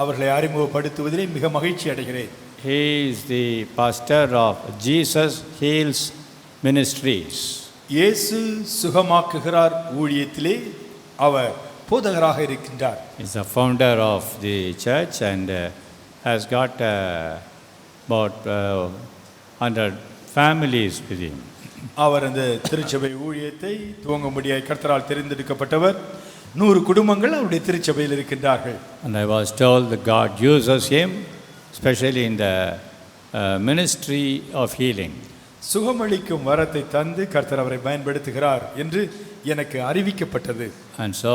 அவர்களை அறிமுகப்படுத்துவதிலே மிக மகிழ்ச்சி அடைகிறேன். He is the pastor of Jesus Heals Ministries. இயேசு சுகமாக்குகிறார் ஊழியத்திலே அவர் போதகராக இருக்கின்றார். He is the founder of the church and has got about 100 families with him. அவர் அந்த திருச்சபை ஊழியத்தை துவங்கும்படியாய் கர்த்தரால் தெரிந்தெடுக்கப்பட்டவர். 100 குடும்பங்கள் அவருடைய திருச்சபையில் இருக்கின்றார்கள். And I was told that God uses him especially in the ministry of healing. சுகமளிக்கும் வரத்தை தந்து கர்த்தர் அவரை பயன்படுத்துகிறார் என்று எனக்கு அறிவிக்கப்பட்டது. And so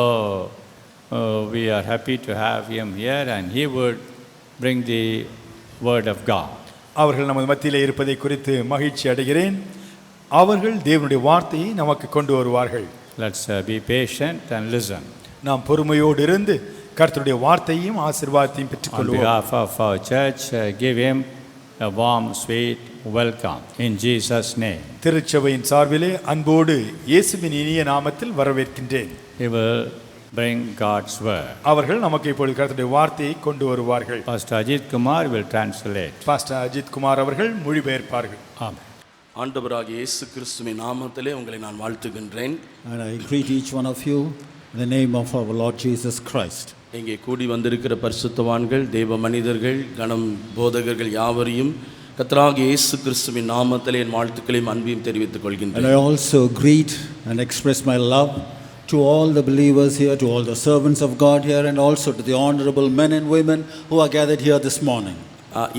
we are happy to have him here and he would bring the word of God. அவர்கள் நமது மத்தியிலே இருப்பதை குறித்து மகிழ்ச்சி அடைகிறேன். அவர்கள் தேவனுடைய வார்த்தையை நமக்கு கொண்டு வருவார்கள். Let's be patient and listen. நாம் பொறுமையோடு இருந்து கர்த்தருடைய வார்த்தையையும் ஆசீர்வாதத்தையும் பெற்றுக்கொள்வோம். On behalf of our church, give him a warm, sweet welcome in Jesus' name. திருச்சபையின் சார்பிலே அன்போடு இயேசுவின் இனிய நாமத்தில் வரவேற்கின்றேன். He will bring God's word. அவர்கள் நமக்கு இப்பொழுது கர்த்தருடைய வார்த்தையை கொண்டு வருவார்கள். Pastor Ajit Kumar will translate. Pastor Ajit Kumar அவர்கள் மொழிபெயர்ப்பார்கள். Amen. ஆண்டவராகிய இயேசு கிறிஸ்துவின் நாமத்திலே உங்களை நான் வாழ்த்துகின்றேன். And I greet each one of you in the name of our Lord Jesus Christ. இங்கே கூடி வந்திருக்கிற பரிசுத்தவான்கள், தேவ மனிதர்கள், கணம் போதகர்கள் யாவரையும் கர்த்தராகிய இயேசு கிறிஸ்துவின் நாமத்திலே என் வாழ்த்துக்களையும் அன்பையும் தெரிவித்துக் And கொள்கின்றேன். I also greet and express my love to all the believers here, to all the servants of God here, and also to the honorable men and women who are gathered here this morning.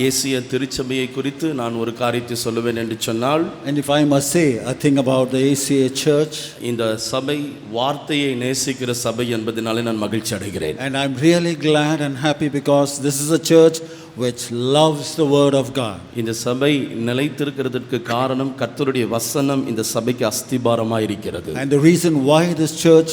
ஏசிய திருச்சபையை குறித்து நான் ஒரு காரியத்தை சொல்லுவேன் என்று சொன்னால், And if I must say a thing about the ACA church, இந்த சபை வார்த்தையை நேசிக்கிற சபை என்பதனாலே நான் மகிழ்ச்சி அடைகிறேன். and I'm really glad and happy because this is a church which loves the word of God. இந்த சபை நிலைத்திருக்கிறதுக்கு காரணம் கர்த்தருடைய வசனம் இந்த சபைக்கு அஸ்திபாரமாக இருக்கிறது. And the reason why this church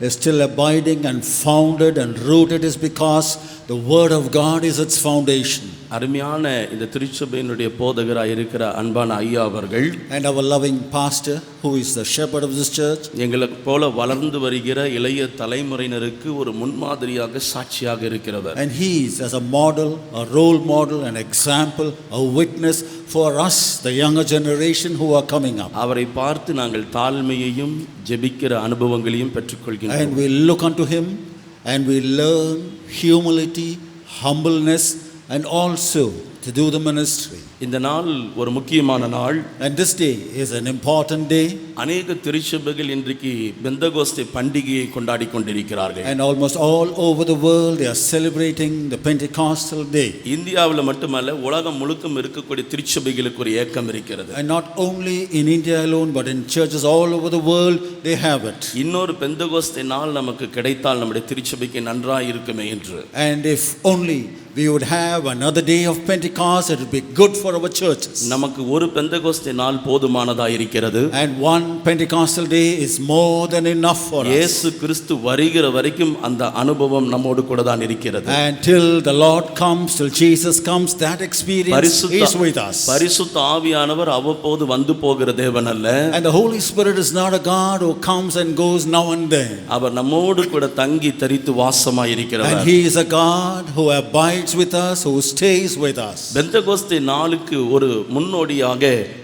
is still abiding and founded and rooted is because the word of God is its foundation. அருமையான இந்த திருச்சபையினுடைய போதகராக இருக்கிற அன்பான ஐயா அவர்கள், And our loving pastor who is the shepherd of this church, எங்களை போல வளர்ந்து வருகிற இளைய தலைமுறையினருக்கு ஒரு முன்மாதிரியாக சாட்சியாக இருக்கிறவர். and he is as a model, a role model, an example, a witness for us, the younger generation who are coming up. அவரை பார்த்து நாங்கள் தாழ்மையையும் ஜெபிக்கிற அனுபவங்களையும் பெற்றுக்கொள்கிறோம். And we look unto him and we learn humility, humbleness, and also to do the ministry. இந்த நாள் ஒரு முக்கியமான நாள். And this day is an important day. அநேக திருச்சபைகள் இன்றைக்கு பெந்தகோஸ்தே பண்டிகையை கொண்டாடி கொண்டிருக்கிறார்கள். And almost all over the world they are celebrating the Pentecostal day. இந்தியாவில் மட்டுமல்ல, உலகம் முழுக்கும் இருக்கக்கூடிய திருச்சபைகளுக்கு ஒரு ஏக்கம் இருக்கிறது. And not only in India alone but in churches all over the world they have it. இன்னொரு பெந்தகோஸ்தே நாள் நமக்கு கிடைத்தால் நம்முடைய திருச்சபைக்கு நன்றாய் இருக்குமே என்று. And if only we would have another day of Pentecost, it would be good for our churches. நமக்கு ஒரு பெந்தகோஸ்தே நாள் போதுமானதா இருக்கிறது. And one Pentecostal day is more than enough for us. இயேசு கிறிஸ்து வருகிற வரைக்கும் அந்த அனுபவம் நம்மோடு கூட தான் இருக்கிறது. Until the Lord comes, till Jesus comes, that experience is with us. பரிசுத்த ஆவியானவர் அவ்வப்போது வந்து போகிற தேவன் அல்ல. And the Holy Spirit is not a God who comes and goes now and then. அவர் நம்மோடு கூட தங்கி தரித்து வாசமாய் இருக்கிறவர். And he is a God who abides with us, who stays with us. Pentecost நாளுக்கு ஒரு முன்னோடியாக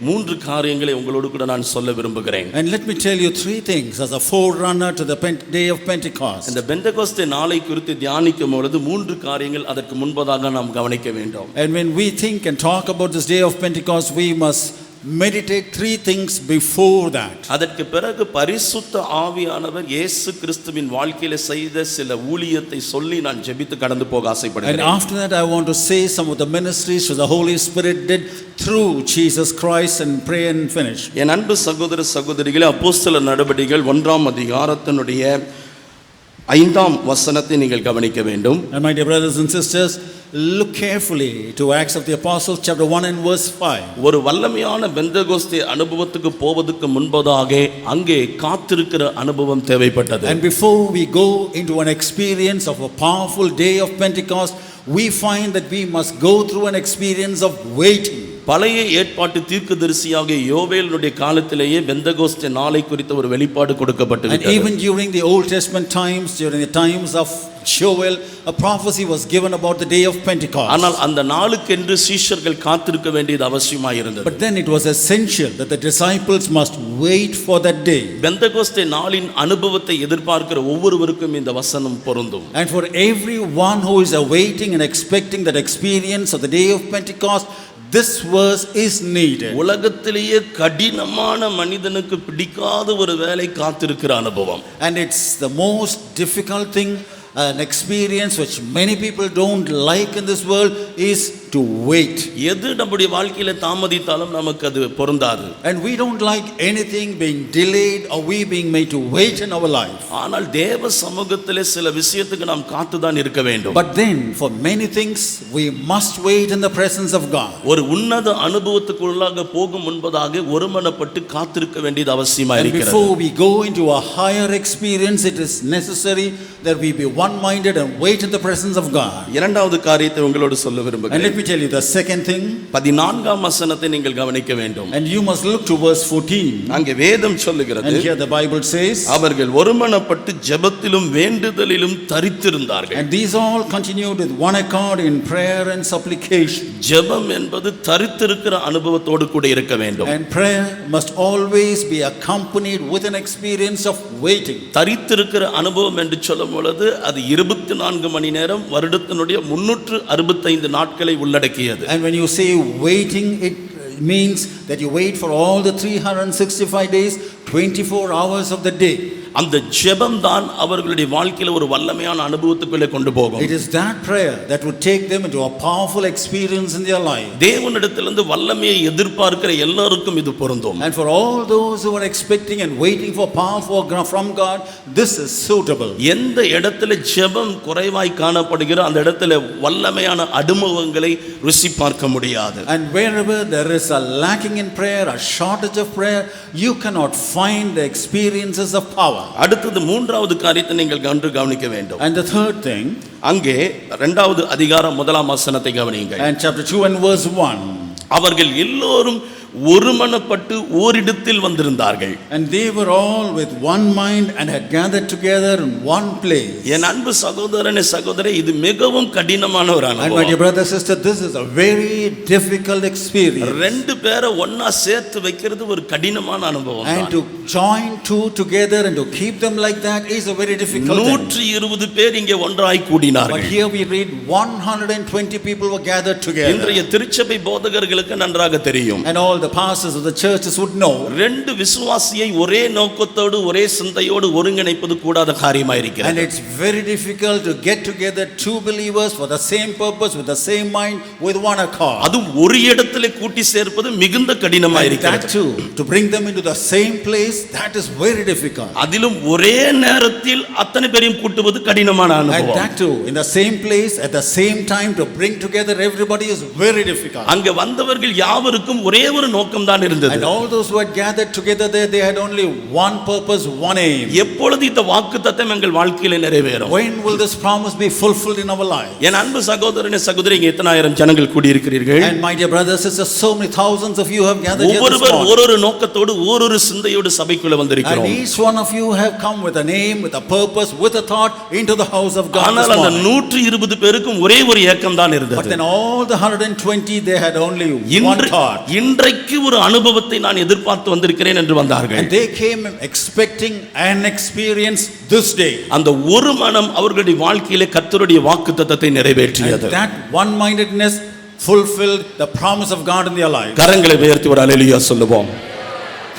3 காரியங்களை உங்களோடு கூட நான் சொல்ல விரும்புகிறேன். And let me tell you 3 things as a forerunner to the day of Pentecost. இந்த பெந்தகோஸ்தே நாளை குறித்து தியானிக்கும் பொழுது 3 காரியங்கள் அதற்கு முன்பதாக நாம் கவனிக்க வேண்டும். And when we think and talk about this day of Pentecost, we must meditate 3 things before that. அதற்கு பிறகு பரிசுத்த ஆவியானவர் இயேசு கிறிஸ்துவின் வாழ்க்கையில செய்த சில ஊழியத்தை சொல்லி நான் ஜெபித்து கடந்து போக And ஆசைப்படுகிறேன். after that I want to say some of the ministries which the Holy Spirit did through Jesus Christ and pray and finish. என் அன்பு சகோதர சகோதரிகளே, அப்போஸ்தலர் நடபடிகள் 1ஆம் அதிகாரத்தினுடைய 5ஆம் வசனத்தை நீங்கள் கவனிக்க வேண்டும். And my dear brothers and sisters, look carefully to Acts of the Apostles chapter 1 and verse 5. ஒரு வல்லமையான பெந்தகோஸ்தே அனுபவத்துக்கு போவதற்கு முன்பதாக அங்கே காத்திருக்கிற அனுபவம் தேவைப்பட்டது. And before we go into an experience of a powerful day of Pentecost, we find that we must go through an experience of waiting. பழைய ஏற்பாட்டு தீர்க்கதரிசியாகிய யோவேலுடைய காலத்திலேயே பெந்தகோஸ்தே நாளை குறித்த ஒரு வெளிப்பாடு And கொடுக்கப்பட்டிருக்கிறது. even during the Old Testament times, during the times of Joel, a prophecy was given about the day of Pentecost. ஆனால் அந்த நாளுக்கென்று சீஷர்கள் காத்திருக்க வேண்டியது அவசியமாய் இருந்தது. But then it was essential that the disciples must wait for that day. Pentecost நாளின் அனுபவத்தை எதிர்பார்க்கிற ஒவ்வொருவருக்கும் இந்த வசனம் பொருந்தும். And for everyone who is awaiting and expecting that experience of the day of Pentecost, this verse is needed. உலகத்திலேயே கடினமான மனிதனுக்கு பிடிக்காத ஒரு வேலை காத்திருக்கிற அனுபவம். And it's the most difficult thing, an experience which many people don't like in this world, is to wait. எது நம்முடைய வாழ்க்கையில தாமதித்தாலும் நமக்கு அது பொருந்தாது. And we don't like anything being delayed or we being made to wait in our life. ஆனால் தேவ சமூகத்திலே சில விஷயத்துக்கு நாம் காத்துதான் இருக்க வேண்டும். But then for many things we must wait in the presence of God. ஒரு உன்னத அனுபவத்துக்குள்ளாக போகும் முன்பதாக ஒருமனப்பட்டு காத்திருக்க வேண்டியது அவசியமா And இருக்கிறது. before we go into a higher experience, it is necessary that we be one-minded and wait in the presence of God. இரண்டாவது காரியத்தை உங்களோடு சொல்ல And let விரும்புகிறேன். me tell you the second thing, 14ஆம் வசனத்தை நீங்கள் கவனிக்க வேண்டும். and you must look to verse 14. அங்கே வேதம் சொல்லுகிறது, And here the Bible says, அவர்கள் ஒருமனப்பட்டு ஜெபத்திலும் வேண்டுதலிலும் தரித்திருந்தார்கள். and these all continued with one accord in prayer and supplication. ஜெபம் என்பது தரித்திருக்கிற அனுபவத்தோடு கூட இருக்க வேண்டும். And prayer must always be accompanied with an experience of waiting. தரித்திருக்கிற அனுபவம் என்று சொல்லும் பொழுது அது 24 மணி நேரம் வருடத்தினுடைய 365 நாட்களை உள்ளடக்கியது. And when you say waiting, it means that you wait for all the 365 days, 24 hours of the day. அந்த ஜெபம் தான் அவர்களுடைய வாழ்க்கையில ஒரு வல்லமையான அனுபவத்துக்குள்ளே கொண்டு போகும். It is that prayer that would take them into a powerful experience in their life. தேவனிடத்திலிருந்து வல்லமையை எதிர்பார்க்கிற எல்லாருக்கும் இது பொருந்தும். And for all those who are expecting and waiting for power from God, this is suitable. எந்த இடத்துல ஜெபம் குறைவாய் காணப்படுகிறோ அந்த இடத்துல வல்லமையான அனுபவங்களை ருசி பார்க்க முடியாது. And wherever there is a lacking in prayer, a shortage of prayer, you cannot find the experiences of power. அடுத்தது மூன்றாவது காரியத்தை நீங்கள் கவனிக்க வேண்டும். And the third thing, அங்கே 2வது அதிகாரம் 1ஆம் வசனத்தை கவனியுங்கள். and chapter 2 and verse 1, அவர்கள் எல்லோரும் ஒருமனப்பட்டு ஓரிடத்தில் வந்திருந்தார்கள். and they were all with one mind and had gathered together in one place. என் அன்பு சகோதரனே சகோதரி, இது மிகவும் கடினமான ஒரு And my dear அனுபவம். brother sister, this is a very difficult experience. ரெண்டு பேரை ஒண்ணா சேர்த்து வைக்கிறது ஒரு கடினமான அனுபவம். And to join two together and to keep them like that is a very difficult thing. 120 பேர் இங்கே ஒன்றாய் But கூடினார்கள். here we read 120 people were gathered together. இன்றைய திருச்சபை போதகர்களுக்கு நன்றாக தெரியும். And all the pastors of the churches would know. ரெண்டு விசுவாசியை ஒரே நோக்கத்தோடு ஒரே சிந்தையோடு ஒருங்கிணைப்பது கூடாத காரியமாக And இருக்கிறது. it's very difficult to get together two believers for the same purpose, with the same mind, with one accord. அதுவும் ஒரு இடத்திலே கூட்டி சேர்ப்பது மிகுந்த கடினமாக And that இருக்கிறது. too, to bring them into the same place, that is very difficult. அதிலும் ஒரே நேரத்தில் அத்தனை பேரையும் கூட்டுவது கடினமான And அனுபவம். that too, in the same place, at the same time, to bring together everybody is very difficult. அங்க வந்தவர்கள் யாவருக்கும் ஒரே ஒரு நோக்கம் தான் இருந்தது. And all those who had gathered together there, they had only one purpose, one aim. எப்பொழுது இந்த வாக்குத்தத்தம் எங்கள் வாழ்க்கையில நிறைவேறும்? When will this promise be fulfilled in our lives? என் அன்பு சகோதரனே சகோதரி, இங்கே எத்தனாயிரம் ஜனங்கள் கூடியிருக்கிறீர்கள். And my dear brothers and sisters, so many thousands of you have gathered here this ஒவ்வொருவர் morning. ஒரு சிந்தையோடு ஒரு சிந்தையோடு சபைக்குள்ள And வந்திருக்கிறோம். each one of you have come with a name, with a purpose, with a thought into the house of God this ஆனால் அந்த morning. 120 பேருக்கும் ஒரே ஒரு ஏக்கம் தான் But இருந்தது. then all the 120, they had only one thought. இன்றைக்கு ஒரு அனுபவத்தை நான் எதிர்பார்த்து வந்திருக்கிறேன் என்று வந்தார்கள். And they came expecting an experience this day. அந்த ஒரு மனம் அவர்களுடைய வாழ்க்கையிலே கர்த்தருடைய வாக்குத்தத்தத்தை And நிறைவேற்றியது. that one-mindedness fulfilled the promise of God in their life. கரங்களை உயர்த்தி ஒரு அல்லேலூயா சொல்லுவோம்.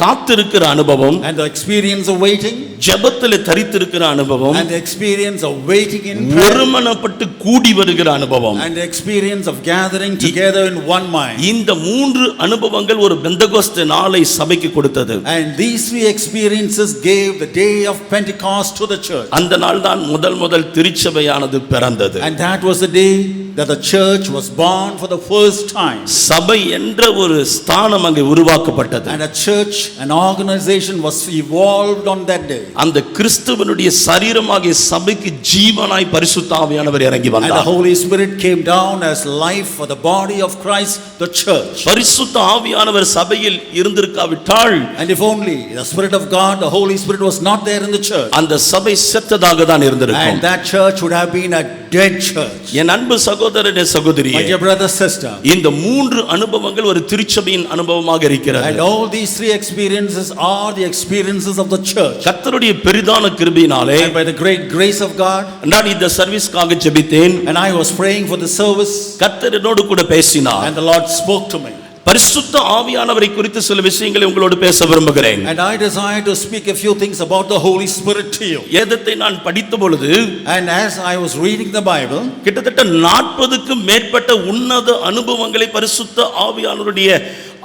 காத்திருக்கிற அனுபவம், And the experience of waiting, ஜெபத்திலே தரித்திருக்கிற அனுபவம், and the experience of waiting in prayer, ஒருமனப்பட்டு கூடி வருகிற அனுபவம், and the experience of gathering together in one mind. இந்த மூன்று அனுபவங்கள் ஒரு பெந்தகோஸ்தே நாளை சபைக்கு கொடுத்தது. And these three experiences gave the day of Pentecost to the church. அந்த நாள் தான் முதல் திருச்சபையானது பிறந்தது. And that was the day that the church was born for the first time. சபை என்ற ஒரு ஸ்தானம் அங்கே உருவாக்கப்பட்டது. And a church an organization was evolved on that day. அந்த கிறிஸ்துவனுடைய சரீரமாகிய சபைக்கு ஜீவனாய் பரிசுத்த ஆவியானவர் இறங்கி And the வந்தார். Holy Spirit came down as life for the body of Christ, the church. பரிசுத்த ஆவியானவர் சபையில் இருந்திருக்காவிட்டால் And if only the Spirit of God, the Holy Spirit was not there in the church, அந்த சபை செத்ததாக தான் இருந்திருக்கும். and that church would have been a dead church. என் அன்பு சகோதரனே சகோதரியே, My dear brother, sister, இந்த 3 அனுபவங்கள் ஒரு திருச்சபையின் அனுபவமாக இருக்கிறது. and all these 3 experiences are the experiences of the church. கர்த்தருடைய பெரிதான கிருபையினாலே And by the great grace of God, நான் இந்த சர்வீஸ்க்காக ஜெபித்தேன். and I was praying for the service, கர்த்தர் என்னோடு கூட பேசினார். and the Lord spoke to me. பரிசுத்த ஆவியானவரை குறித்து சில விஷயங்களை உங்களோடு பேச விரும்புகிறேன். And I desire to speak a few things about the Holy Spirit to you. வேதத்தை நான் படித்த பொழுது And as I was reading the Bible, கிட்டத்தட்ட 40க்கும் மேற்பட்ட உன்னத அனுபவங்களை பரிசுத்த ஆவியானவருடைய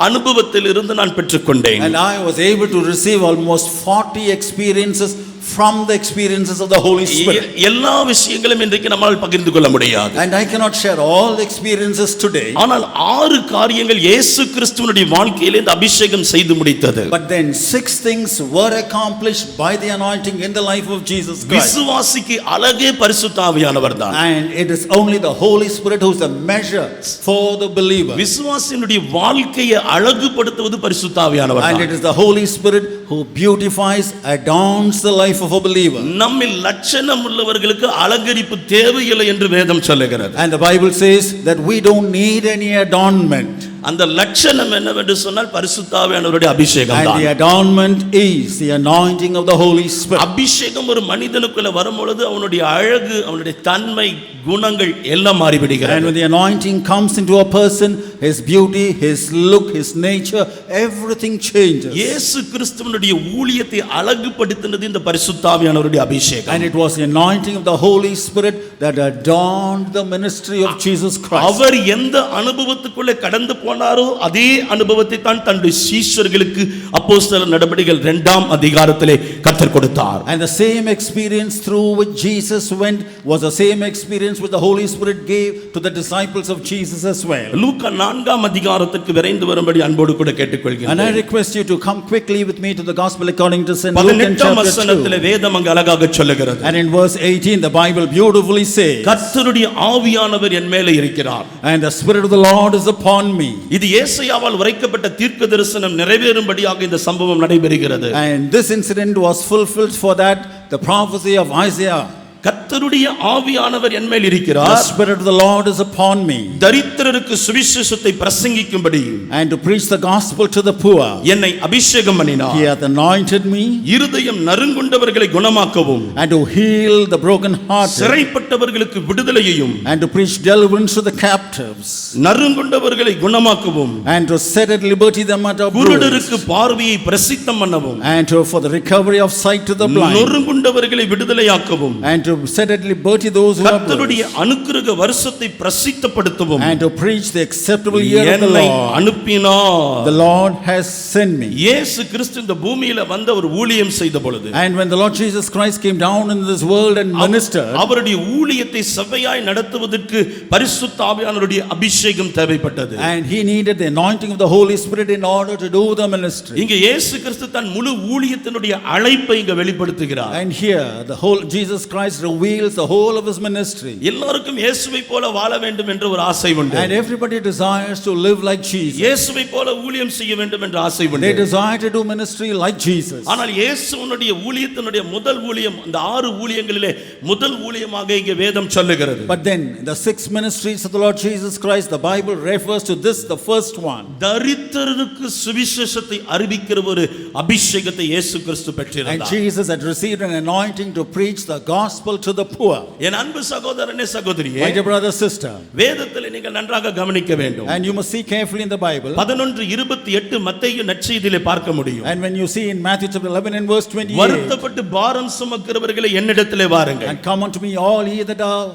அனுபவத்தில் இருந்து நான் பெற்றுக்கொண்டேன். and I was able to receive almost 40 experiences from the experiences of the Holy Spirit. எல்லா விஷயங்களும் இன்றைக்கு நம்மால் பகிர்ந்து கொள்ள முடியாது. And I cannot share all the experiences today. ஆனால் 6 காரியங்கள் இயேசு கிறிஸ்துவினுடைய வாழ்க்கையிலே இந்த அபிஷேகம் செய்து முடித்தது. But then 6 things were accomplished by the anointing in the life of Jesus Christ. விசுவாசிக்கு அழகே பரிசுத்த ஆவியானவர் தான். And it is only the Holy Spirit who is the measure for the believer. விசுவாசியினுடைய வாழ்க்கையை அழகுபடுத்துவது பரிசுத்த ஆவியானவர் And தான். it is the Holy Spirit who beautifies, adorns the life of a believer. நம்மில் லட்சணம் உள்ளவர்களுக்கு அலங்கரிப்பு தேவையில்லை என்று வேதம் சொல்லுகிறது. And the Bible says that we don't need any adornment. அந்த லட்சணம் என்னவென்று சொன்னால் பரிசுத்த ஆவியானவருடைய அபிஷேகம் And தான். the adornment is the anointing of the Holy Spirit. அபிஷேகம் ஒரு மனிதனுக்குள்ள வரும்பொழுது அவனுடைய அழகு, அவனுடைய தன்மை, குணங்கள் எல்லாம் And மாறிவிடுகிறது. when the anointing comes into a person, his beauty, his look, his nature, everything changes. இயேசு கிறிஸ்துவினுடைய ஊழியத்தை அழகுபடுத்தினது இந்த பரிசுத்த ஆவியானவருடைய அபிஷேகம். And it was the anointing of the Holy Spirit that adorned the ministry of Jesus Christ. அவர் எந்த அனுபவத்துக்குள்ளே கடந்து போனாரோ அதே அனுபவத்தை தான் தன்னுடைய சீஷர்களுக்கு அப்போஸ்தலர் நடபடிகள் 2ஆம் அதிகாரத்திலே கர்த்தர் கொடுத்தார். And the same experience through which Jesus went was the same experience which the Holy Spirit gave to the disciples of Jesus as well. லூக்கா 4ஆம் அதிகாரத்திற்கு விரைந்து வரும்படி அன்போடு கூட And I கேட்டுக்கொள்கிறேன். request you to come quickly with me to the gospel according to St. Luke in 18ஆம் chapter வசனத்திலே 2. வேதம் அங்கு அழகாக சொல்லுகிறது. And in verse 18 the Bible beautifully says, கர்த்தருடைய ஆவியானவர் என் மேலே இருக்கிறார். and the Spirit of the Lord is upon me. இது ஏசாயாவால் உரைக்கப்பட்ட தீர்க்க தரிசனம் நிறைவேறும்படியாக இந்த சம்பவம் நடைபெறுகிறது. And this incident was fulfilled for that the prophecy of Isaiah. கர்த்தருடைய ஆவியானவர் என் மேல் The இருக்கிறார். Spirit of the Lord is upon me, தரித்திரருக்கு சுவிசேஷத்தை பிரசங்கிக்கும்படி and to preach the gospel to the poor. என்னை அபிஷேகம் பண்ணினார். He hath anointed me, இருதயம் நறுங்குண்டவர்களை குணமாக்கவும், and to heal the brokenhearted, சிறைப்பட்டவர்களுக்கு விடுதலையையும், and to preach deliverance to the captives, நறுங்குண்டவர்களை குணமாக்கவும், and to set at liberty them that are bruised, குருடருக்கு பார்வையை பிரசித்தம் பண்ணவும், and for the recovery of sight to the blind, நொறுங்குண்டவர்களை விடுதலையாக்கவும், and to set at liberty those who are கர்த்தருடைய bruised, அனுக்கிரக வருஷத்தை பிரசித்தப்படுத்தவும் and to preach the acceptable year of the என்னை Lord. அனுப்பினார். The Lord has sent me. இயேசு கிறிஸ்து இந்த பூமியில வந்து அவர் ஊழியம் செய்த பொழுது And when the Lord Jesus Christ came down in this world and ministered, அவருடைய ஊழியத்தை செவ்வையாய் நடத்துவதற்கு பரிசுத்த ஆவியானவருடைய அபிஷேகம் தேவைப்பட்டது. and he needed the anointing of the Holy Spirit in order to do the ministry. இங்க இயேசு கிறிஸ்து தன் முழு ஊழியத்தினுடைய அழைப்பை இங்க வெளிப்படுத்துகிறார். And here the whole Jesus Christ reveals the whole of his ministry. எல்லாருக்கும் இயேசுவை போல வாழ வேண்டும் என்ற ஒரு ஆசை உண்டு. And everybody desires to live like Jesus. இயேசுவை போல ஊழியம் செய்ய வேண்டும் என்ற ஆசை உண்டு. They desire to do ministry like Jesus. ஆனால் இயேசுவினுடைய ஊழியத்தினுடைய முதல் ஊழியம், அந்த 6 ஊழியங்களிலே முதல் ஊழியமாக இங்கே வேதம் சொல்லுகிறது. But then the 6 ministries of the Lord Jesus Christ, the Bible refers to this, the first one. தரித்திரருக்கு சுவிசேஷத்தை அறிவிக்கிற ஒரு அபிஷேகத்தை இயேசு கிறிஸ்து And பெற்றிருந்தார். Jesus had received an anointing to preach the gospel to the poor. என் அன்பு சகோதரனே சகோதரியே, My dear brother, sister, வேதத்தில் நீங்கள் நன்றாக கவனிக்க வேண்டும். and you must see carefully in the Bible. 11:28 மத்தேயு நற்செய்தியிலே பார்க்க முடியும். And when you see in Matthew chapter 11 and verse 28, வருத்தப்பட்டு பாரம் சுமக்கிறவர்களை என்னிடத்திலே வாருங்கள். and come unto me all ye that are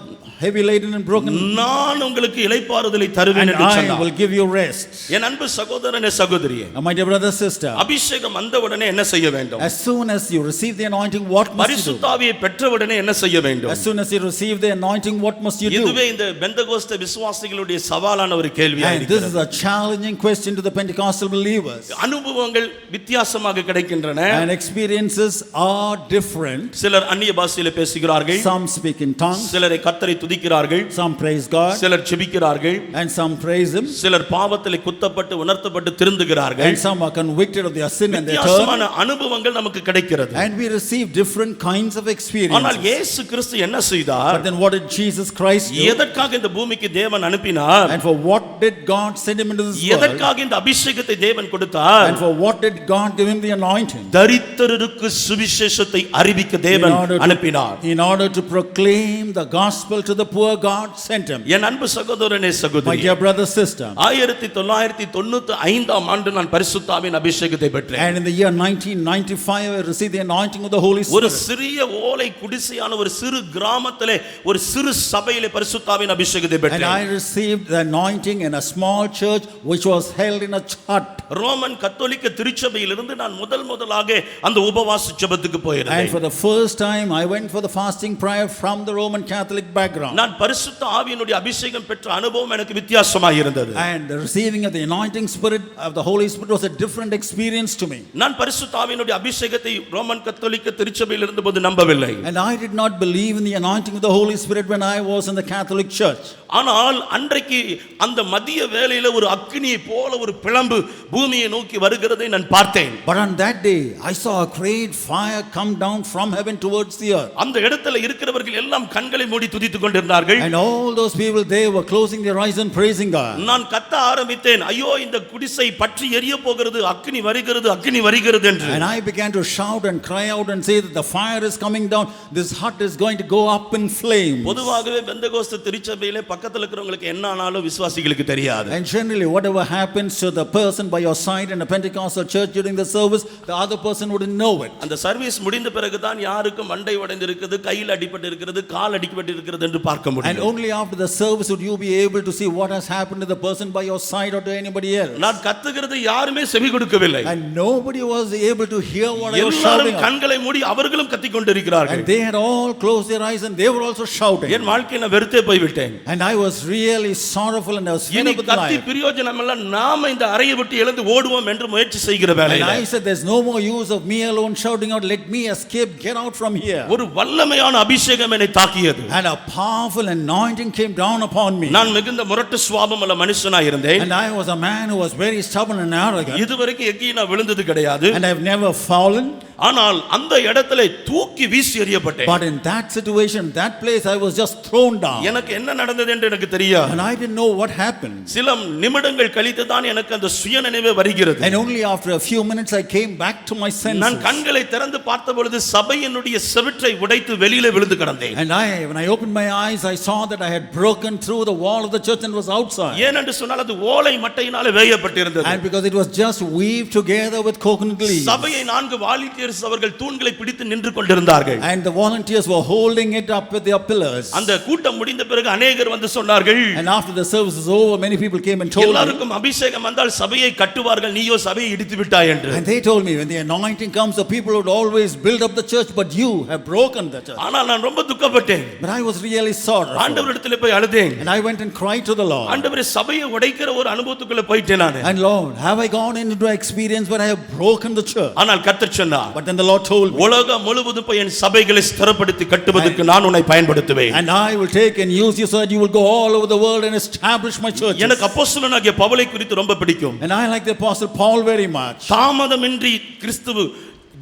heavy laden and broken, நான் உங்களுக்கு இளைப்பாறுதலை தருவேன் and என்று I சொன்னார். will give you rest. என் அன்பு சகோதரனே சகோதரியே, My dear brother, sister, அபிஷேகம் வந்தவுடனே என்ன செய்ய வேண்டும்? as soon as you receive the anointing, what must you do? பரிசுத்த ஆவியை பெற்றவுடனே என்ன செய்ய வேண்டும்? As soon as you receive the anointing, what must you do? இதுவே இந்த பெந்தகோஸ்தே விசுவாசிகளுடைய சவாலான ஒரு கேள்வியா And this இருக்கிறது. is a challenging question to the Pentecostal believers. அனுபவங்கள் வித்தியாசமாக கிடைக்கின்றன. And experiences are different. சிலர் அந்நிய பாஷையில பேசுகிறார்கள், Some speak in tongues, சிலரை கர்த்தரை துதிக்கிறார்கள், some praise God, சிலர் ஜெபிக்கிறார்கள், and some praise Him, சிலர் பாவத்திலே குத்தப்பட்டு உணர்த்தப்பட்டு திருந்துகிறார்கள். and some are convicted of their sin and they turn. வித்தியாசமான அனுபவங்கள் நமக்கு கிடைக்கிறது. And we receive different kinds of ஆனால் experiences. இயேசு கிறிஸ்து என்ன செய்தார்? But then what did Jesus Christ do? எதற்காக இந்த பூமிக்கு தேவன் அனுப்பினார்? And for what did God send Him into this world? எதற்காக இந்த அபிஷேகத்தை தேவன் கொடுத்தார்? And for what did God give Him the anointing? தரித்திரருக்கு சுவிசேஷத்தை அறிவிக்க தேவன் அனுப்பினார். In order to proclaim the gospel to the poor, God sent Him. என் அன்பு சகோதரனே My சகோதரி, dear brother, sister, 1995 ஆண்டு நான் பரிசுத்தாவின் அபிஷேகத்தை பெற்றேன். and in the year 1995 I received the anointing of the Holy ஒரு Spirit. சிறிய ஓலை குடிசையான ஒரு சிறு கிராமத்திலே ஒரு சிறு சபையிலே பரிசுத்தாவின் அபிஷேகத்தை And பெற்றேன். I received the anointing in a small church which was held in a hut. Roman கத்தோலிக்க திருச்சபையிலிருந்து நான் முதலாக அந்த உபவாச ஜெபத்துக்கு And போயிருந்தேன். for the first time I went for the fasting prayer from the Roman Catholic background. நான் பரிசுத்த ஆவியினுடைய அபிஷேகம் பெற்ற அனுபவம் எனக்கு வித்தியாசமாக இருந்தது. And the receiving of the anointing spirit of the Holy Spirit was a different experience to me. நான் பரிசுத்த ஆவியினுடைய அபிஷேகத்தை ரோமன் கத்தோலிக்க திருச்சபையில் இருந்தபோது நம்பவில்லை. And I did not believe in the anointing of the Holy Spirit when I was in the Catholic Church. ஆனால் அன்றைக்கு அந்த மதிய வேளையில ஒரு அக்கினியை போல ஒரு பிளம்பு பூமியை நோக்கி வருகிறதை நான் பார்த்தேன். But on that day I saw a great fire come down from heaven towards the earth. அந்த இடத்துல இருக்கிறவர்கள் எல்லாம் கண்களை மூடி துதித்துக் கொண்டிருந்தார்கள். And all those people they were closing their eyes and praising God. நான் கத்த ஆரம்பித்தேன், ஐயோ இந்த குடிசை பற்றி எரிய போகிறது, அக்கினி வருகிறது, அக்கினி வருகிறது என்று. And I began to shout and cry out and say that the fire is coming down, this hut is going to go up in flames. பொதுவாகவே பெந்தகோஸ்து திருச்சபையிலே பக்கத்துல இருக்கிறவங்களுக்கு என்ன ஆனாலும் விசுவாசிகளுக்கு தெரியாது. And generally whatever happens to the person by your side in a Pentecostal church during the service, the other person wouldn't know it. அந்த service முடிந்த பிறகுதான் யாருக்கு மண்டை உடைந்து இருக்குது, கையில் அடிபட்டு இருக்கிறது, கால் அடிபட்டு இருக்கிறது என்று பார்க்க And முடியும். only after the service would you be able to see what has happened to the person by your side or to anybody else. நான் கத்துகிறது யாருமே செவி கொடுக்கவில்லை. And nobody was able to hear what I was எல்லாரும் shouting out. கண்களை மூடி அவர்களும் கத்திக் கொண்டிருக்கிறார்கள். And they had all closed their eyes and they were also shouting. என் வாழ்க்கையை நான் வெறுத்தே போய்விட்டேன். And I was really sorrowful and I was fed இனி up with கத்தி life. பிரயோஜனம் இல்ல, நாம இந்த அறையை விட்டு எழுந்து ஓடுவோம் என்று முயற்சி செய்கிற And வேளையில I said there's no more use of me alone shouting out, let me escape, get out from here. ஒரு வல்லமையான அபிஷேகம் என்னை தாக்கியது. And a powerful anointing came down upon me. நான் மிகுந்த முரட்டு சுபாவம் உள்ள மனுஷனாய் இருந்தேன். And I was a man who was very stubborn and arrogant. இதுவரைக்கும் எங்கேயும் நான் விழுந்தது கிடையாது. And I've never fallen. ஆனால் அந்த இடத்திலே தூக்கி வீசி எறியப்பட்டேன். But in that situation, that place, I was just thrown down. எனக்கு என்ன நடந்தது என்று எனக்கு தெரியாது. And I didn't know what happened. சில நிமிடங்கள் கழித்து தான் எனக்கு அந்த சுயநினைவே வருகிறது. And only after a few minutes I came back to my senses. நான் கண்களை திறந்து பார்த்த பொழுது சபையினுடைய செவிற்றை உடைத்து வெளியிலே விழுந்து கிடந்தேன். And when I opened my eyes, I saw that I had broken through the wall of the church and was outside. ஏனென்று சொன்னால் அது ஓலை மட்டையினாலே வேயப்பட்டிருந்தது. And because it was just weaved together with coconut leaves. சபையை 4 வாலியர்ஸ் அவர்கள் தூண்களை பிடித்து நின்று கொண்டிருந்தார்கள். And the volunteers were holding it up with their pillars. அந்த கூட்டம் முடிந்த பிறகு அநேகர் வந்து சொன்னார்கள், And after the service was over, many people came and told me. எல்லாருக்கும் அபிஷேகம் வந்தால் சபையை கட்டுவார்கள், நீயோ சபையை இடித்து விட்டாய் என்று. And they told me when the anointing comes, the people would always build up the church, but you have broken the church. ஆனால் நான் ரொம்ப துக்கப்பட்டேன். But I was really sorrowful. ஆண்டவரிடத்தில் போய் அழுதேன். And I went and cried to the Lord. ஆண்டவரே, சபையை உடைக்கிற ஒரு அனுபவத்துக்குள்ள போயிட்டேன் நான். And Lord, have I gone into an experience where I have broken the church? ஆனால் கர்த்தர் சொன்னார், But then the Lord told me, உலகம் முழுவதும் போய் என் சபைகளை ஸ்திரப்படுத்தி கட்டுவதற்கு நான் உன்னை பயன்படுத்துவேன். and I will take and use you so that you will go all over the world and establish my church. எனக்கு அப்போஸ்தலனாகிய பவுலை குறித்து ரொம்ப பிடிக்கும். And I like the apostle Paul very much. தாமதமின்றி கிறிஸ்து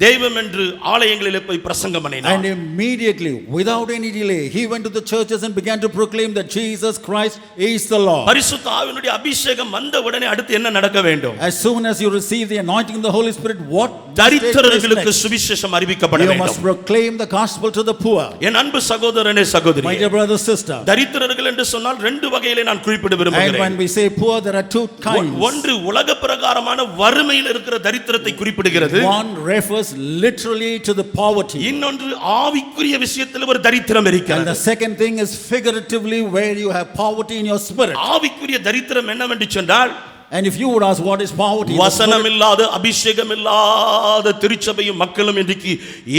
தெய்வம் என்று ஆலயங்களிலே போய் பிரசங்கம் பண்ணினார். And immediately, without any delay, he went to the churches and began to proclaim that Jesus Christ is the Lord. பரிசுத்த ஆவியினுடைய அபிஷேகம் வந்த உடனே அடுத்து என்ன நடக்க வேண்டும்? As soon as you receive the anointing of the Holy Spirit, what தரித்திரர்களுக்கு சுவிசேஷம் அறிவிக்கப்பட You must வேண்டும். proclaim the gospel to the poor. என் அன்பு சகோதரனே சகோதரி, My dear brother, sister. தரித்திரர்கள் என்று சொன்னால் ரெண்டு வகையிலே நான் குறிப்பிட And விரும்புகிறேன். when we say poor, there are two kinds. ஒன்று உலக பிரகாரமான வறுமையில் இருக்கிற தரித்திரத்தை குறிப்பிடுகிறது. One refers literally to the poverty. இன்னொன்று ஆவிக்குரிய விஷயத்தில் ஒரு தரித்திரம் And the இருக்கிறது. second thing is figuratively where you have poverty in your spirit. ஆவிக்குரிய தரித்திரம் என்னவென்று சொன்னால், And if you would ask what is poverty, the வசனம் spirit- இல்லாத அபிஷேகம் இல்லாத திருச்சபையும் மக்களும் இன்றைக்கு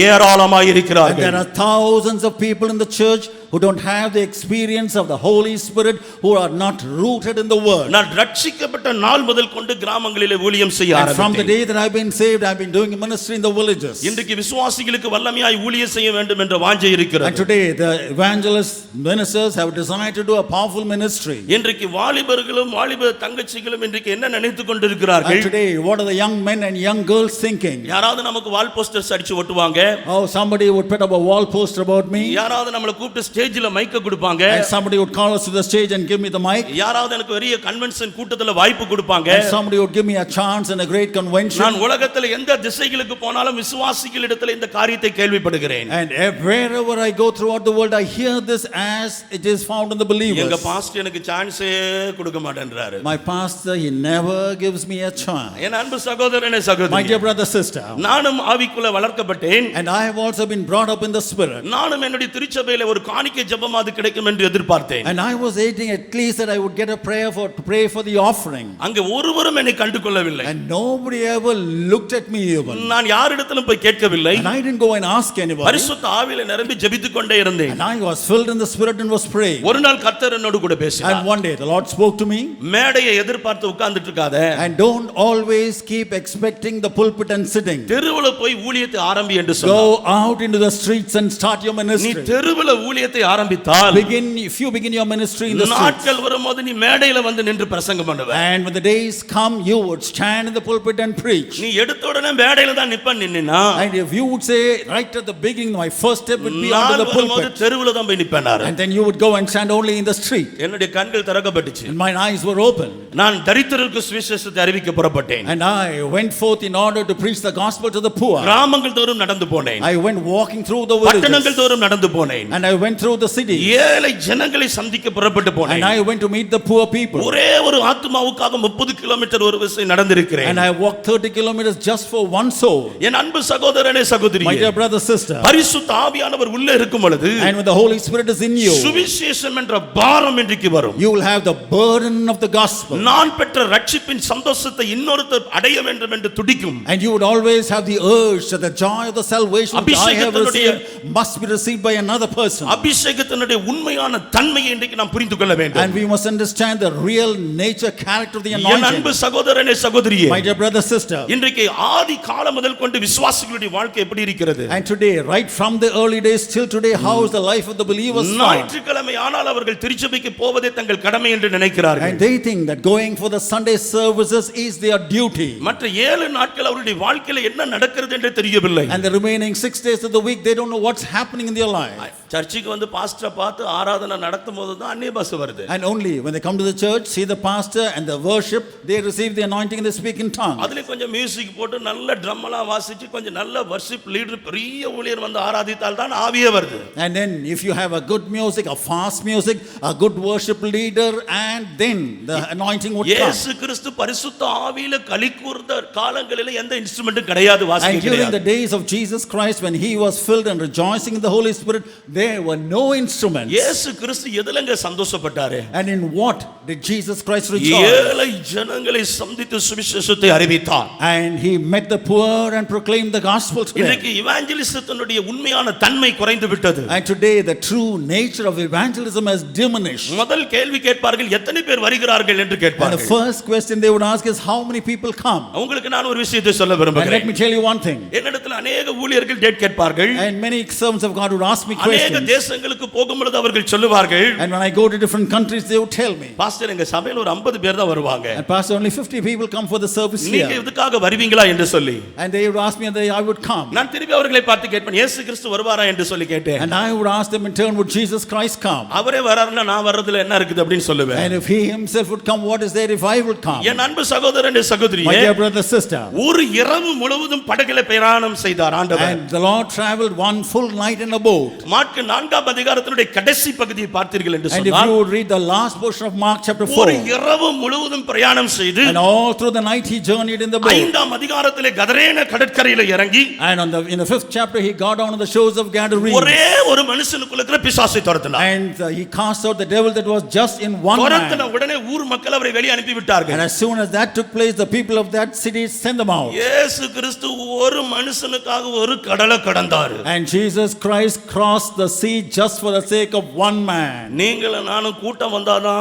ஏராளமாய் and there இருக்கிறார்கள். are thousands of people in the church who don't have the experience of the Holy Spirit, who are not rooted in the word. நான் ரட்சிக்கப்பட்ட நாள் முதல் கொண்டு கிராமங்களிலே ஊழியம் செய்ய And from the ஆரம்பித்தேன். day that I've been saved, I've been doing ministry in the villages. இன்றைக்கு விசுவாசிகளுக்கு வல்லமையாய் ஊழியம் செய்ய வேண்டும் என்ற வாஞ்சை And இருக்கிறது. today the evangelists, ministers have decided to do a powerful ministry. இன்றைக்கு வாலிபர்களும் வாலிப தங்கச்சிகளும் இன்றைக்கு என்ன நினைத்துக் And கொண்டிருக்கிறார்கள்? today, what are the young men and young girls thinking? யாராவது நமக்கு வால் போஸ்டர்ஸ் அடிச்சு ஒட்டுவாங்க, Oh, somebody would put up a wall poster about me, யாராவது நம்மளை கூப்பிட்டு ஸ்டேஜ்ல மைக்க கொடுப்பாங்க, and somebody would call us to the stage and give me the mic, யாராவது எனக்கு பெரிய கன்வென்ஷன் கூட்டத்துல வாய்ப்பு கொடுப்பாங்க. and somebody would give me a chance in a great convention. நான் உலகத்துல எந்த திசைகளுக்கு போனாலும் விசுவாசிகளிடத்துல இந்த காரியத்தை கேள்விப்படுகிறேன். And wherever I go throughout the world, I hear this as it is found in the எங்க believers. பாஸ்டர் எனக்கு சான்ஸே கொடுக்க மாட்டேன்றாரு. My pastor, he never gives me a chance. என் அன்பு சகோதரனே My சகோதரி, dear brother, sister, நானும் ஆவிக்குள்ள வளர்க்கப்பட்டேன். and I have also been brought up in the spirit. நானும் என்னுடைய திருச்சபையில ஒரு காணிக்கை ஜெபம் அது கிடைக்கும் என்று எதிர்பார்த்தேன். And I was waiting at least that I would get a prayer to pray for the offering. அங்க ஒருவரும் என்னை கண்டு கொள்ளவில்லை. And nobody ever looked at me even. நான் யாரிடத்திலும் போய் கேட்கவில்லை. And I didn't go and ask anybody. பரிசுத்த ஆவியில நிரம்பி ஜெபித்துக் கொண்டே இருந்தேன். And I was filled in the spirit and was praying. ஒரு நாள் கர்த்தர் என்னோடு கூட பேசினார். And one day the Lord spoke to me. மேடையை எதிர்பார்த்து உட்கார்ந்துட்டு இருக்காத, And don't always keep expecting the pulpit and sitting. தெருவுல போய் ஊழியத்தை ஆரம்பி என்று சொன்னார். Go out into the streets and start your நீ ministry. தெருவுல ஊழியத்தை ஆரம்பித்தால் If you begin your ministry in the streets, நாட்கள் வரும்போது நீ மேடையில வந்து நின்று பிரசங்கம் பண்ணுவ. and when the days come, you would stand in the pulpit and preach. நீ எடுத்த உடனே மேடையில தான் நிப்ப நின்னா, And if you would say right at the beginning, my first step would be நான் onto the வரும்போது pulpit, தெருவுல தான் போய் நிப்பேனாரு. and then you would go and stand only in the street. என்னுடைய கண்கள் திறக்கப்பட்டுச்சு. And my eyes were open. நான் தரித்திரருக்கு சுவிசேஷத்தை அறிவிக்க புறப்பட்டேன். And I went forth in order to preach the gospel to the poor. கிராமங்கள் தோறும் நடந்து போனேன். I went walking through the பட்டணங்கள் villages. தோறும் நடந்து போனேன். And I went through the city. ஏழை ஜனங்களை சந்திக்க புறப்பட்டு And போனேன். I went to meet the poor people. ஒரே ஒரு ஆத்துமாவுக்காக 30 கிலோமீட்டர் ஒரு விசை நடந்திருக்கிறேன். And I walked 30 kilometers just for one soul. என் அன்பு சகோதரனே My சகோதரியே, dear brother, sister. பரிசுத்த ஆவியானவர் உள்ளே இருக்கும் பொழுது And when the Holy Spirit is in you, சுவிசேஷம் என்ற பாரம் இன்றைக்கு வரும். you will have the burden of the gospel. நான் பெற்ற ரட்சிப்பின் சந்தோஷத்தை இன்னொருத்தர் அடைய வேண்டும் என்று துடிக்கும். And you would always have the urge that the joy of the salvation which I have received must be received by another person. அபிஷேகத்தினுடைய உண்மையான தன்மையை இன்றைக்கு நாம் புரிந்து கொள்ள வேண்டும். And we must understand the real nature, character of the N anointing. அன்பு சகோதரனே சகோதரியே, My dear brother, sister. இன்றைக்கு ஆதி காலம் முதல் கொண்டு விசுவாசிகளுடைய வாழ்க்கை எப்படி இருக்கிறது? And today, right from the early days till today, how is the life of the believers found? ஞாயிற்றுக்கிழமை ஆனால் அவர்கள் திருச்சபைக்கு போவதே தங்கள் கடமை என்று நினைக்கிறார்கள். And they think that going for the Sunday services is their duty. மற்ற 7 நாட்கள் அவருடைய வாழ்க்கையில என்ன நடக்கிறது என்று தெரியவில்லை. And the remaining 6 days of the week, they don't know what's happening in their life. சர்ச்சுக்கு வந்து பாஸ்டரை பார்த்து ஆராதனை நடத்தும் போது தான் அந்நிய பாஷை வருது. And only when they come to the church, see the pastor and the worship, they receive the anointing and they speak in tongues. அதுல கொஞ்சம் மியூசிக் போட்டு நல்ல ட்ரம் எல்லாம் வாசிச்சு கொஞ்சம் நல்ல வர்ஷிப் லீடர் பெரிய ஊழியர் வந்து ஆராதித்தால் தான் ஆவியே வருது. And then if you have a good music, a fast music, a good worship leader, and then the anointing would come. இயேசு கிறிஸ்து பரிசுத்த ஆவியில களிகூர்ந்த காலங்களில எந்த இன்ஸ்ட்ருமென்ட்டும் கிடையாது, And வாசிக்க during the கிடையாது. days of Jesus Christ, when he was filled and rejoicing in the Holy Spirit, there were no instruments. இயேசு கிறிஸ்து எதிலங்க சந்தோஷப்பட்டாரு? And in what did Jesus Christ rejoice? ஏழை ஜனங்களை சந்தித்து சுவிசேஷத்தை அறிவித்தார். And he met the poor and proclaimed the gospel to them. இன்றைக்கு இவாஞ்சலிசத்தினுடைய உண்மையான தன்மை குறைந்து விட்டது. And today the true nature of evangelism has diminished. முதல் கேள்வி கேட்பார்கள், எத்தனை பேர் வருகிறார்கள் என்று And the கேட்பார்கள். first question they would ask is, how many people come? உங்களுக்கு நான் ஒரு விஷயத்தை சொல்ல And let விரும்புகிறேன். me tell you one thing. என்னிடத்தில் அநேக ஊழியர்கள் டேட் கேட்பார்கள். And many servants of God would ask me அநேக அநேக தேசங்களுக்கு போகும்பொழுது அவர்கள் சொல்லுவார்கள், And when I go to different countries, they would tell me, pastor எங்க சபையில ஒரு 50 பேர் தான் வருவாங்க, and Pastor, only 50 people come for the service நீங்க here. இதுக்காக வருவீங்களா என்று சொல்லி. And they would ask me and I would come. நான் திருப்பி அவர்களை பார்த்து கேட்பேன், இயேசு கிறிஸ்து வருவாரா என்று சொல்லி கேட்டேன். And I would ask them in turn, would Jesus Christ come? அவரே வராருன்னா நான் வர்றதுல என்ன இருக்குது அப்படின்னு சொல்லுவேன். And if he himself would come, what is there if I would come? என் அன்பு சகோதரனே My சகோதரியே, dear brother, sister. ஒரு இரவு முழுவதும் படகிலே பிரயாணம் செய்தார் ஆண்டவர். And the Lord traveled one full night in a boat. Mark 4ஆம் அதிகாரத்தினுடைய கடைசி பகுதியை பார்த்தீர்கள் என்று And if சொன்னால், you would read the last portion of Mark chapter ஒரு 4, இரவு முழுவதும் பிரயாணம் செய்து and all through the night he journeyed in the boat. 5ஆம் அதிகாரத்திலே கதரேன கடற்கரையில இறங்கி, And in the 5th chapter he got down on the shores of Gadarene. ஒரே ஒரு மனுஷனுக்குள்ள இருக்கிற பிசாசை துரத்தினார். And he cast out the devil that was just in one துரத்தின man. உடனே ஊர் மக்கள் அவரை வெளியே அனுப்பி விட்டார்கள். And as soon as that took place, the people of that city sent them out. இயேசு கிறிஸ்து ஒரு மனுஷனுக்காக ஒரு கடலை கடந்தார். And Jesus Christ crossed the sea just for the sake of one man. நீங்களும் நானும் கூட்டம் வந்தாதான்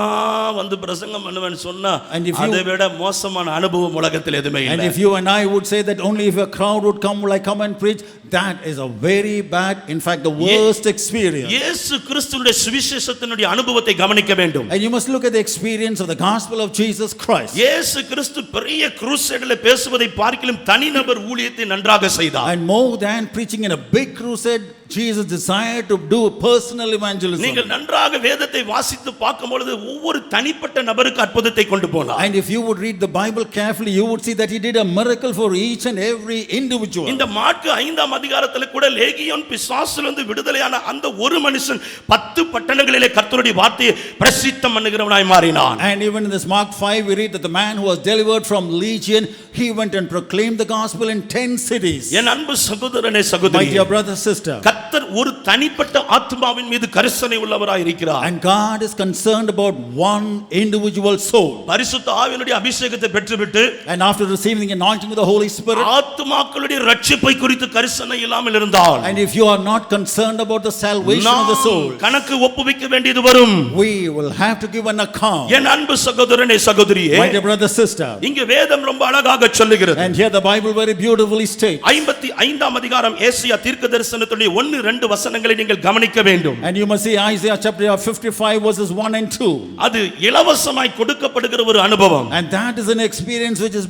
வந்து பிரசங்கம் பண்ணுவேன்னு சொன்னா, And if you- அதை விட மோசமான அனுபவம் உலகத்தில் எதுவுமே And இல்லை. if you and I would say that only if a crowd would come, will I come and preach, that is a very bad, in fact the worst experience. இயேசு கிறிஸ்துவினுடைய சுவிசேஷத்தினுடைய அனுபவத்தை கவனிக்க வேண்டும். And you must look at the experience of the gospel of Jesus Christ. இயேசு கிறிஸ்து பெரிய crusade-ல பேசுவதை பார்க்கிலும் தனிநபர் ஊழியத்தை நன்றாக செய்தார். And more than preaching in a big crusade, Jesus desired to do personal evangelism. நீங்கள் நன்றாக வேதத்தை வாசித்து பார்க்கும் பொழுது ஒவ்வொரு தனிப்பட்ட நபருக்கு அற்புதத்தை கொண்டு போனார். And if you would read the Bible carefully, you would see that he did a miracle for each and every individual. இந்த மார்க் 5ஆம் அதிகாரத்தில் கூட லேகியோன் பிசாசிலிருந்து விடுதலையான அந்த ஒரு மனுஷன் 10 பட்டணங்களிலே கர்த்தருடைய வார்த்தையை பிரசித்தம் பண்ணுகிறவனாய் மாறினான். And even in this Mark 5, we read that the man who was delivered from legion, he went and proclaimed the gospel in 10 cities. என் அன்பு சகோதரனே My சகோதரியே, dear brother, sister. கர்த்தர் ஒரு தனிப்பட்ட ஆத்மாவின் மீது கரிசனை உள்ளவராய் இருக்கிறார். And God is concerned about one individual soul. பரிசுத்த ஆவியினுடைய அபிஷேகத்தை பெற்றுவிட்டு And after receiving the anointing of the Holy Spirit, ஆத்துமாக்களுடைய ரட்சிப்பை குறித்து கரிசனை இல்லாமல் இருந்தால், and if you are not concerned about the salvation of the soul, கணக்கு ஒப்புவிக்க வேண்டியது வரும். we will have to give an account. என் அன்பு சகோதரனே சகோதரியே, My dear brother, sister. இங்கே வேதம் ரொம்ப அழகாக சொல்லுகிறது. And here the Bible very beautifully states. 55ஆம் அதிகாரம் ஏசாயா தீர்க்கதரிசனத்துடைய 1-2 வசனங்களை நீங்கள் கவனிக்க வேண்டும். And you must see Isaiah chapter 55 verses 1 and 2. அது இலவசமாய் கொடுக்கப்படுகிற ஒரு அனுபவம். And that is an experience which is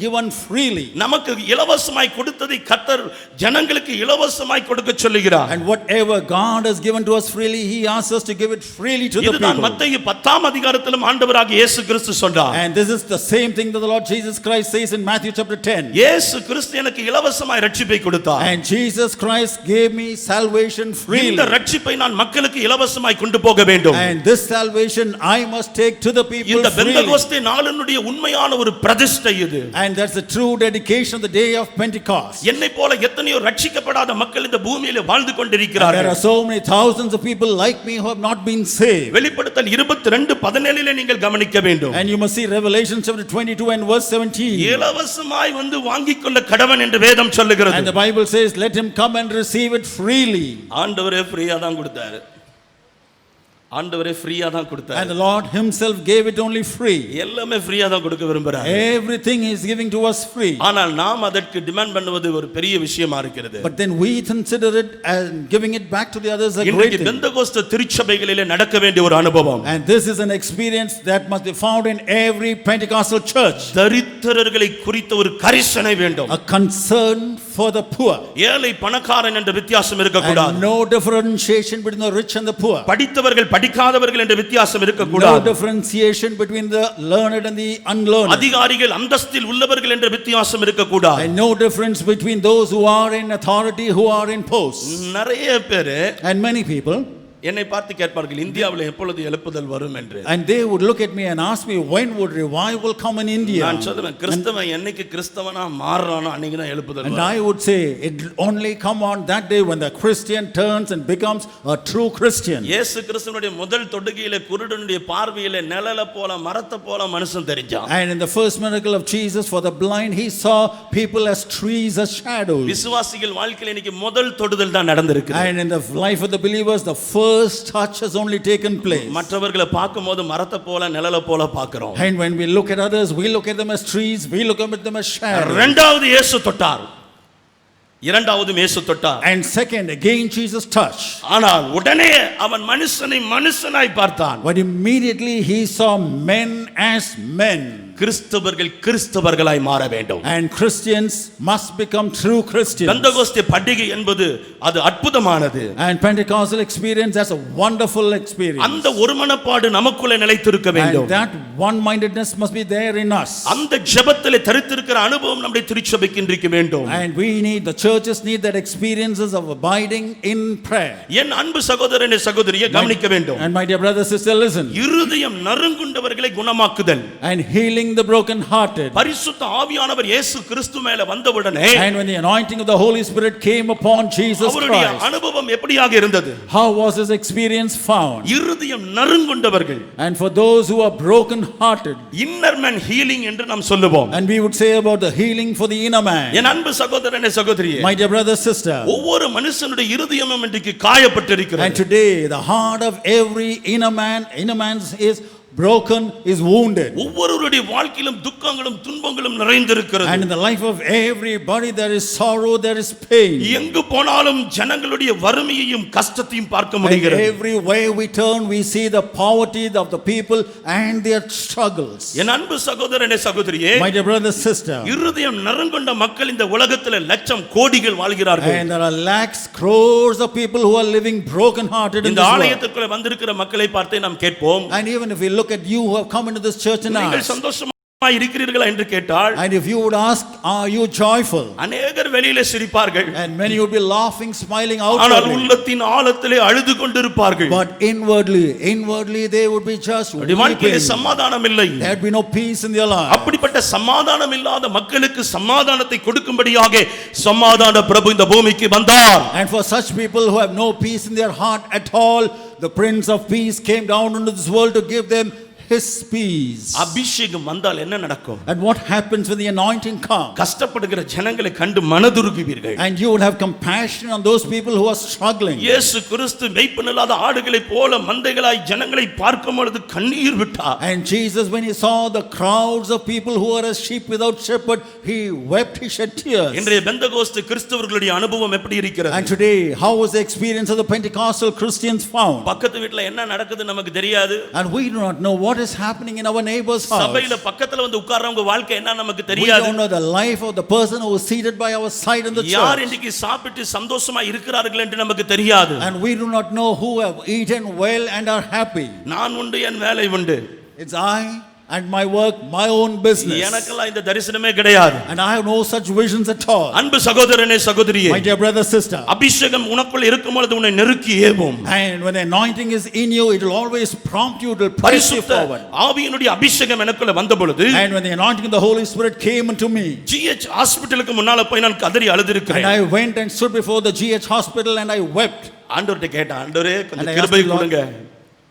given freely. நமக்கு இலவசமாய் கொடுத்ததை கர்த்தர் ஜனங்களுக்கு இலவசமாய் கொடுக்க சொல்லுகிறார். And whatever God has given to us freely, he asks us to give it freely to the இதுதான் people. மத்தேயு 10ஆம் அதிகாரத்திலும் ஆண்டவராகிய இயேசு கிறிஸ்து சொன்னார். And this is the same thing that the Lord Jesus Christ says in Matthew chapter 10. இயேசு கிறிஸ்து எனக்கு இலவசமாய் ரட்சிப்பை கொடுத்தார். And Jesus Christ gave me salvation freely. இந்த ரட்சிப்பை நான் மக்களுக்கு இலவசமாய் கொண்டு போக வேண்டும். And this salvation I must take to the people இந்த freely. பெந்தெகோஸ்தே நாளினுடைய உண்மையான ஒரு பிரதிஷ்டை இது. And that's the true dedication of the day of Pentecost. என்னை போல எத்தனையோ ரட்சிக்கப்படாத மக்கள் இந்த பூமியிலே வாழ்ந்து And there கொண்டிருக்கிறார்கள். are so many thousands of people like me who have not been saved. வெளிப்படுத்தல் 22:17 நீங்கள் கவனிக்க வேண்டும். And you must see Revelation chapter 22 and verse 17. இலவசமாய் வந்து வாங்கிக் கொள்ள கடவன் என்று வேதம் சொல்லுகிறது. And the Bible says, let him come and receive it freely. ஆண்டவரே ஃப்ரீயா தான் கொடுத்தாரு. ஆண்டவரே ஃப்ரீயா தான் கொடுத்தாரு. And the Lord himself gave it only free. எல்லாமே ஃப்ரீயா தான் கொடுக்க விரும்புறார். Everything he is giving to us free. ஆனால் நாம் அதற்கு டிமாண்ட் பண்ணுவது ஒரு பெரிய விஷயமா இருக்கிறது. But then we consider it and giving it back to the others a great இன்றைக்கு thing. பெந்தெகோஸ்தே திருச்சபைகளிலே நடக்க வேண்டிய ஒரு அனுபவம். And this is an experience that must be found in every Pentecostal church. தரித்திரர்களை குறித்த ஒரு கரிசனை வேண்டும். A concern for the poor. ஏழை பணக்காரன் என்ற வித்தியாசம் இருக்க கூடாது. And no differentiation between the rich and the poor. படித்தவர்கள் படிக்காதவர்கள் என்ற வித்தியாசம் இருக்க No கூடாது. differentiation between the learned and the unlearned. அதிகாரிகள் அந்தஸ்தில் உள்ளவர்கள் என்ற வித்தியாசம் இருக்க கூடாது. And no difference between those who are in authority, who are in posts. நிறைய பேர் And many people, என்னை பார்த்து கேட்பார்கள், இந்தியாவில் எப்பொழுது எழுப்புதல் வரும் என்று. and they would look at me and ask me, when would revival come in India? நான் சொல்லுவேன், கிறிஸ்தவன் என்னைக்கு கிறிஸ்தவனா மாறுறானோ அன்னைக்கு தான் எழுப்புதல் And வரும். I would say, it only come on that day when the Christian turns and becomes a true Christian. இயேசு கிறிஸ்துவினுடைய முதல் தொடுகையிலே குருடனுடைய பார்வையிலே நிழலை போல மரத்தை போல மனுஷன் தெரிஞ்சான். And in the first miracle of Jesus for the blind, he saw people as trees, as shadows. விசுவாசிகள் வாழ்க்கையில் இன்னைக்கு முதல் தொடுதல் தான் நடந்திருக்கு. And in the life of the believers, the first touch has only taken place. மற்றவர்களை பார்க்கும்போது மரத்தை போல நிழலை போல பார்க்கிறோம். And when we look at others, we look at them as trees, we look at them as shadows. இரண்டாவது இயேசு தொட்டார். இரண்டாவது இயேசு தொட்டார். And second, again Jesus touched. ஆனால் உடனே அவன் மனுஷனை மனுஷனாய் பார்த்தான். But immediately he saw men as men. கிறிஸ்தவர்கள் கிறிஸ்தவர்களாய் மாற வேண்டும். And Christians must become true Christians. Pentecost பண்டிகை என்பது அது அற்புதமானது. And Pentecostal experience, that's a wonderful experience. அந்த ஒருமனப்பாடு நமக்குள்ளே நிலைத்திருக்க வேண்டும். And that one-mindedness must be there in us. அந்த ஜெபத்திலே தரித்திருக்கிற அனுபவம் நம்முடைய திருச்சபைக்கு இன்றைக்கு வேண்டும். And we need, the churches need that experiences of abiding in prayer. என் அன்பு சகோதரனே சகோதரியே கவனிக்க வேண்டும். And my dear brother sister, listen. இருதயம் நறுங்குண்டவர்களை குணமாக்குதல். And healing the broken hearted. பரிசுத்த ஆவியானவர் இயேசு கிறிஸ்து மேல வந்தவுடனே And when the anointing of the Holy Spirit came upon Jesus அவருடைய Christ, அனுபவம் எப்படியாக இருந்தது? how was his experience found? இருதயம் நறுங்குண்டவர்கள். And for those who are broken hearted, inner man healing என்று நாம் சொல்லுவோம். and we would say about the healing for the inner man. என் அன்பு சகோதரனே சகோதரியே, My dear brother sister, ஒவ்வொரு மனுஷனுடைய இருதயமும் இன்றைக்கு காயப்பட்டிருக்கிறது. and today the heart of every inner man is broken, is wounded. ஒவ்வொருவருடைய வாழ்க்கையிலும் துக்கங்களும் துன்பங்களும் நிறைந்திருக்கிறது. And in the life of everybody there is sorrow, there is pain. எங்கு போனாலும் ஜனங்களுடைய வறுமையையும் கஷ்டத்தையும் பார்க்க And முடிகிறது. everywhere we turn we see the poverty of the people and their struggles. என் அன்பு சகோதரனே சகோதரியே, My dear brother sister, இருதயம் நறுங்கொண்ட மக்கள் இந்த உலகத்தில் லட்சம் கோடிகள் வாழ்கிறார்கள். and there are lakhs, crores of people who are living broken hearted in இந்த this world. ஆலயத்துக்குள்ள வந்திருக்கிற மக்களை பார்த்தே நாம் கேட்போம், And even if we look at you who have come into this church and நீங்கள் ask, சந்தோஷமா இருக்கிறீர்களா என்று கேட்டால், and if you would ask, are you joyful? அநேகர் வெளியிலே சிரிப்பார்கள். And many would be laughing, smiling ஆனால் outwardly. உள்ளத்தின் ஆழத்திலே அழுது கொண்டிருப்பார்கள். But inwardly they would be just அவருடைய வாழ்க்கையிலே weeping. சமாதானம் இல்லை. There would be no peace in their life. அப்படிப்பட்ட சமாதானம் இல்லாத மக்களுக்கு சமாதானத்தை கொடுக்கும்படியாக சமாதான பிரபு இந்த பூமிக்கு வந்தார். And for such people who have no peace in their heart at all, the Prince of Peace came down into this world to give them his peace. அபிஷேகம் வந்தால் என்ன நடக்கும்? And what happens when the anointing comes? கஷ்டப்படுகிற ஜனங்களை கண்டு மனதுருகுவீர்கள். And you would have compassion on those people who are struggling. இயேசு கிறிஸ்து மேய்ப்பனில்லாத ஆடுகளைப் போல மந்தைகளாய் ஜனங்களை பார்க்கும் பொழுது கண்ணீர் விட்டார். And Jesus, when he saw the crowds of people who are as sheep without shepherd, he wept, he shed tears. இன்றைய பெந்தகோஸ்து கிறிஸ்தவர்களுடைய அனுபவம் எப்படி இருக்கிறது? And today, how was the experience of the Pentecostal Christians found? பக்கத்து வீட்ல என்ன நடக்குது நமக்கு தெரியாது. And we do not know what is happening in our neighbor's house. சபையில பக்கத்துல வந்து உட்கார்றவங்க வாழ்க்கை என்ன நமக்கு We தெரியாது. don't know the life of the person who is seated by our side in the யார் church. இன்னைக்கு சாப்பிட்டு சந்தோஷமா இருக்கிறார்கள் என்று நமக்கு தெரியாது. And we do not know who have eaten well and are happy. நான் உண்டு, என் வேலை உண்டு. It's I and my work, my own business. எனக்கெல்லாம் இந்த தரிசனமே கிடையாது. And I have no such visions at all. அன்பு சகோதரனே சகோதரியே, My dear brother, sister, அபிஷேகம் உனக்குள்ள இருக்கும் பொழுது உன்னை நெருக்கி ஏவும். and when the anointing is in you, it will always prompt you, it will press you பரிசுத்த forward. ஆவியினுடைய அபிஷேகம் எனக்குள்ள வந்த பொழுது, And when the anointing of the Holy Spirit came into me, GH ஹாஸ்பிடலுக்கு முன்னால போய் நான் கதறி and அழுதிருக்கிறேன். I went and stood before the GH hospital and I wept. ஆண்டவர்ட்ட கேட்டேன், ஆண்டவரே And கொஞ்சம் I asked கிருபை the Lord, கொடுங்க,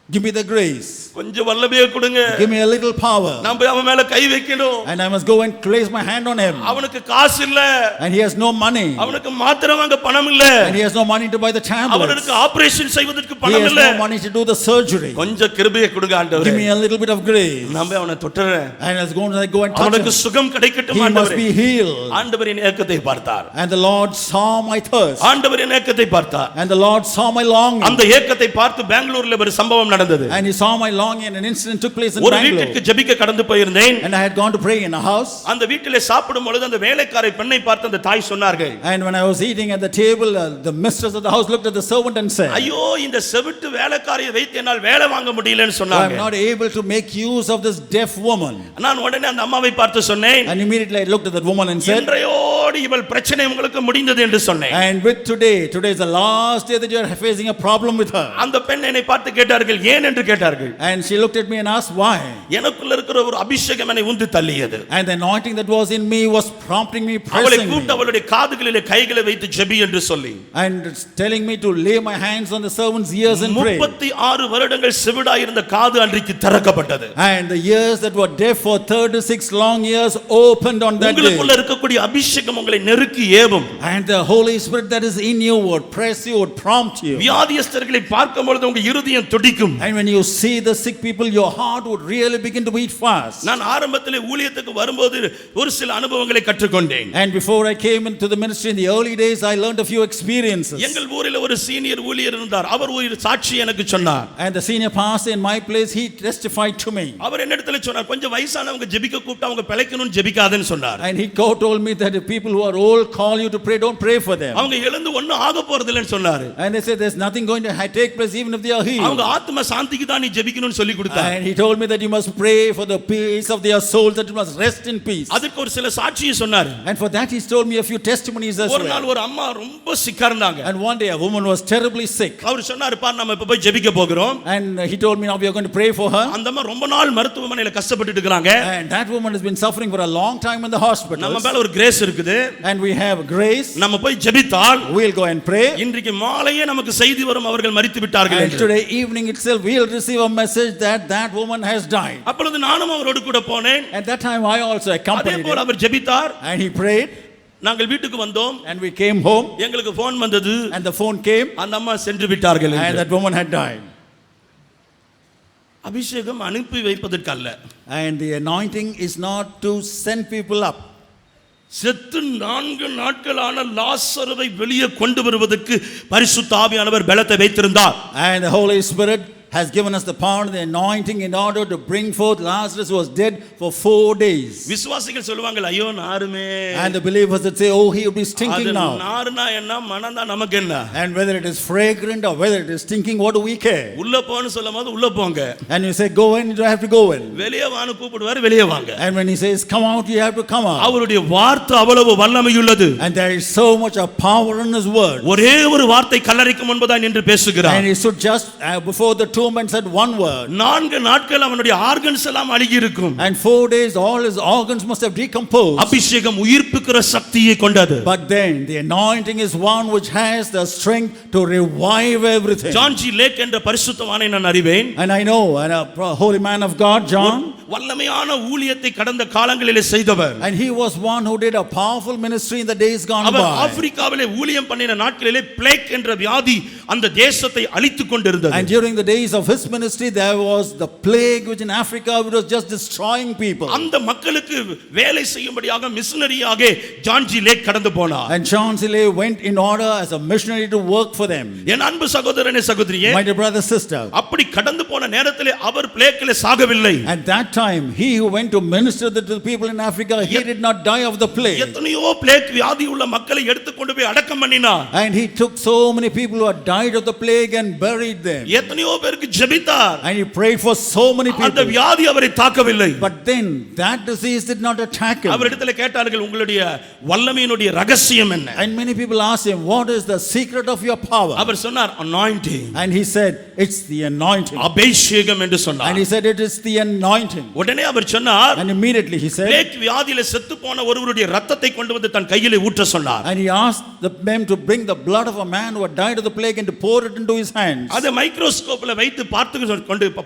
give me the grace, கொஞ்சம் வல்லமையை கொடுங்க, give me a little power, நான் போய் அவன் மேல கை வைக்கணும். and I must go and place my hand on him. அவனுக்கு காசு இல்ல, And he has no money, அவனுக்கு மாத்திரை வாங்க பணம் இல்ல, and he has no money to buy the tablets, அவனுக்கு ஆபரேஷன் செய்வதற்கு he பணம் has இல்ல. no money to do the surgery. கொஞ்சம் கிருபையை கொடுங்க Give ஆண்டவரே, me a little bit of grace, நான் போய் அவனை தொட்டுறேன், and as I go and touch அவனுக்கு him, சுகம் கிடைக்கட்டும் he must ஆண்டவரே. be healed. ஆண்டவரின் ஏக்கத்தை பார்த்தார். And the Lord saw my thirst, ஆண்டவரின் ஏக்கத்தை பார்த்தார். and the Lord saw my longing, அந்த ஏக்கத்தை பார்த்து பெங்களூர்ல ஒரு சம்பவம் நடந்தது. and he saw my longing, and an incident took place in ஒரு Bangalore. வீட்டுக்கு ஜெபிக்க கடந்து போயிருந்தேன். And I had gone to pray in a house. அந்த வீட்டிலே சாப்பிடும் பொழுது அந்த வேலைக்காரை பெண்ணை பார்த்து அந்த தாய் சொன்னார்கள், And when I was eating at the table, the mistress of the house looked at the servant and said, ஐயோ இந்த செவிட்டு வேலைக்காரியை வைத்து என்னால் வேலை வாங்க முடியலன்னு I am சொன்னாங்க. not able to make use of this deaf woman. நான் உடனே அந்த அம்மாவை பார்த்து சொன்னேன், And immediately I looked at that woman and said, இன்றையோடு இவள் பிரச்சனை உங்களுக்கு முடிந்தது என்று சொன்னேன். and with today is the last day that you are facing a problem with her. அந்த பெண் என்னை பார்த்து கேட்டார்கள், ஏன் என்று கேட்டார்கள். And she looked at me and asked, why? எனக்குள்ள இருக்கிற ஒரு அபிஷேகம் என்னை உந்து தள்ளியது. And the anointing that was in me was prompting me, அவளை pressing கூப்பிட்டு me, அவளுடைய காதுகளிலே கைகளை வைத்து ஜெபி என்று சொல்லி and telling me to lay my hands on the servant's ears and pray. 36 வருடங்கள் செவிடாய் இருந்த காது அன்றைக்கு திறக்கப்பட்டது. And the ears that were deaf for 36 long years opened on that day. உங்களுக்குள்ள இருக்கக்கூடிய அபிஷேகம் அபிஷேகம் உங்களை நெருக்கி ஏவும். And the Holy Spirit that is in you would press you, would prompt you. வியாதியஸ்தர்களை பார்க்கும் பொழுது உங்க இருதயம் துடிக்கும். And when you see the sick people, your heart would really begin to beat fast. நான் ஆரம்பத்திலே ஊழியத்துக்கு வரும்போது ஒரு சில அனுபவங்களை கற்றுக்கொண்டேன். And before I came into the ministry in the early days, I learned a few experiences. எங்கள் ஊரில் ஒரு சீனியர் ஊழியர் இருந்தார். அவர் ஒரு சாட்சி எனக்கு சொன்னார். And the senior pastor in my place, he testified to me. அவர் என்னிடத்தில் சொன்னார், கொஞ்சம் வயசானவங்க ஜெபிக்க கூப்பிட்டா அவங்க பிழைக்கணும்னு ஜெபிக்காதேன்னு சொன்னார். And he told me that if people who are old call you to pray, don't pray for them. அவங்க எழுந்து ஒண்ணும் ஆக போறது இல்லைன்னு சொன்னாரு. And they said there's nothing going to take place even if they are healed. அவங்க ஆத்ம சாந்திக்கு தான் நீ ஜெபிக்கணும்னு சொல்லி கொடுத்தார். And he told me that you must pray for the peace of their souls, that you must rest in peace. அதுக்கு ஒரு சில சாட்சியை சொன்னார். And for that he told me a few testimonies as ஒரு well. நாள் ஒரு அம்மா ரொம்ப சிக்கா இருந்தாங்க. And one day a woman was terribly sick. அவர் சொன்னாரு, பார் நாம இப்ப போய் ஜெபிக்க போகிறோம். And he told me now we are going to pray for her. அந்த அம்மா ரொம்ப நாள் மருத்துவமனையில கஷ்டப்பட்டுட்டு இருக்காங்க. And that woman has been suffering for a long time in the hospital. நம்ம மேல ஒரு கிரேஸ் இருக்குது. And we have grace. நம்ம போய் ஜெபித்தால் We'll go and pray. இன்றைக்கு மாலையே நமக்கு செய்தி வரும், அவர்கள் மரித்து விட்டார்கள் And என்று. today evening itself we'll receive a message that that woman has died. அப்பொழுது நானும் அவரோடு கூட போனேன். At that time I also அதே accompanied போல him. அவர் ஜெபித்தார். And he prayed. நாங்கள் வீட்டுக்கு வந்தோம். And we came home. எங்களுக்கு போன் வந்தது. And the phone came. அந்த அம்மா சென்று விட்டார்கள் And என்று. that woman had died. அபிஷேகம் அனுப்பி வைப்பதற்கு அல்ல. And the anointing is not to send people up. செத்து 4 நாட்களான லாசருவை வெளியே கொண்டு வருவதற்கு பரிசுத்த ஆவியானவர் பலத்தை வைத்திருந்தார். And the Holy Spirit has given us the power and the anointing in order to bring forth Lazarus who was dead for 4 days. விசுவாசிகள் சொல்வாங்க, ஐயோ நாருமே. And the believers would say, oh, he will be stinking அது now. நாருனா என்ன, மனம்னா நமக்கு என்ன? And whether it is fragrant or whether it is stinking, what do we care? உள்ள போன்னு சொல்லும்போது உள்ள போங்க. And you say go in, you don't have to go in. வெளியே வான்னு கூப்பிடுவார், வெளியே வாங்க. And when he says come out, you have to come out. அவருடைய வார்த்தை அவ்வளவு வல்லமையுள்ளது. And there is so much of power in his word. ஒரே ஒரு வார்த்தை கல்லறைக்கு முன்பதாய் நின்று பேசுகிறார். And he stood just before the tomb and said one word. 4 நாட்கள் அவனுடைய ஆர்கன்ஸ் எல்லாம் அழுகி இருக்கும். And 4 days all his organs must have decomposed. அபிஷேகம் உயிர்ப்பிக்கிற சக்தியை கொண்டது. But then the anointing is one which has the strength to revive everything. John G Lake என்ற பரிசுத்தவானை நான் அறிவேன். And I know a holy man of God, John. வல்லமையான ஊழியத்தை கடந்த காலங்களிலே செய்தவர். And he was one who did a powerful ministry in the days gone our by. ஆப்பிரிக்காவிலே ஊழியம் பண்ணின நாட்களிலே பிளேக் என்ற வியாதி அந்த தேசத்தை அழித்துக் கொண்டிருந்தது. And during the days of his ministry there was the plague which in Africa which was just destroying people. அந்த மக்களுக்கு வேலை செய்யும்படியாக மிஷனரியாக ஜான் ஜி லேக் கடந்து போனார். And John Zile went in order as a missionary to work for them. என் அன்பு சகோதரனே சகோதரியே, My dear brother sister. அப்படி கடந்து போன நேரத்திலே அவர் பிளேக்கிலே சாகவில்லை. At that time he who went to minister to the people in Africa, he did not die of the plague. எத்தனையோ plague வியாதி உள்ள மக்களை எடுத்து கொண்டு போய் அடக்கம் பண்ணினார். And he took so many people who had died of the plague and buried them. எத்தனையோ பேருக்கு ஜெபித்தார். And he prayed for so many அந்த people. வியாதி அவரை தாக்கவில்லை. But then that disease did not attack him. அவரிடத்தில் கேட்டார்கள், உங்களுடைய வல்லமையினுடைய ரகசியம் என்ன? And many people asked him, what is the secret of your power? அவர் சொன்னார், anointing. And he said, it's the anointing. அபிஷேகம் என்று சொன்னார். And he said, it is the anointing. உடனே அவர் சொன்னார், And immediately he said, plague வியாதியிலே செத்து போன ஒருவருடைய ரத்தத்தை கொண்டு வந்து தன் கையிலே ஊற்ற சொன்னார். and he asked them to bring the blood of a man who had died of the plague and to pour it into his hands. அதை மைக்ரோஸ்கோப்ல வைத்து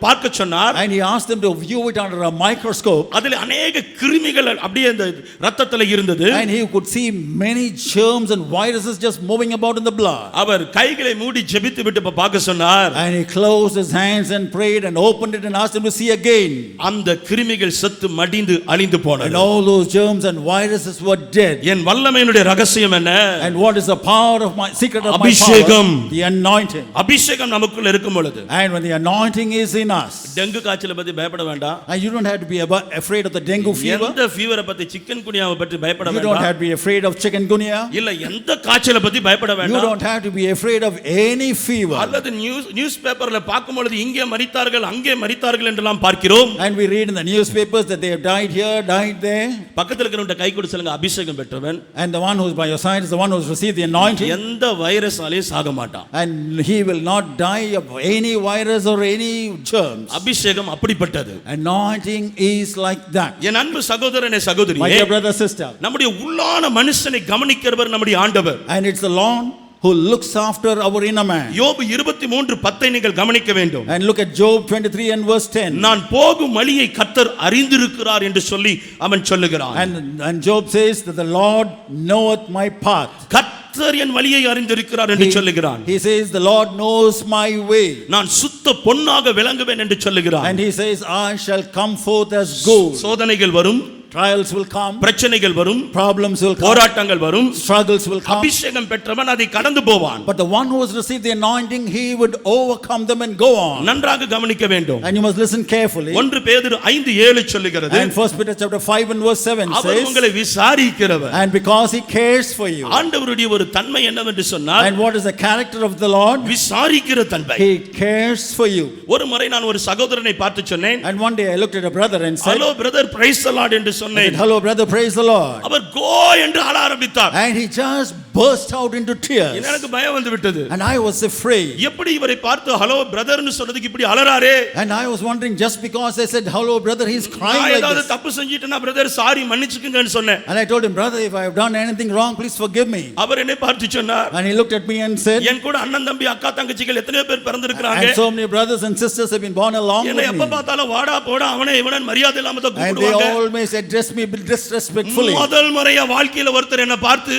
பார்க்க சொன்னார். And he asked them to view it under a microscope. அதில் अनेक கிருமிகள் அப்படியே அந்த ரத்தத்தில் இருந்தது. And he could see many germs and viruses just moving about in the blood. அவர் கைகளை மூடி ஜெபித்து விட்டு பார்க்க சொன்னார். And he closed his hands and prayed and opened it and asked him to see again. அந்த கிருமிகள் செத்து மடிந்து அழிந்து போனது. And all those germs and viruses were dead. என் வல்லமையினுடைய ரகசியம் என்ன? And what is the power of my secret of my அபிஷேகம். power? The anointing. அபிஷேகம் நமக்குள்ள இருக்கும் பொழுது, And when the anointing is in us, dengue காய்ச்சலை பத்தி பயப்பட வேண்டாம். and you don't have to be afraid of the dengue fever. எந்த ஃபீவரை பத்தி, சிக்கன் குனியாவை பத்தி பயப்பட You don't வேண்டாம். have to be afraid of chikungunya. இல்ல எந்த காய்ச்சலை பத்தி பயப்பட You வேண்டாம். don't have to be afraid of any fever. அல்லது நியூஸ் பேப்பர்ல பார்க்கும் பொழுது இங்கே மரித்தார்கள் அங்கே மரித்தார்கள் என்றெல்லாம் பார்க்கிறோம். And we read in the newspapers that they have died here, died there. பக்கத்துல இருக்கிறவங்க கை கொடு சொல்லுங்க, அபிஷேகம் பெற்றவன். And the one who's by your side is the one who's received the anointing. எந்த வைரஸாலேயும் சாக மாட்டான். And he will not die of any virus or any germs. அபிஷேகம் அப்படிப்பட்டது. Anointing is like that. என் அன்பு சகோதரனே My சகோதரியே, dear brother, sister. நம்முடைய உள்ளான மனுஷனை கவனிக்கிறவர் நம்முடைய ஆண்டவர். And it's the Lord who looks after our inner man. யோபு 23:10 நீங்கள் கவனிக்க வேண்டும். And look at Job 23 and verse 10. நான் போகும் வழியை கர்த்தர் அறிந்திருக்கிறார் என்று சொல்லி அவன் சொல்லுகிறான். And Job says that the Lord knoweth my path. கர்த்தர் என் வழியை அறிந்திருக்கிறார் என்று சொல்லுகிறான். He says the Lord knows my way. நான் சுத்த பொன்னாக விளங்குவேன் என்று சொல்லுகிறான். And he says I shall come forth as gold. சோதனைகள் வரும், trials will come, பிரச்சனைகள் வரும், problems will come, போராட்டங்கள் வரும், struggles will come. அபிஷேகம் பெற்றவன் அதை கடந்து போவான். But the one who has received the anointing, he would overcome them and go on. நன்றாக கவனிக்க வேண்டும். And you must listen carefully. 1 பேதுரு 5:7 சொல்லுகிறது. And 1 Peter chapter 5 and verse 7 our says, உங்களை விசாரிக்கிறவர். and because he cares for you. ஆண்டவருடைய ஒரு தன்மை என்னவென்று சொன்னால், And what is the character of the Lord? விசாரிக்கிற தன்மை. He cares for you. ஒரு முறை நான் ஒரு சகோதரனை பார்த்து சொன்னேன், And one day I looked at a brother and said, hello brother praise the Lord என்று I said, சொன்னேன். hello brother, praise the Lord. அவர் கோ என்று அழ ஆரம்பித்தார். And he just burst out into tears. எனக்கு பயம் வந்து விட்டது. And I was afraid. எப்படி இவரை பார்த்து ஹலோ பிரதர்னு சொன்னதுக்கு இப்படி அலறாரே? And I was wondering, just because I said hello brother, he's crying நான் like ஏதாவது this. தப்பு செஞ்சிட்டேனா பிரதர் சாரி மன்னிச்சுக்கங்கன்னு சொன்னேன். And I told him, brother, if I have done anything wrong, please forgive me. அவர் என்னை பார்த்து சொன்னார், And he looked at me and said, என் கூட அண்ணன் தம்பி அக்கா தங்கச்சிகள் எத்தனை பேர் பிறந்திருக்காங்க. and so many brothers and sisters have been born along என்னை with எப்ப me. பார்த்தாலும் வாடா போடா அவனே இவனன் மரியாதை இல்லாம தான் And they கூப்பிடுவாங்க. always address me disrespectfully. முதல் முறையா வாழ்க்கையில ஒருத்தர் என்ன பார்த்து,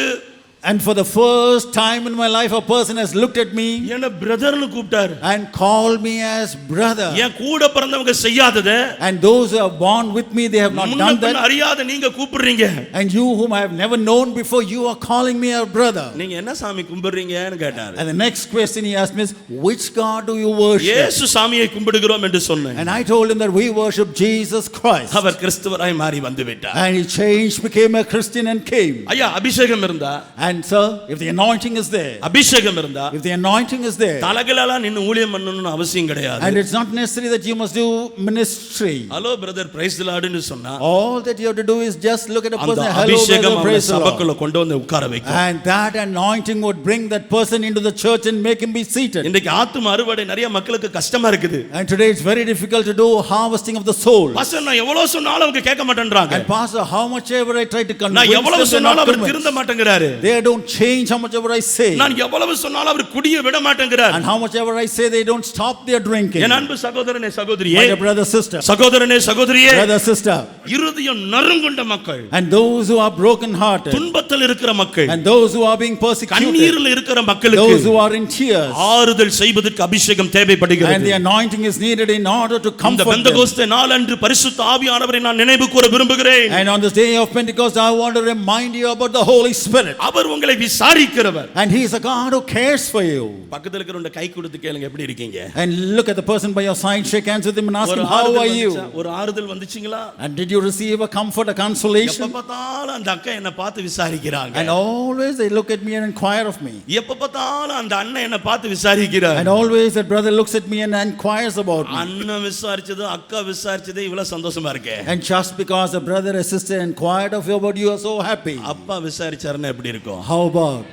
And for the first time in my life, a person has looked at me என்ன பிரதர்னு கூப்பிட்டாரு. and called me as brother. என் கூட பிறந்தவங்க செய்யாததை And those who are born with me, they have not முன்ன done பின்ன that. அறியாத நீங்க கூப்பிடுறீங்க. And you whom I have never known before, you are calling me a brother. நீங்க என்ன சாமி கும்பிடுறீங்கன்னு கேட்டாரு. And the next question he asked me is, which God do you worship? இயேசு சாமியை கும்பிடுகிறோம் என்று சொன்னேன். And I told him that we worship Jesus Christ. அவர் கிறிஸ்துவராய் மாறி வந்து விட்டார். And he changed, became a Christian and came. ஐயா அபிஷேகம் இருந்தா, And sir, if the anointing is there, அபிஷேகம் இருந்தா if the anointing is there, தலகளெல்லாம் நின்னு ஊழியம் பண்ணணும்னு அவசியம் கிடையாது. and it's not necessary that you must do ministry. Hello brother praise the லார்ட்னு சொன்னா, All that you have to do is just look at a person, அந்த hello அபிஷேகம் brother, அவனை praise the Lord. சபைக்குள்ள கொண்டு வந்து உட்கார வைக்கும். And that anointing would bring that person into the church and make him be seated. இன்னைக்கு ஆத்தும அறுவடை நிறைய மக்களுக்கு கஷ்டமா இருக்குது. And today it's very difficult to do harvesting of the soul. Pastor நான் எவ்வளவு சொன்னாலும் அவங்க கேட்க மாட்டேன்றாங்க. And pastor, how much ever I try to convince நான் எவ்வளவு them, they're சொன்னாலும் not அவர் convinced. திருந்த மாட்டேங்கிறாரு. They don't change how much ever I say. நான் எவ்வளவு சொன்னாலும் அவர் குடிய விட மாட்டேங்கிறார். And how much ever I say, they don't stop their drinking. என் அன்பு சகோதரனே சகோதரியே, My dear brother, sister, சகோதரனே சகோதரியே, brother, sister, இருதயம் நறுங்குண்ட மக்கள், and those who are broken hearted, துன்பத்தில் இருக்கிற மக்கள், and those who are being persecuted, கண்ணீரில் இருக்கிற மக்களுக்கு those who are in tears, ஆறுதல் செய்வதற்கு அபிஷேகம் and தேவைப்படுகிறது. the anointing is needed in order to இந்த comfort them. பெந்தகோஸ்தே நாளன்று பரிசுத்த ஆவியானவரை நான் நினைவு கூர விரும்புகிறேன். And on this day of Pentecost, I want to remind you about the Holy Spirit. அவர் உங்களை விசாரிக்கிறவர். And he is a God who cares for you. பக்கத்துல இருக்கிறவங்க கை கொடுத்து கேளுங்க எப்படி இருக்கீங்க. And look at the person by your side, shake hands with him and ask ஒரு him, how are you? ஒரு ஆறுதல் வந்துச்சுங்களா? And did you receive a comfort, a consolation? எப்ப பார்த்தாலும் அந்த அக்கா என்ன பார்த்து விசாரிக்கிறாங்க. And always they look at me and inquire of me. எப்ப பார்த்தாலும் அந்த அண்ணன் என்ன பார்த்து விசாரிக்கிறார். And always that brother looks at me and inquires about me. அண்ணன் விசாரிச்சது அக்கா விசாரிச்சது இவ்வளவு சந்தோஷமா இருக்கே. And just because a brother or sister inquired of you about you are so happy. அப்பா விசாரிச்சாருன்னா எப்படி இருக்கும்? How about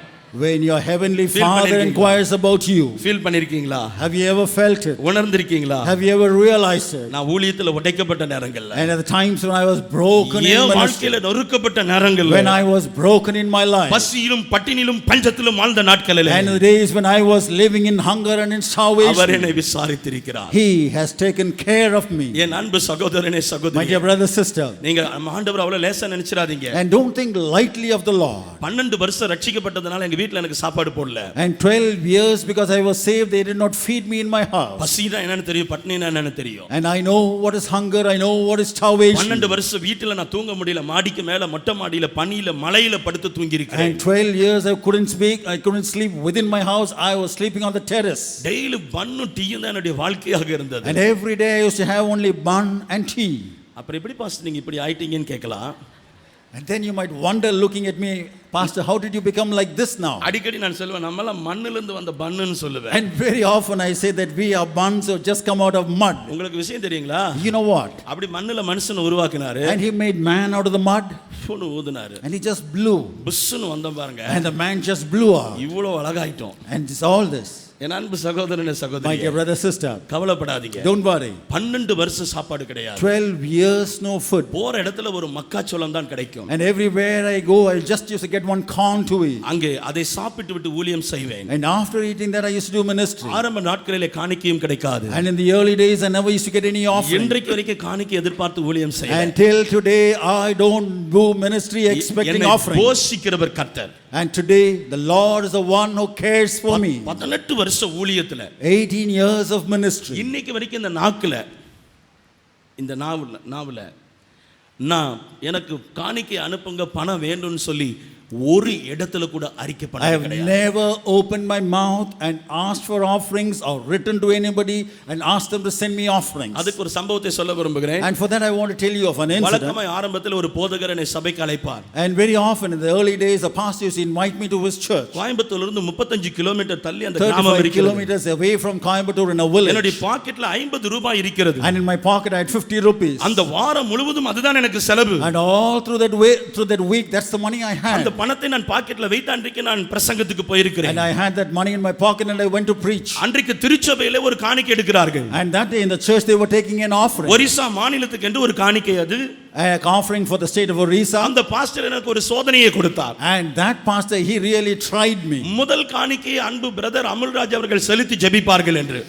when your heavenly Feel Father பண்ணிருக்கீங்களா? inquires about you? Feel பண்ணிருக்கீங்களா? Have you ever felt it? உணர்ந்திருக்கீங்களா? Have you ever realized it? நான் ஊழியத்துல உடைக்கப்பட்ட நேரங்கள்ல, And at the times when I was broken in N ministry, வாழ்க்கையில நொறுக்கப்பட்ட நேரங்கள்ல, when I was broken in my life, பசியிலும் பட்டினிலும் பஞ்சத்திலும் வாழ்ந்த நாட்களிலே, and the days when I was living in hunger and in our starvation, என்னை விசாரித்திருக்கிறார். He has taken care of me. என் அன்பு சகோதரனே My சகோதரி, dear brother, sister, நீங்க ஆண்டவர் அவ்வளவு லேசா நினைச்சிராதீங்க. and don't think lightly of the Lord. 12 வருஷம் ரட்சிக்கப்பட்டதனால எங்க வீட்ல எனக்கு சாப்பாடு போடல. And 12 years because I was saved, they did not feed me in my house. பசினா என்னன்னு தெரியும், பட்டினினா என்னன்னு தெரியும். And I know what is hunger, I know what is starvation. 12 வருஷம் வீட்ல நான் தூங்க முடியல, மாடிக்கு மேல மொட்டை மாடியில பனியில மழையில படுத்து தூங்கி இருக்கிறேன். And 12 years I couldn't sleep within my house. I was sleeping on the terrace. Daily bun டீயும் தான் என்னுடைய வாழ்க்கையாக இருந்தது. And every day I used to have only bun and tea. அப்புறம் எப்படி பாஸ்டர் நீங்க இப்படி ஆயிட்டீங்கன்னு கேட்கலாம். And then you might wonder looking at me, Pastor, how did you become like this now? அடிக்கடி நான் சொல்லுவேன் நம்ம எல்லாம் மண்ணில இருந்து வந்த பன்னுன்னு சொல்லுவேன். And very often I say that we are buns who just come out of mud. உங்களுக்கு விஷயம் தெரியுங்களா? You know what? அப்படி மண்ணுல மனுஷனை உருவாக்கினாரு. And he made man out of the mud. ஃபோன் ஊதுனாரு. And he just blew. புஷ்ன்னு வந்த பாருங்க. And the man just blew out. இவ்வளவு அழகாயிட்டோம். And it's all this. என் அன்பு சகோதரனே My சகோதரி, dear brother, sister, கவலைப்படாதீங்க. don't worry. 12 வருஷம் சாப்பாடு கிடையாது. 12 years no food. போற இடத்துல ஒரு மக்காச்சோளம் தான் கிடைக்கும். And everywhere I go, I just used to get one corn to eat. அங்கே அதை சாப்பிட்டு விட்டு ஊழியம் செய்வேன். And after eating that, I used to do ministry. ஆரம்ப நாட்களிலே காணிக்கையும் கிடைக்காது. And in the early days, I never used to get any offering. இன்றைக்கு வரைக்கும் காணிக்கை எதிர்பார்த்து ஊழியம் செய்வேன். Until today, I don't do ministry expecting என்னை offering. போஷிக்கிறவர் கர்த்தர். And today, the Lord is the one who cares for me. 18 வருஷ ஊழியத்துல 18 years of ministry. இன்னைக்கு வரைக்கும் இந்த நாக்குல இந்த நாவுல நான் எனக்கு காணிக்கை அனுப்புங்க பணம் வேண்டும்னு சொல்லி ஒரு இடத்துல கூட அறிக்கை I பண்ண have கிடையாது. never opened my mouth and asked for offerings or written to anybody and asked them to send me offerings. அதுக்கு ஒரு சம்பவத்தை சொல்ல விரும்புகிறேன். And for that I want to tell you of an incident. வழக்கமாய் ஆரம்பத்தில் ஒரு போதகர் என்னை சபைக்கு அழைப்பார். And very often in the early days, the pastor used to invite me to his church. கோயம்புத்தூர்ல இருந்து 35 கிலோமீட்டர் தள்ளி அந்த கிராமம் 35 இருக்கிறது. kilometers away from Coimbatore in a village. என்னுடைய பாக்கெட்ல 50 ரூபாய் இருக்கிறது. And in my pocket I had 50 rupees. அந்த வாரம் முழுவதும் அதுதான் எனக்கு செலவு. And all through that week, that's the money I had. அந்த பணத்தை நான் பாக்கெட்ல வைத்து அன்றைக்கு நான் பிரசங்கத்துக்கு போயிருக்கிறேன். And I had that money in my pocket and I went to preach. அன்றைக்கு திருச்சபையிலே ஒரு காணிக்கை எடுக்கிறார்கள். And that day in the church they were taking an offering. Orissa மாநிலத்துக்கு என்று ஒரு காணிக்கை அது. An offering for the state of Orissa. அந்த பாஸ்டர் எனக்கு ஒரு சோதனையை கொடுத்தார். And that pastor, he really tried me. முதல் காணிக்கையை அன்பு பிரதர் அமுல்ராஜ் அவர்கள் செலுத்தி ஜெபிப்பார்கள் என்று.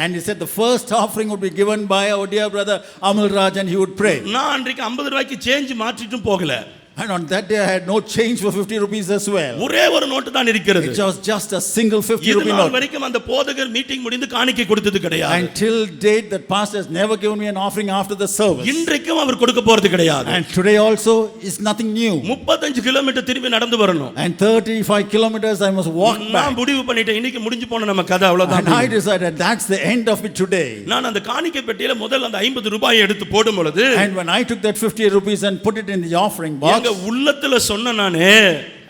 And he said the first offering would be given by our dear brother Amal Raj and he would pray. நான் அன்றைக்கு 50 ரூபாய்க்கு சேஞ்ச் மாற்றிட்டும் போகல. And on that day I had no change for 50 rupees as well. ஒரே ஒரு note தான் இருக்கிறது. It was just a single 50 rupee இதுநாள் note. வரைக்கும் அந்த போதகர் மீட்டிங் முடிந்து காணிக்கை கொடுத்தது கிடையாது. Until date that pastor has never given me an offering after the service. இன்றைக்கும் அவர் கொடுக்க போறது கிடையாது. And today also is nothing new. 35 kilometre திரும்பி நடந்து வரணும். And 35 kilometers I must walk back. நான் முடிவு பண்ணிட்டேன் இன்னைக்கு முடிஞ்சு போன நம்ம கதை அவ்வளவுதான். And I decided that's the end of it today. நான் அந்த காணிக்கை பெட்டியில முதல்ல அந்த 50 ரூபாயை எடுத்து போடும் பொழுது And when I took that 50 rupees and put it in the offering box. எங்க உள்ளத்துல சொன்ன நானே,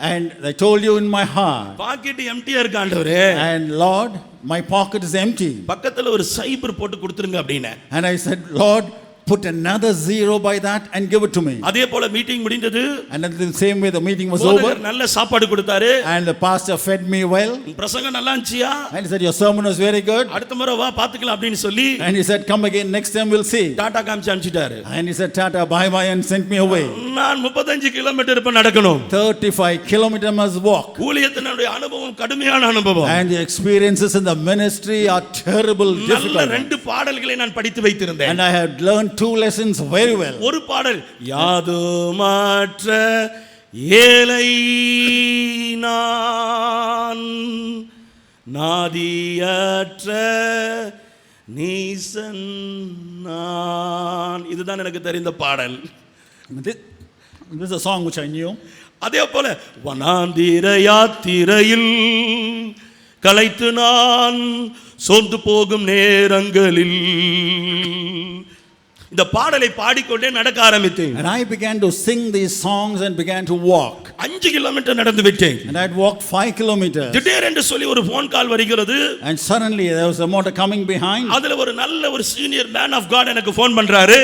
And I told you in my heart. Pocket எம்டியா இருக்கு ஆண்டவரே. And Lord, my pocket is empty. பக்கத்துல ஒரு சைபர் போட்டு கொடுத்துருங்க அப்படினே. And I said, Lord, put another zero by that and give it to me. அதே போல மீட்டிங் முடிந்தது. And in the same way the meeting was போதகர் over. நல்ல சாப்பாடு கொடுத்தாரு. And the pastor fed me well. பிரசங்கம் நல்லா இருந்துச்சியா? And he said, your sermon was very good. அடுத்த முறை வா பாத்துக்கலாம் அப்படினு சொல்லி And he said, come again next time we'll see. Tata காமிச்சு அனுப்பிட்டாரு. And he said, Tata, bye bye and sent me away. நான் 35 கிலோமீட்டர் இப்ப நடக்கணும். 35 kilometers must walk. ஊழியத்தினுடைய அனுபவம் கடுமையான அனுபவம். And the experiences in the ministry are terrible, நல்ல difficult. ரெண்டு பாடல்களை நான் படித்து வைத்திருந்தேன். And I had learned 2 lessons very well. ஒரு பாடல் யாதுமாற்ற ஏலை நான் நாதியற்ற நீசன் நான், இதுதான் எனக்கு தெரிந்த பாடல். This is a song which I knew. அதே போல வனாந்திர யாத்திரையில் களைத்து நான் சோர்ந்து போகும் நேரங்களில் இந்த பாடலை பாடிக்கொண்டே நடக்க ஆரம்பித்தேன். And I began to sing these songs and began to walk. 5 kilometre நடந்து விட்டேன். And I had walked 5 kilometers. திடீரென்று சொல்லி ஒரு ஃபோன் கால் வருகிறது. And suddenly there was a motor coming behind. அதுல ஒரு நல்ல ஒரு சீனியர் மேன் ஆஃப் காட் எனக்கு ஃபோன் பண்றாரு.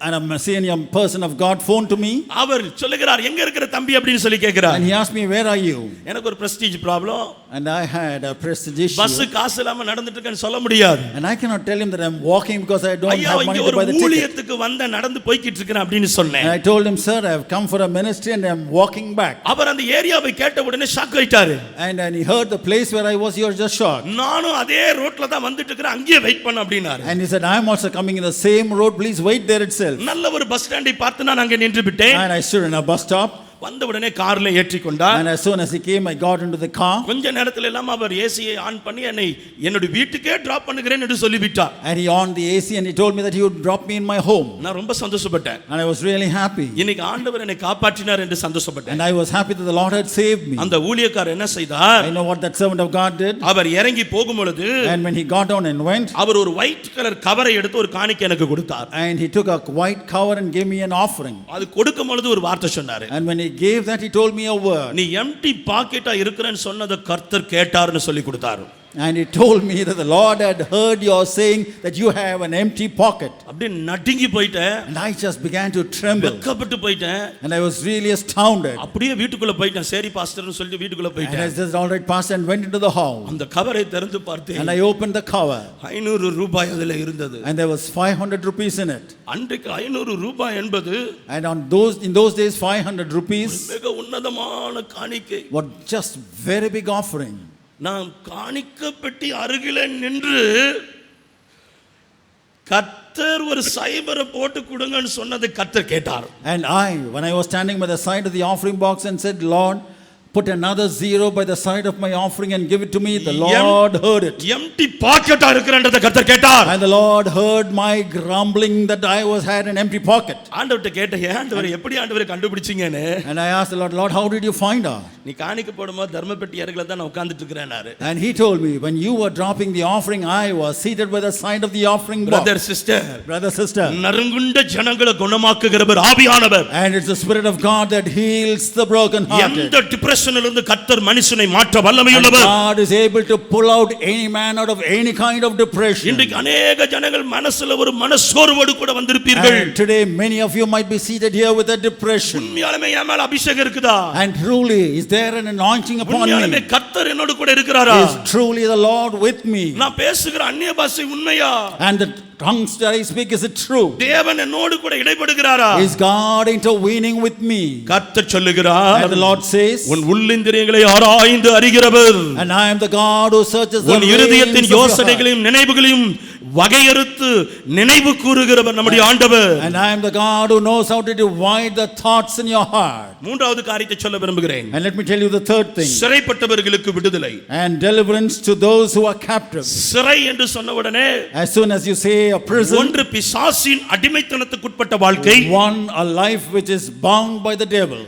And a senior person of God phoned to me. அவர் சொல்லுகிறார் எங்க இருக்கிற தம்பி அப்படினு சொல்லி கேக்குறார். And he asked me, where are you? எனக்கு ஒரு prestige problem. And I had a prestige issue. Bus காசு இல்லாம நடந்துட்டு இருக்கேன்னு சொல்ல முடியாது. And I cannot tell him that I'm walking because I don't have money to buy the ticket. ஊழியத்துக்கு வந்த நடந்து போய்க்கிட்டு இருக்கேன் அப்படினு சொன்னேன். And I told him, sir, I have come for a ministry and I'm walking back. அவர் அந்த ஏரியாவை கேட்ட உடனே ஷாக் ஆயிட்டாரு. And he heard the place where I was, he was just shocked. நானும் அதே ரோட்ல தான் வந்துட்டு இருக்கேன், அங்கேயே வெயிட் பண்ணு அப்படினாரு. And he said, I'm also coming in the same road, please wait there itself. நல்ல ஒரு பஸ் ஸ்டாண்டை பார்த்து நான் அங்கே நின்று விட்டேன். And I stood in a bus stop. வந்த உடனே கார்ல ஏற்றிக்கொண்டார். And as soon as he came, I got into the car. கொஞ்ச நேரத்துல எல்லாம் அவர் ஏசியை ஆன் பண்ணி என்னை என்னோட வீட்டுக்கே டிராப் பண்ணுகிறேன் என்று சொல்லிவிட்டார். And he on the AC and he told me that he would drop me in my home. நான் ரொம்ப சந்தோஷப்பட்டேன். And I was really happy. இன்னைக்கு ஆண்டவர் என்னை காப்பாற்றினார் என்று சந்தோஷப்பட்டேன். And I was happy that the Lord had saved me. அந்த ஊழியக்காரர் என்ன செய்தார்? I know what that servant of God did. அவர் இறங்கி போகும்பொழுது And when he got down and went, அவர் ஒரு ஒயிட் கலர் கவரை எடுத்து ஒரு காணிக்கை எனக்கு கொடுத்தார். and he took a white cover and gave me an offering. அது கொடுக்கும் பொழுது ஒரு வார்த்தை சொன்னாரு. And when he gave that, he told me a word. நீ எம்டி பாக்கெட்டா இருக்கிறேன்னு சொன்னதை கர்த்தர் கேட்டார்னு சொல்லி கொடுத்தாரு. And he told me that the Lord had heard your saying that you have an empty pocket. அப்படியே நடுங்கி போயிட்டேன். And I just began to tremble. வெட்கப்பட்டு போயிட்டேன். And I was really astounded. அப்படியே வீட்டுக்குள்ள போயிட்டேன். சரி பாஸ்டர்னு சொல்லிட்டு வீட்டுக்குள்ள And I போயிட்டேன். said, all right, pastor, and went into the house. அந்த கவரை திறந்து பார்த்தேன். And I opened the cover. 500 ரூபாய் அதுல இருந்தது. And there was 500 rupees in it. அன்றைக்கு 500 ரூபாய் என்பது And in those days, 500 rupees மிக உன்னதமான காணிக்கை. were just very big offering. நாம் காணிக்கை பெட்டி அருகிலே நின்று கர்த்தர் ஒரு சைபரை போட்டு கொடுங்கன்னு சொன்னது கர்த்தர் கேட்டார். And when I was standing by the side of the offering box and said, Lord, put another zero by the side of my offering and give it to me, the Lord heard it. Empty பாக்கெட்டா இருக்குன்றத கர்த்தர் கேட்டார். And the Lord heard my grumbling that I had an empty pocket. ஆண்டவர்ட்ட கேட்டேன், ஆண்டவரே எப்படி ஆண்டவரே கண்டுபிடிச்சீங்கன்னு. And I asked the Lord, Lord, how did you find out? நீ காணிக்கை போடும்போது தர்ம பெட்டி அருகில தான் நான் உட்கார்ந்துட்டு இருக்கேனாரு. And he told me, when you were dropping the offering, I was seated by the side of the offering box. Brother sister, நறுங்குண்ட ஜனங்களை குணமாக்குகிறவர் ஆவியானவர். And it's the Spirit of God that heals the brokenhearted. எந்த டிப்ரஷனிலிருந்து கர்த்தர் மனுஷனை மாற்ற வல்லமையுள்ளவர். God is able to pull out any man out of any kind of depression. இன்றைக்கு अनेक ஜனங்கள் மனசுல ஒரு மனசோர்வோடு கூட வந்திருப்பீர்கள். And today many of you might be seated here with a depression. உண்மையாலுமே என் மேல அபிஷேகம் இருக்குதா? And truly, is there an anointing upon உண்மையாலுமே me? கர்த்தர் என்னோடு கூட இருக்கிறாரா? Is truly the Lord with me? நான் பேசுகிற அந்நிய பாஷை உண்மையா? And the tongues that I speak, is it true? தேவன் என்னோடு கூட இடைப்படுகிறாரா? Is God intervening with me? கர்த்தர் சொல்லுகிறார். And the Lord says, உன் உள்ளிந்திரியங்களை ஆராய்ந்து அறிகிறவர். and I am the God who searches the உன் reins இருதயத்தின் of your heart. யோசனைகளையும் நினைவுகளையும் வகையறுத்து நினைவு கூறுகிறவர் நம்முடைய ஆண்டவர். And I am the God who knows how to divide the thoughts in your heart. மூன்றாவது காரியத்தை சொல்ல விரும்புகிறேன். And let me tell you the third thing. சிறைப்பட்டவர்களுக்கு விடுதலை. And deliverance to those who are captive. சிறை என்று சொன்ன உடனே As soon as you say a prison, ஒன்று பிசாசின் அடிமைத்தனத்துக்குட்பட்ட வாழ்க்கை. one, a life which is bound by the devil.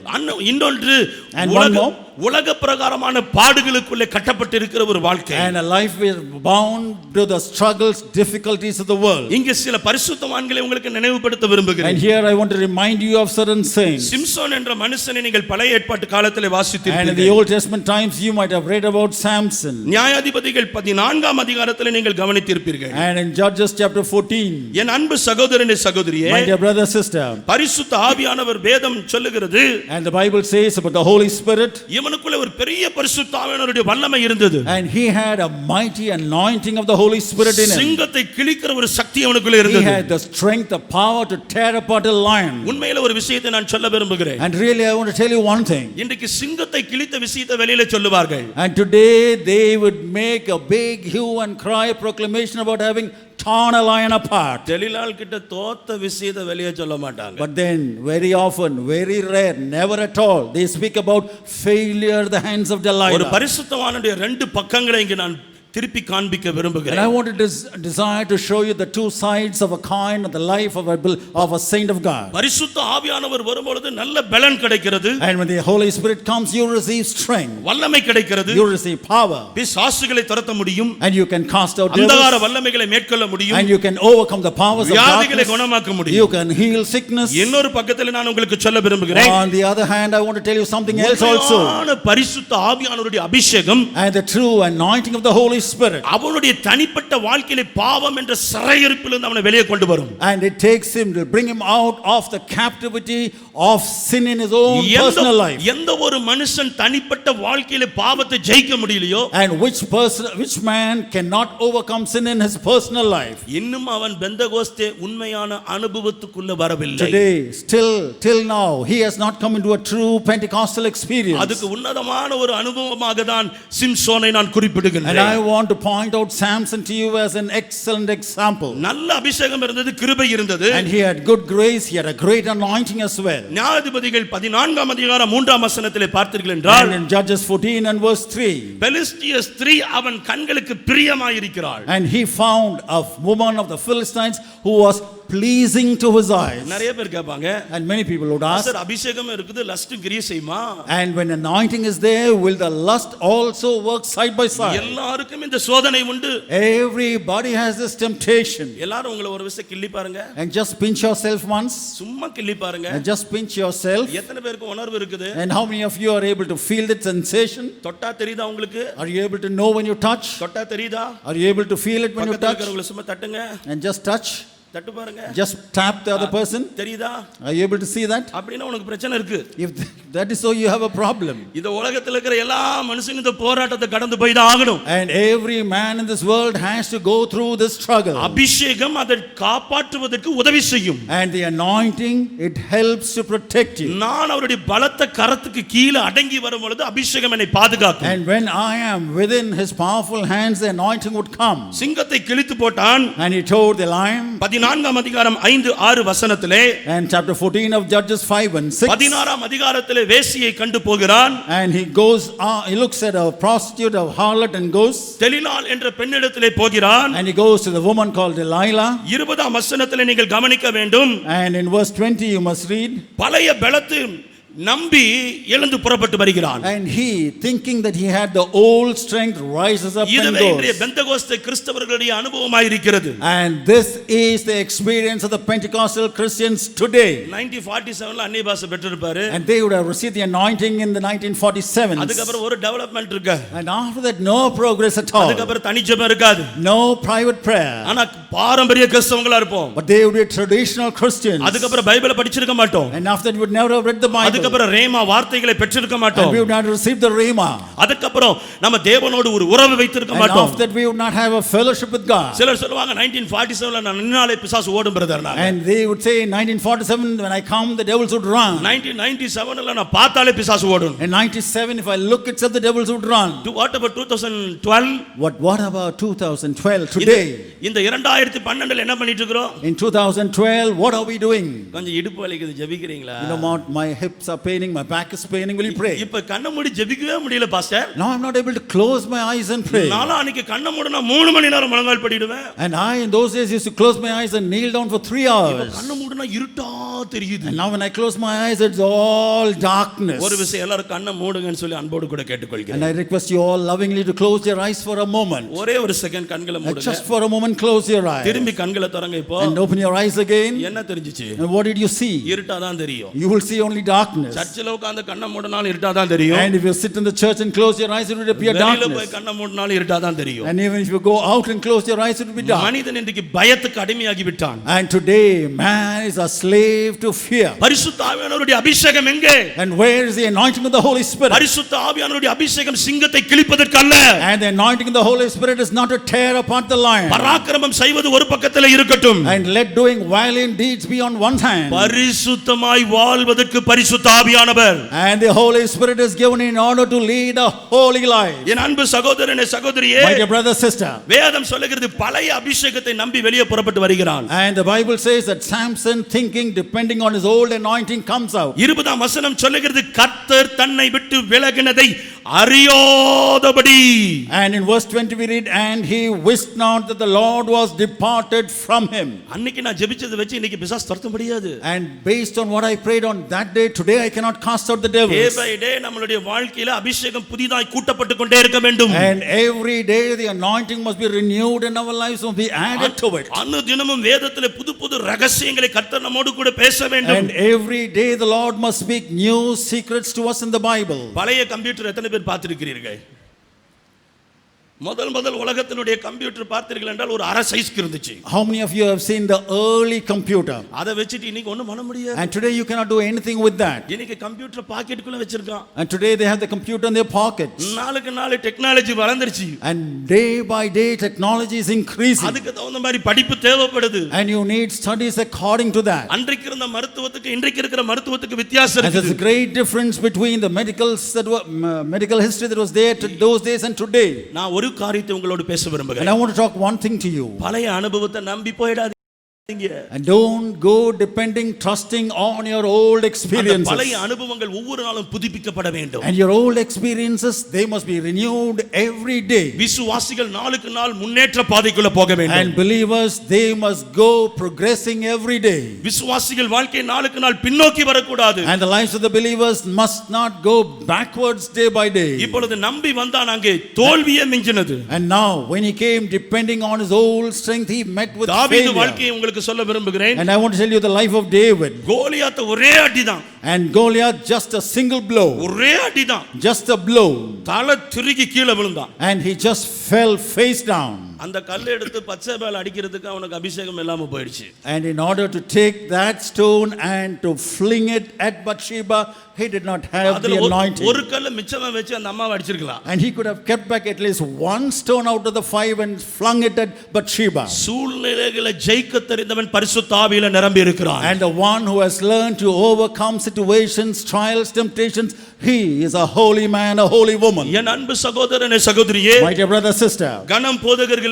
இன்னொன்று And one more, உலக பிரகாரமான பாடுகளுக்குள்ளே கட்டப்பட்டிருக்கிற ஒரு வாழ்க்கை. and a life is bound to the struggles, difficulties of the world. இங்கே சில பரிசுத்தவான்களை உங்களுக்கு நினைவுபடுத்த விரும்புகிறேன். And here I want to remind you of certain saints. Samson என்ற மனுஷனை நீங்கள் பழைய ஏற்பாட்டு காலத்திலே And in the வாசித்திருப்பீர்கள். Old Testament times you might have read about Samson. நியாயாதிபதிகள் 14ஆம் அதிகாரத்திலே நீங்கள் கவனித்திருப்பீர்கள். And in Judges chapter 14, என் அன்பு சகோதரனே சகோதரியே, my dear brother, sister, பரிசுத்த ஆவியானவர் வேதம் சொல்லுகிறது, and the Bible says about the Holy Spirit, இவனுக்குள்ள ஒரு பெரிய பரிசுத்த ஆவியானவருடைய வல்லமை இருந்தது. and he had a mighty anointing of the Holy Spirit in him. சிங்கத்தை கிழிக்கிற ஒரு சக்தி அவனுக்குள்ள He இருந்தது. had the strength, the power to tear apart a lion. உண்மையில ஒரு விஷயத்தை நான் சொல்ல விரும்புகிறேன். And really I want to tell you one thing. இன்றைக்கு சிங்கத்தை கிழித்த விஷயத்தை வெளியில சொல்லுவார்கள். And today they would make a big hue and cry proclamation about having torn a lion apart. தெளிலால் கிட்ட தோத்த விஷயத்தை வெளியே சொல்ல மாட்டாங்க. But then very often, very rare, never at all, they speak about failure at the hands of ஒரு Delilah. பரிசுத்தவானுடைய ரெண்டு பக்கங்களை இங்க நான் திருப்பி காண்பிக்க And விரும்புகிறேன். I want to desire to show you the two sides of a coin of the life of a saint of God. பரிசுத்த ஆவியானவர் வரும்பொழுது நல்ல பலன் கிடைக்கிறது. And when the Holy Spirit comes, you receive strength. வல்லமை கிடைக்கிறது. You receive power. பிசாசுகளை துரத்த முடியும். And you can cast out அந்தகார devils. வல்லமைகளை மேற்கொள்ள முடியும். And you can overcome the powers of வியாதிகளை darkness. குணமாக்க You முடியும். can heal sickness. இன்னொரு பக்கத்துல நான் உங்களுக்கு சொல்ல விரும்புகிறேன். On the other hand, I want to tell you something else also. உண்மையான பரிசுத்த ஆவியானவருடைய அபிஷேகம், And the true anointing of the Holy Spirit. அவனுடைய தனிப்பட்ட வாழ்க்கையிலே பாவம் என்ற சிறையிருப்பிலிருந்து அவனை வெளியே கொண்டு வரும். And it takes him to bring him out of the captivity of sin in his own personal life. எந்த ஒரு மனுஷன் தனிப்பட்ட வாழ்க்கையிலே பாவத்தை ஜெயிக்க முடியலையோ, And which man cannot overcome sin in his personal life? இன்னும் அவன் பெந்தகோஸ்தே உண்மையான அனுபவத்துக்குள்ள வரவில்லை. Today, till now, he has not come into a true Pentecostal experience. அதுக்கு உன்னதமான ஒரு அனுபவமாக தான் சிம்சோனை நான் குறிப்பிடுகிறேன். And I want to point out Samson to you as an excellent example. நல்ல அபிஷேகம் இருந்தது, கிருபை இருந்தது. And he had good grace, he had a great anointing as well. நியாயாதிபதிகள் 14ஆம் அதிகாரம் 3ஆம் வசனத்திலே பார்த்தீர்கள் என்றால், And in Judges 14 and verse 3, பெலிஸ்திய ஸ்திரீ அவன் கண்களுக்கு பிரியமாயிருக்கிறாள். and he found a woman of the Philistines who was pleasing to his eyes. நிறைய பேர் கேட்பாங்க, And many people would ask, sir அபிஷேகம் இருக்குது, லஸ்ட் கிரியை செய்யுமா? and when anointing is there, will the lust also work side by side? எல்லாருக்கும் இந்த சோதனை உண்டு. Everybody has this temptation. எல்லாரும் உங்களை ஒரு விஷயம் கிள்ளி பாருங்க, And just pinch yourself once, சும்மா கிள்ளி பாருங்க. and just pinch yourself. எத்தனை பேருக்கு உணர்வு இருக்குது? And how many of you are able to feel that sensation? தொட்டா தெரியுதா உங்களுக்கு? Are you able to know when you touch? தொட்டா தெரியுதா? Are you able to feel it when you பக்கத்துல touch? இருக்கிறவங்களை சும்மா தட்டுங்க, And just touch, தட்டு பாருங்க, just tap the other person. தெரியுதா? Are you able to see that? அப்படின்னா உனக்கு பிரச்சனை இருக்கு. If that is so, you have a problem. இந்த உலகத்துல இருக்கிற எல்லா மனுஷனும் இந்த போராட்டத்தை கடந்து போய் தான் ஆகணும். And every man in this world has to go through this struggle. அபிஷேகம் அதை காப்பாற்றுவதற்கு உதவி செய்யும். And the anointing, it helps to protect you. நான் அவருடைய பலத்த கரத்துக்கு கீழே அடங்கி வரும் பொழுது அபிஷேகம் என்னை பாதுகாக்கும். And when I am within his powerful hands, the anointing would come. சிங்கத்தை கிழித்து போட்டான். And he told the lion, 14ஆம் அதிகாரம் 5-6 வசனத்திலே, and chapter 14 of Judges 5:6. 16ஆம் அதிகாரத்திலே வேசியை கண்டு போகிறான். And he goes, he looks at a prostitute, a harlot, and goes. தெலிலாள் என்ற பெண்ணிடத்திலே போகிறான். And he goes to the woman called Delilah. 20ஆம் வசனத்திலே நீங்கள் கவனிக்க வேண்டும். And in verse 20 you must read. பழைய பலத்து நம்பி எழுந்து புறப்பட்டு வருகிறான். And he, thinking that he had the old strength, rises up and இதுவே இன்றைய goes. பெந்தகோஸ்தே கிறிஸ்தவர்களுடைய அனுபவமாய் இருக்கிறது. And this is the experience of the Pentecostal Christians today. 1947ல அந்நிய பாஷை பெற்றிருப்பாரு. And they would have received the anointing in the 1947s. அதுக்கு அப்புறம் ஒரு development இருக்கு. And after that, no progress at all. அதுக்கு அப்புறம் தனிஜெபம் இருக்காது. No private prayer. ஆனா பாரம்பரிய கிறிஸ்தவங்களா இருப்போம். But they would be traditional Christians. அதுக்கு அப்புறம் பைபிளை படிச்சிருக்க மாட்டோம். And after that, we would never have read the Bible. அதுக்கு அப்புறம் ரேமா வார்த்தைகளை பெற்றிருக்க And மாட்டோம். we would not receive the Rhema. அதுக்கு அப்புறம் நம்ம தேவனோடு ஒரு உறவு வைத்திருக்க And மாட்டோம். after that, we would not have a fellowship with God. சிலர் சொல்லுவாங்க 1947ல நான் நின்னாலே பிசாசு ஓடும் பிரதர் நான். And they would say, in 1947, when I come, the devils would run. 1997ல நான் பார்த்தாலே பிசாசு ஓடும். In 97, if I look itself, the devils would run. What about 2012? What about 2012 today? இந்த 2012ல என்ன பண்ணிட்டு இருக்கோம்? In 2012, what are we doing? கொஞ்சம் இடுப்பு வலிக்குது, ஜெபிக்கிறீங்களா? You know what? My hips are paining, my back is paining. Will you pray? இப்ப கண்ண மூடி ஜெபிக்கவே முடியல pastor. Now I'm not able to close my eyes and pray. நானா அன்னைக்கு கண்ண மூடினா 3 மணி நேரம் முழங்கால் படிடுவேன். And I, in those days, used to close my eyes and kneel down for 3 hours. கண்ண மூடினா இருட்டா தெரியுது. And now when I close my eyes, it's all darkness. ஒரு விஷயம் எல்லாரும் கண்ண மூடுங்கன்னு சொல்லி அன்போடு கூட கேட்டுக்கொள்கிறேன். And I request you all lovingly to close your eyes for a moment. ஒரே ஒரு செகண்ட் கண்களை மூடுங்க. Just for a moment, close your eyes. திரும்பி கண்களை திறங்க இப்போ. And open your eyes again. என்ன தெரிஞ்சிச்சு? And what did you see? இருட்டா தான் தெரியும். You will see only darkness. சர்ச்சில உட்கார்ந்து கண்ண மூடினாலும் இருட்டா தான் தெரியும். And if you sit in the church and close your eyes, it will appear வெளியில darkness. போய் கண்ண மூடினாலும் இருட்டா தான் தெரியும். And even if you go out and close your eyes, it will be dark. மனிதன் இன்றைக்கு பயத்துக்கு அடிமையாகி விட்டான். And today, man is a slave to fear. பரிசுத்த ஆவியானவருடைய அபிஷேகம் எங்கே? And where is the anointing of the Holy Spirit? பரிசுத்த ஆவியானவருடைய அபிஷேகம் சிங்கத்தை கிழிப்பதற்கு அல்ல. And the anointing of the Holy Spirit is not to tear apart the lion. பராக்கிரமம் செய்வது ஒரு பக்கத்தில் இருக்கட்டும். And let doing valiant deeds be on one hand. பரிசுத்தமாய் வாழ்வதற்கு பரிசுத்த ஆவியானவர். And the Holy Spirit is given in order to lead a holy life. என் அன்பு சகோதரனே சகோதரியே, My dear brother, sister. வேதம் சொல்லுகிறது பழைய அபிஷேகத்தை நம்பி வெளியே புறப்பட்டு வருகிறான். And the Bible says that Samson, thinking, depending on his old anointing, comes out. 20ஆம் வசனம் சொல்லுகிறது கர்த்தர் தன்னை விட்டு விலகினதை அறியாதபடி. And in verse 20 we read, and he wist not that the Lord was departed from him. அன்னைக்கு நான் ஜெபிச்சதை வச்சு இன்னைக்கு பிசாசு துரத்த முடியாது. And based on what I prayed on that day, today I cannot cast out the devils. Day by day நம்மளுடைய வாழ்க்கையில அபிஷேகம் புதிதாய் கூட்டப்பட்டு கொண்டே இருக்க வேண்டும். And every day the anointing must be renewed in our lives, must be added to it. அனுதினமும் வேதத்திலே புது புது ரகசியங்களை கர்த்தர் நம்மோடு கூட பேச வேண்டும். And every day the Lord must speak new secrets to us in the Bible. பழைய கம்ப்யூட்டர் எத்தனை பேர் பார்த்திருக்கிறீர்கள்? முதல் உலகத்தினுடைய கம்ப்யூட்டர் பார்த்தீர்கள் என்றால் ஒரு அரை சைஸ்க்கு இருந்துச்சு. How many of you have seen the early computer? அதை வச்சிட்டு இன்னைக்கு ஒண்ணும் பண்ண முடியாது. And today you cannot do anything with that. இன்னைக்கு கம்ப்யூட்டர் பாக்கெட்டுக்குள்ள வச்சிருக்கான். And today they have the computer in their pockets. நாளுக்கு நாள் டெக்னாலஜி வளர்ந்துருச்சு. And day by day technology is increasing. அதுக்கு தகுந்த மாதிரி படிப்பு தேவைப்படுது. And you need studies according to that. அன்றைக்கு இருந்த மருத்துவத்துக்கு இன்றைக்கு இருக்கிற மருத்துவத்துக்கு வித்தியாசம் And there's இருக்கு. a great difference between the medical history that was there those days and today. நான் ஒரு காரியத்தை உங்களோடு பேச விரும்புகிறேன். And I want to talk one thing to you. பழைய அனுபவத்தை நம்பி போய்டாதீங்க. And don't go depending, trusting on your old அந்த experiences. பழைய அனுபவங்கள் ஒவ்வொரு நாளும் புதுப்பிக்கப்பட வேண்டும். And your old experiences, they must be renewed every day. விசுவாசிகள் நாளுக்கு நாள் முன்னேற்ற பாதைக்குள்ள போக வேண்டும். And believers, they must go progressing every day. விசுவாசிகள் வாழ்க்கை நாளுக்கு நாள் பின்னோக்கி வரக்கூடாது. And the lives of the believers must not go backwards day by day. இப்பொழுது நம்பி வந்தான் அங்கே தோல்வியே மிஞ்சினது. And now when he came depending on his old strength, he met with தாவீது failure. வாழ்க்கையை உங்களுக்கு சொல்ல விரும்புகிறேன். And I want to tell you the life of David. Goliath ஒரே அடிதான். And Goliath, just a single blow. ஒரே அடிதான். Just a blow. தலை திருகி கீழே விழுந்தான். And he just fell face down. அந்த கல்லை எடுத்து பச்சைபால் அடிக்கிறதுக்கு அவனுக்கு அபிஷேகம் இல்லாம போயிடுச்சு. And in order to take that stone and to fling it at Bathsheba, he did not have the anointing. ஒரு கல்ல மிச்சமா வச்சு அந்த அம்மாவை அடிச்சிருக்கலாம். And he could have kept back at least one stone out of the five and flung it at Bathsheba. சூழ்நிலைகளை ஜெயிக்க தெரிந்தவன் பரிசுத்த ஆவியில நிரம்பி இருக்கிறான். And the one who has learned to overcome situations, trials, temptations, he is a holy man, a holy woman. என் அன்பு சகோதரனே சகோதரியே, My dear brother, sister, கனம் போதகர்களே,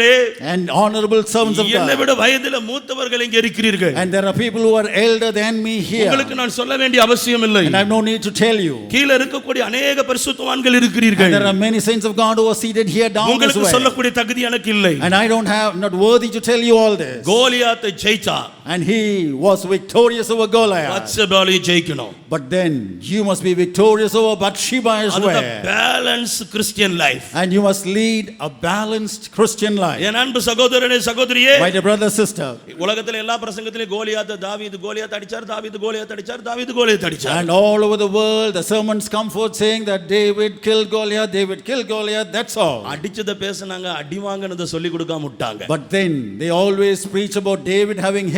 and honorable servants of என்னை God. விட வயதில மூத்தவர்கள் இங்கே இருக்கிறீர்கள். And there are people who are elder than me here. உங்களுக்கு நான் சொல்ல வேண்டிய அவசியம் இல்லை. And I have no need to tell you. கீழ இருக்கக்கூடிய अनेक பரிசுத்தவான்கள் இருக்கிறீர்கள். And there are many saints of God who are seated here down as உங்களுக்கு well. சொல்லக்கூடிய தகுதி எனக்கு இல்லை. And I don't have, not worthy to tell you all this. கோலியாத்தை ஜெயிச்சா. And he was victorious over Goliath. பத்சேபாலை ஜெயிக்கணும். But then you must be victorious over Bathsheba as well. Balance Christian life. And you must lead a balanced Christian life. என் அன்பு சகோதரனே சகோதரியே, My dear brother, sister. உலகத்துல எல்லா பிரசங்கத்திலும் கோலியாத் தாவீது கோலியாத் அடிச்சார், தாவீது கோலியாத் அடிச்சார், தாவீது கோலியாத் அடிச்சார். And all over the world the sermons come forth saying that David killed Goliath, David killed Goliath, that's all. அடிச்சத பேசுனாங்க, அடி வாங்குனத சொல்லி கொடுக்காம விட்டாங்க. But then they always preach about David having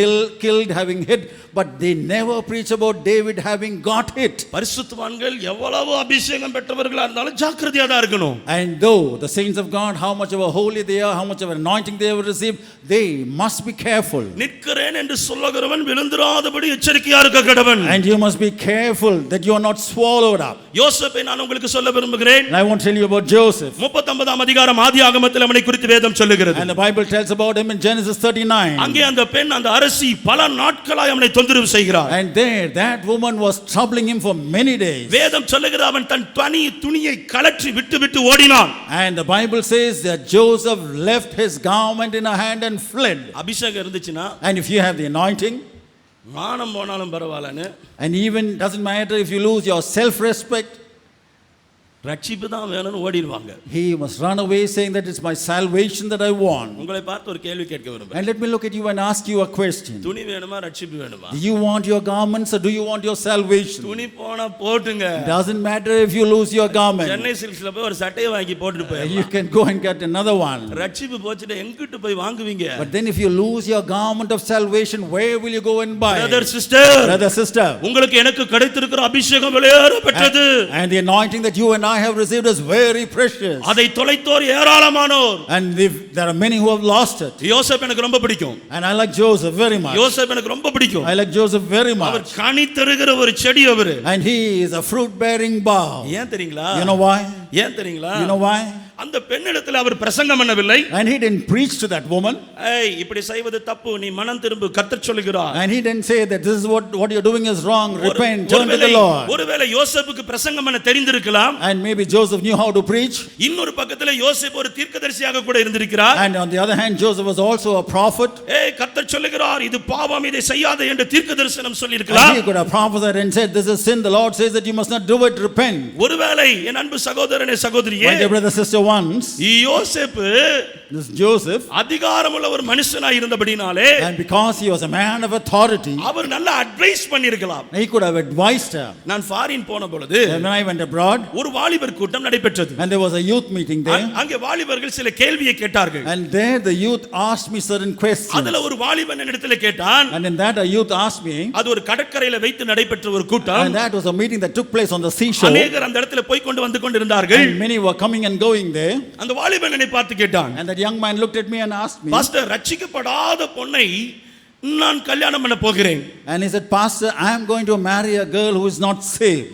killed, having hit, but they never preach about David having got hit. பரிசுத்தவான்கள் எவ்வளவு அபிஷேகம் பெற்றவர்களா இருந்தாலும் ஜாக்கிரதையா தான் இருக்கணும். And though the saints of God, how much of a holy they are, how much of an anointing they have received, they must be careful. நிற்கிறேன் என்று சொல்லுகிறவன் விழுந்துராதபடி எச்சரிக்கையா இருக்க கடவன். And you must be careful that you are not swallowed up. யோசேப்பை நான் உங்களுக்கு சொல்ல விரும்புகிறேன். And I want to tell you about Joseph. 39ஆம் அதிகாரம் ஆதியாகமத்தில் அவனை குறித்து வேதம் சொல்லுகிறது. And the Bible tells about him in Genesis 39. அங்கே அந்த பெண், அந்த அரசி பல நாட்களாய் அவனை தொந்தரவு செய்கிறார். And there that woman was troubling him for many days. வேதம் சொல்லுகிறது அவன் தன் துணியை கழற்றி விட்டு ஓடினான். And the Bible says that Joseph left his garment in her hand and fled. அபிஷேகம் இருந்துச்சுனா, And if you have the anointing, மானம் போனாலும் பரவாயில்லைன்னு, and even doesn't matter if you lose your self respect, ரட்சிப்பு தான் வேணும்னு ஓடிடுவாங்க. he must run away saying that it's my salvation that I want. உங்களை பார்த்து ஒரு கேள்வி கேட்க விரும்புகிறேன். And let me look at you and ask you a question. துணி வேணுமா ரட்சிப்பு வேணுமா? Do you want your garments or do you want your salvation? துணி போனா போடுங்க. Doesn't matter if you lose your garment. Chennai சில்க்ஸ்ல போய் ஒரு சட்டையை வாங்கி போட்டுட்டு You போயிடலாம். can go and get another one. ரட்சிப்பு போச்சுட்டு எங்கிட்டு போய் வாங்குவீங்க? But then if you lose your garment of salvation, where will you go and buy? Brother, sister, Brother, sister. உங்களுக்கு எனக்கு கிடைத்திருக்கிற அபிஷேகம் விலையேறப்பட்டது. And the anointing that you and I have received is very precious. அதை தொலைத்தோர் ஏராளமானோர். And there are many who have lost it. யோசேப் எனக்கு ரொம்ப பிடிக்கும். And I like Joseph very much. யோசேப் எனக்கு ரொம்ப பிடிக்கும். I like Joseph very our much. கனி தருகிற ஒரு செடி அவரு. And he is a fruit bearing bough. ஏன் தெரியுங்களா? You know why? ஏன் தெரியுங்களா? You know why? அந்த பெண்ணிடத்தில் அவர் பிரசங்கம் பண்ணவில்லை. And he didn't preach to that woman. ஏய், இப்படி செய்வது தப்பு, நீ மனம் திரும்பு, கர்த்தர் சொல்லுகிறார். And he didn't say that this is what you're doing is wrong, repent, turn to the Lord. ஒருவேளை யோசேப்புக்கு பிரசங்கம் பண்ண தெரிந்திருக்கலாம். And maybe Joseph knew how to preach. இன்னொரு பக்கத்துல யோசேப் ஒரு தீர்க்கதரிசியாக கூட இருந்திருக்கிறார். And on the other hand, Joseph was also a prophet. ஏய், கர்த்தர் சொல்லுகிறார், இது பாவம், இதை செய்யாதே என்று தீர்க்கதரிசனம் சொல்லியிருக்கலாம். And he could have prophesied and said, this is sin, the Lord says that you must not do it, repent. ஒருவேளை என் அன்பு சகோதரனே சகோதரியே, My dear brother, sister, once யோசேப்பு this Joseph, அதிகாரமுள்ள ஒரு மனுஷனாய் இருந்தபடினாலே, and because he was a man of authority, அவர் நல்ல advice பண்ணிருக்கலாம். he could have advised her. நான் foreign போன பொழுது When I went abroad, ஒரு வாலிபர் கூட்டம் நடைபெற்றது. and there was a youth meeting there, அங்கே வாலிபர்கள் சில கேள்வியை கேட்டார்கள். and there the youth asked me certain questions. அதுல ஒரு வாலிபன் என்னிடத்தில் கேட்டான். And in that a youth asked me, அது ஒரு கடற்கரையில வைத்து நடைபெற்ற ஒரு கூட்டம். and that was a meeting that took place on the seashore. அநேகர் அந்த இடத்துல போய் கொண்டு வந்து கொண்டிருந்தார்கள். And many were coming and going there. அந்த வாலிபன் என்னை பார்த்து கேட்டான். And that young man looked at me and asked me, pastor, ரட்சிக்கப்படாத பொண்ணை நான் கல்யாணம் பண்ண போகிறேன். and he said, Pastor, I am going to marry a girl who is not saved.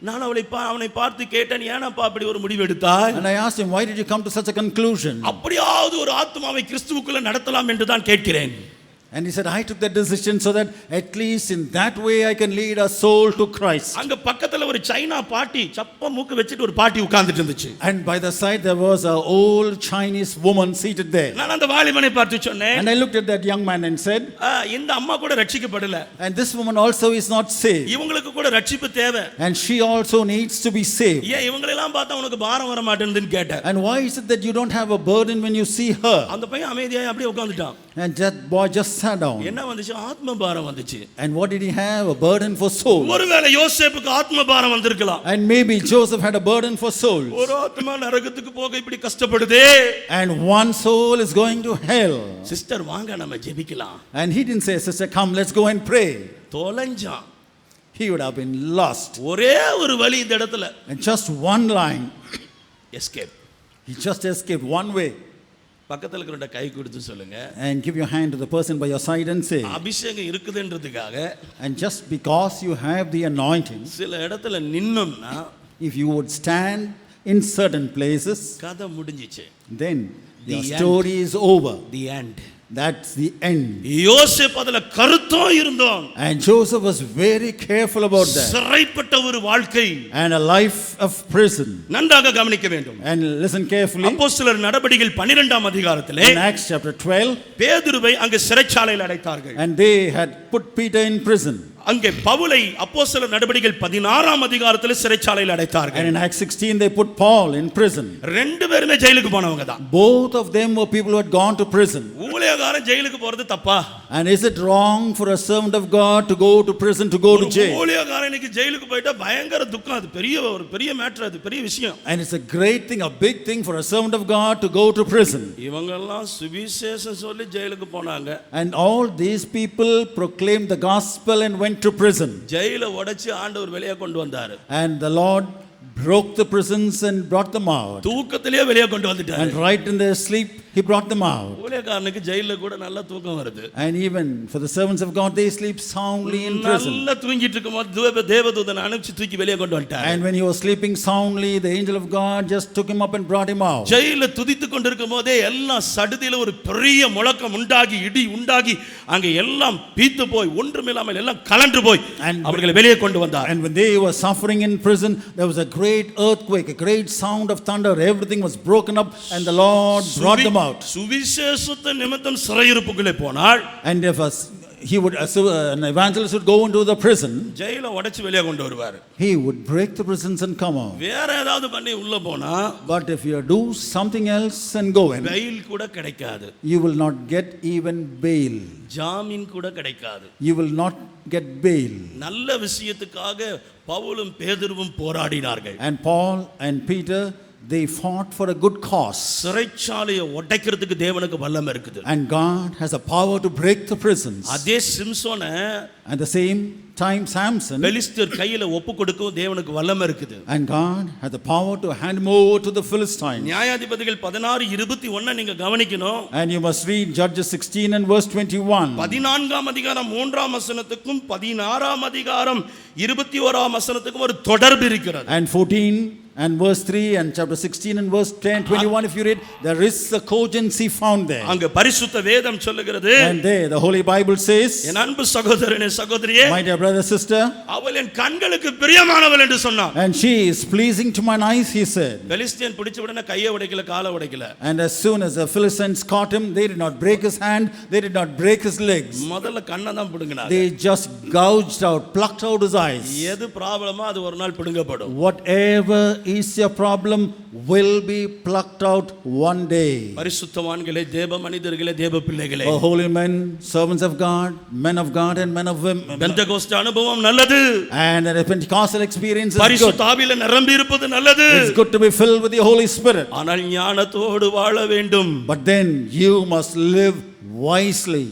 நான் அவனை பார்த்து கேட்டேன், ஏனப்பா அப்படி ஒரு முடிவு எடுத்தாய்? And I asked him, why did you come to such a conclusion? அப்படியாவது ஒரு ஆத்துமாவை கிறிஸ்துவுக்குள்ள நடத்தலாம் என்று தான் கேட்கிறேன். And he said, I took that decision so that at least in that way I can lead a soul to Christ. அங்க பக்கத்துல ஒரு சைனா பாட்டி சப்ப மூக்கு வச்சிட்டு ஒரு பாட்டி உட்கார்ந்துட்டு இருந்துச்சு. And by the side there was an old Chinese woman seated there. நான் அந்த வாலிபனை பார்த்து சொன்னேன். And I looked at that young man and said, இந்த அம்மா கூட ரட்சிக்கப்படல. and this woman also is not saved. இவங்களுக்கு கூட ரட்சிப்பு தேவை. And she also needs to be saved. ஏன் இவங்களை எல்லாம் பார்த்தா உனக்கு பாரம் வர மாட்டேங்குதுன்னு கேட்டார். And why is it that you don't have a burden when you see her? அந்த பையன் அமைதியாய் அப்படியே உட்கார்ந்துட்டான். And that boy just sat down. என்ன வந்துச்சு? ஆத்ம பாரம் வந்துச்சு. And what did he have? A burden for soul. ஒருவேளை யோசேப்புக்கு ஆத்ம பாரம் வந்திருக்கலாம். And maybe Joseph had a burden for souls. ஒரு ஆத்மா நரகத்துக்கு போக இப்படி கஷ்டப்படுதே. And one soul is going to hell. Sister வாங்க நம்ம ஜெபிக்கலாம். And he didn't say, sister, come, let's go and pray. தொலைஞ்சான். He would have been lost. ஒரே ஒரு வழி இந்த இடத்துல. And just one line. Escape. He just escaped one way. பக்கத்துல இருக்கிற கை கொடுத்து சொல்லுங்க. And give your hand to the person by your side and say, அபிஷேகம் இருக்குதுன்றதுக்காக and just because you have the anointing, சில இடத்துல நின்னோம்னா if you would stand in certain places, கதை முடிஞ்சிச்சு. then the The story is over. The end. That's the end. யோசேப் அதுல கருத்தா இருந்தான். And Joseph was very careful about that. சிறைப்பட்ட ஒரு வாழ்க்கை. And a life of prison. நன்றாக கவனிக்க வேண்டும். And listen carefully. அப்போஸ்தலர் நடபடிகள் 12ஆம் அதிகாரத்திலே In Acts chapter 12, பேதுருவை அங்கு சிறைச்சாலையில் அடைத்தார்கள். and they had put Peter in prison. அங்கே பவுலை அப்போஸ்தலர் நடபடிகள் 16ஆம் அதிகாரத்திலே சிறைச்சாலையில் அடைத்தார்கள். And in Acts 16 they put Paul in prison. ரெண்டு பேருமே ஜெயிலுக்கு போனவங்க தான். Both of them were people who had gone to prison. ஊழியக்காரன் ஜெயிலுக்கு போறது தப்பா? And is it wrong for a servant of God to go to prison, to go to jail? ஊழியக்காரனுக்கு ஜெயிலுக்கு போய்ட்டா பயங்கர துக்கம். அது பெரிய மேட்டர், அது பெரிய விஷயம். And it's a great thing, a big thing for a servant of God to go to prison. இவங்க எல்லாம் சுவிசேஷம் சொல்லி ஜெயிலுக்கு போனாங்க. And all these people proclaimed the gospel and went to prison. ஜெயிலை உடைச்சு ஆண்டவர் வெளியே கொண்டு வந்தாரு. And the Lord broke the prisons and brought them out. தூக்கத்திலேயே வெளியே கொண்டு வந்துட்டாரு. And right in their sleep he brought them out. ஊழியக்காரனுக்கு ஜெயில்ல கூட நல்ல தூக்கம் வருது. And even for the servants of God, they sleep soundly in prison. நல்ல தூங்கிட்டு இருக்கும்போது தேவதூதனை அனுப்பிச்சு தூக்கி வெளியே கொண்டு வந்துட்டாரு. And when he was sleeping soundly, the angel of God just took him up and brought him out. ஜெயில துதித்து கொண்டிருக்கும் போதே எல்லாம் சடுதியில ஒரு பெரிய முழக்கம் உண்டாகி, இடி உண்டாகி, அங்க எல்லாம் பீத்து போய் ஒன்றுமில்லாமல் எல்லாம் கலண்டு போய் அவர்களை வெளியே கொண்டு வந்தார். And when they were suffering in prison, there was a great earthquake, a great sound of thunder. Everything was broken up and the Lord brought them out. சுவிசேஷத்தை நிமித்தம் சிறையிருப்புக்குள்ளே போனாள். And if an evangelist would go into the prison, ஜெயில உடைச்சு வெளியே கொண்டு வருவார். he would break the prisons and come out. வேற ஏதாவது பண்ணி உள்ள போனா, but if you do something else and go in, bail கூட கிடைக்காது. you will not get even bail. ஜாமீன் கூட கிடைக்காது. You will not get bail. நல்ல விஷயத்துக்காக பவுலும் பேதுருவும் போராடினார்கள். And Paul and Peter, they fought for a good cause. சிறைச்சாலையை உடைக்கிறதுக்கு தேவனுக்கு வல்லமை இருக்குது. And God has a power to break the prisons. அதே சிம்சோனை at the same time Samson, பெலிஸ்தர் கையில ஒப்பு கொடுக்கவும் தேவனுக்கு வல்லமை இருக்குது. and God had the power to hand him over to the Philistines. நியாயாதிபதிகள் 16:21 நீங்க கவனிக்கணும். And you must read Judges 16 and verse 21. 14ஆம் அதிகாரம் 3ஆம் வசனத்துக்கும் 16ஆம் அதிகாரம் 21ஆம் வசனத்துக்கும் ஒரு தொடர்பு இருக்கிறது. And 14 and verse 3 and chapter 16 and verse 10 21, if you read, there is a cogency found there. அங்க பரிசுத்த வேதம் சொல்லுகிறது. And there the Holy Bible says, என் அன்பு சகோதரனே சகோதரியே, my dear brother sister, அவள் என் கண்களுக்கு பிரியமானவள் என்று சொன்னான். and she is pleasing to mine eyes, he said. பெலிஸ்தியன் பிடிச்ச உடனே கையை உடைக்கல, காலை உடைக்கல. And as soon as the Philistines caught him, they did not break his hand, they did not break his legs. முதல்ல கண்ணை தான் பிடுங்கினாங்க. They just gouged out, plucked out his eyes. எது ப்ராப்ளமோ அது ஒரு நாள் பிடுங்கப்படும். Whatever is your problem will be plucked out one day. பரிசுத்தவான்களே, தேவ மனிதர்களே, தேவ பிள்ளைகளே, Oh holy men, servants of God, men of God and men of women. பெந்தெகோஸ்தே அனுபவம் நல்லது. And the Pentecostal experience is good. பரிசுத்த ஆவியில நிரம்பி இருப்பது நல்லது. It's good to be filled with the Holy Spirit. ஆனால் ஞானத்தோடு வாழ வேண்டும். But then you must live wisely.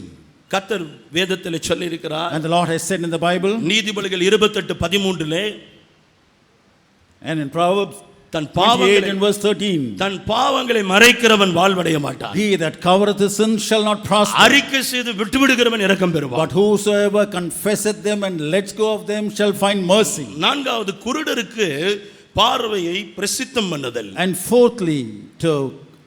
கர்த்தர் வேதத்திலே சொல்லி இருக்கிறார். And the Lord has said in the Bible, நீதிமொழிகள் 28:13, and in Proverbs than 28 and verse 13, தன் பாவங்களை மறைக்கிறவன் வாழ்வடைய மாட்டான். he that covereth his sin shall not prosper. அறிக்கை செய்து விட்டுவிடுகிறவன் இரக்கம் பெறுவான். But whosoever confesseth them and lets go of them shall find mercy. நான்காவது, குருடருக்கு பார்வையை பிரசித்தம் பண்ணுதல். And fourthly, to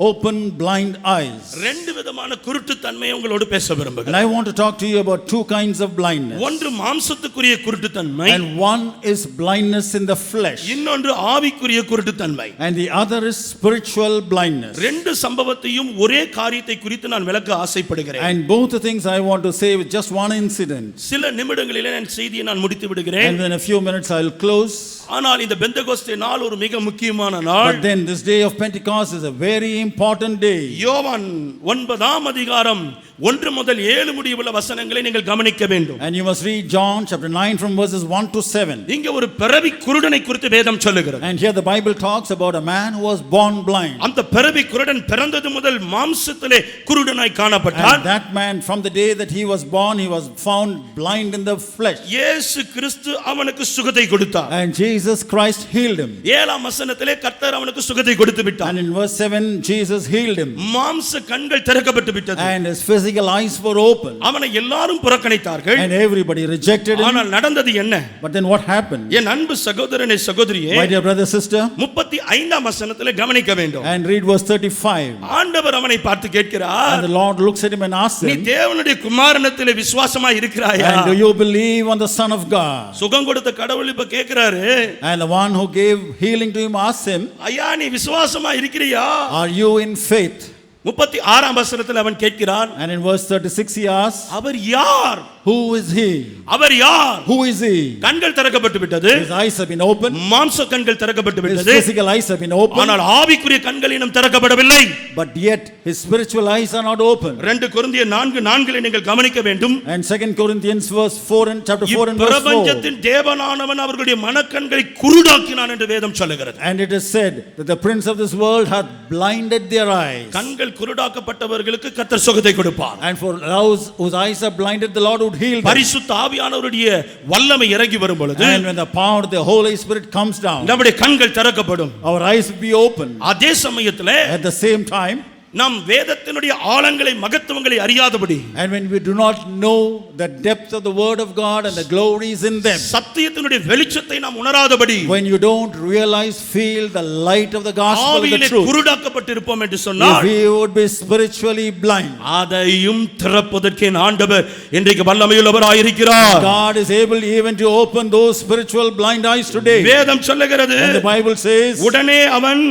open blind eyes. ரெண்டு விதமான குருட்டுத்தன்மையை உங்களோடு பேச And விரும்புகிறேன். I want to talk to you about two kinds of blindness. ஒன்று மாம்சத்துக்குரிய குருட்டுத்தன்மை, And one is blindness in the flesh. இன்னொன்று ஆவிக்குரிய குருட்டுத்தன்மை. And the other is spiritual blindness. ரெண்டு சம்பவத்தையும் ஒரே காரியத்தை குறித்து நான் விளக்க ஆசைப்படுகிறேன். And both the things I want to say with just one incident. சில நிமிடங்களிலே நான் செய்தியை நான் முடித்து விடுகிறேன். And in a few minutes I'll close. ஆனால் இந்த பெந்தகோஸ்தே நாள் ஒரு மிக முக்கியமான நாள். But then this day of Pentecost is a very important day. யோவான் 9ஆம் அதிகாரம் 1 முதல் 7 முடிய உள்ள வசனங்களை நீங்கள் கவனிக்க வேண்டும். And you must read John chapter 9 from verses 1 to 7. இங்க ஒரு பிறவி குருடனை குறித்து வேதம் சொல்லுகிறது. And here the Bible talks about a man who was born blind. அந்த பிறவி குருடன் பிறந்தது முதல் மாம்சத்திலே குருடனாய் காணப்பட்டான். And that man, from the day that he was born, he was found blind in the flesh. இயேசு கிறிஸ்து அவனுக்கு சுகத்தை கொடுத்தார். And Jesus Christ healed him. 7ஆம் வசனத்திலே கர்த்தர் அவனுக்கு சுகத்தை கொடுத்து விட்டார். And in verse 7 Jesus healed him. மாம்ச கண்கள் திறக்கப்பட்டு விட்டது. And his physical eyes were open. அவனை எல்லாரும் புறக்கணித்தார்கள். And everybody rejected him. ஆனால் நடந்தது என்ன? But then what happened? என் அன்பு சகோதரனே சகோதரியே, My dear brother sister, 35ஆம் வசனத்திலே கவனிக்க வேண்டும். and read verse 35. ஆண்டவர் அவனை பார்த்து கேட்கிறார், And the Lord looks at him and asks நீ him, தேவனுடைய குமாரனத்திலே விசுவாசமாய் இருக்கிறாயா? and do you believe on the Son of God? சுகம் கொடுத்த கடவுள் இப்ப கேட்கிறாரு, And the one who gave healing to him asks him, ஐயா நீ விசுவாசமாய் இருக்கிறியா? are you in faith? 36ஆம் வசனத்தில் அவன் கேட்கிறான், And in verse 36 he asks, அவர் யார்? who is he? அவர் யார்? Who is he? கண்கள் திறக்கப்பட்டு விட்டது. His eyes have been opened. மாம்ச கண்கள் திறக்கப்பட்டு His விட்டது. physical eyes have been opened. ஆனால் ஆவிக்குரிய கண்கள் இன்னும் திறக்கப்படவில்லை. But yet his spiritual eyes are not open. 2 கொரிந்தியர் 4:4 நீங்கள் கவனிக்க வேண்டும். And 2 Corinthians verse 4 and chapter 4 and verse 4. பிரபஞ்சத்தின் தேவனானவன் அவர்களுடைய மனக்கண்களை குருடாக்கினான் என்று வேதம் சொல்லுகிறது. And it is said that the prince of this world hath blinded their eyes. கண்கள் குருடாக்கப்பட்டவர்களுக்கு கர்த்தர் சுகத்தை கொடுப்பார். And for those whose eyes are blinded, the Lord would heal them. பரிசுத்த ஆவியானவருடைய வல்லமை இறங்கி வரும் பொழுது, And when the power of the Holy Spirit comes down, நம்முடைய கண்கள் திறக்கப்படும். our eyes will be open. அதே சமயத்திலே At the same time, நாம் வேதத்தினுடைய ஆழங்களை மகத்துவங்களை அறியாதபடி, and when we do not know the depth of the word of God and the glories in them, சத்தியத்தினுடைய வெளிச்சத்தை நாம் உணராதபடி, when you don't realize, feel the light of the gospel of the ஆவியிலே truth, குருடாக்கப்பட்டிருப்போம் என்று if சொன்னால், we would be spiritually blind, அதையும் திறப்பதற்கு ஆண்டவர் இன்றைக்கு வல்லமையுள்ளவராய் இருக்கிறார். God is able even to open those spiritual blind eyes today. வேதம் சொல்லுகிறது, And the Bible says, உடனே அவன்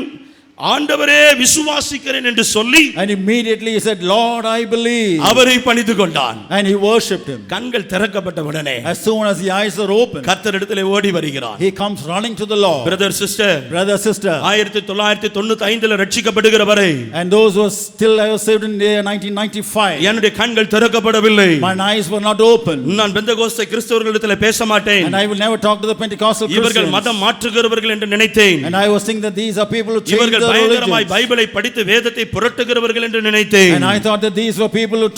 ஆண்டவரே விசுவாசிக்கிறேன் என்று சொல்லி, and immediately he said, Lord, I believe. அவரை பணிந்து கொண்டான். And he worshipped him. கண்கள் திறக்கப்பட்ட உடனே As soon as the eyes are open, கர்த்தரிடத்திலே ஓடி வருகிறான். he comes running to the Lord. Brother sister, Brother, sister, 1995 ரட்சிக்கப்படுகிற வரை and those who are still I was saved in the year 1995, என்னுடைய கண்கள் திறக்கப்படவில்லை. my eyes were not open. நான் பெந்தகோஸ்தே கிறிஸ்தவர்களிடத்திலே பேச மாட்டேன். And I will never talk to the Pentecostal இவர்கள் Christians. மதம் மாற்றுகிறவர்கள் என்று நினைத்தேன். And I was thinking that these are people who change இவர்கள் their பயங்கரமாய் religion. பைபிளை படித்து வேதத்தை புரட்டுகிறவர்கள் என்று நினைத்தேன். And I thought that these were people who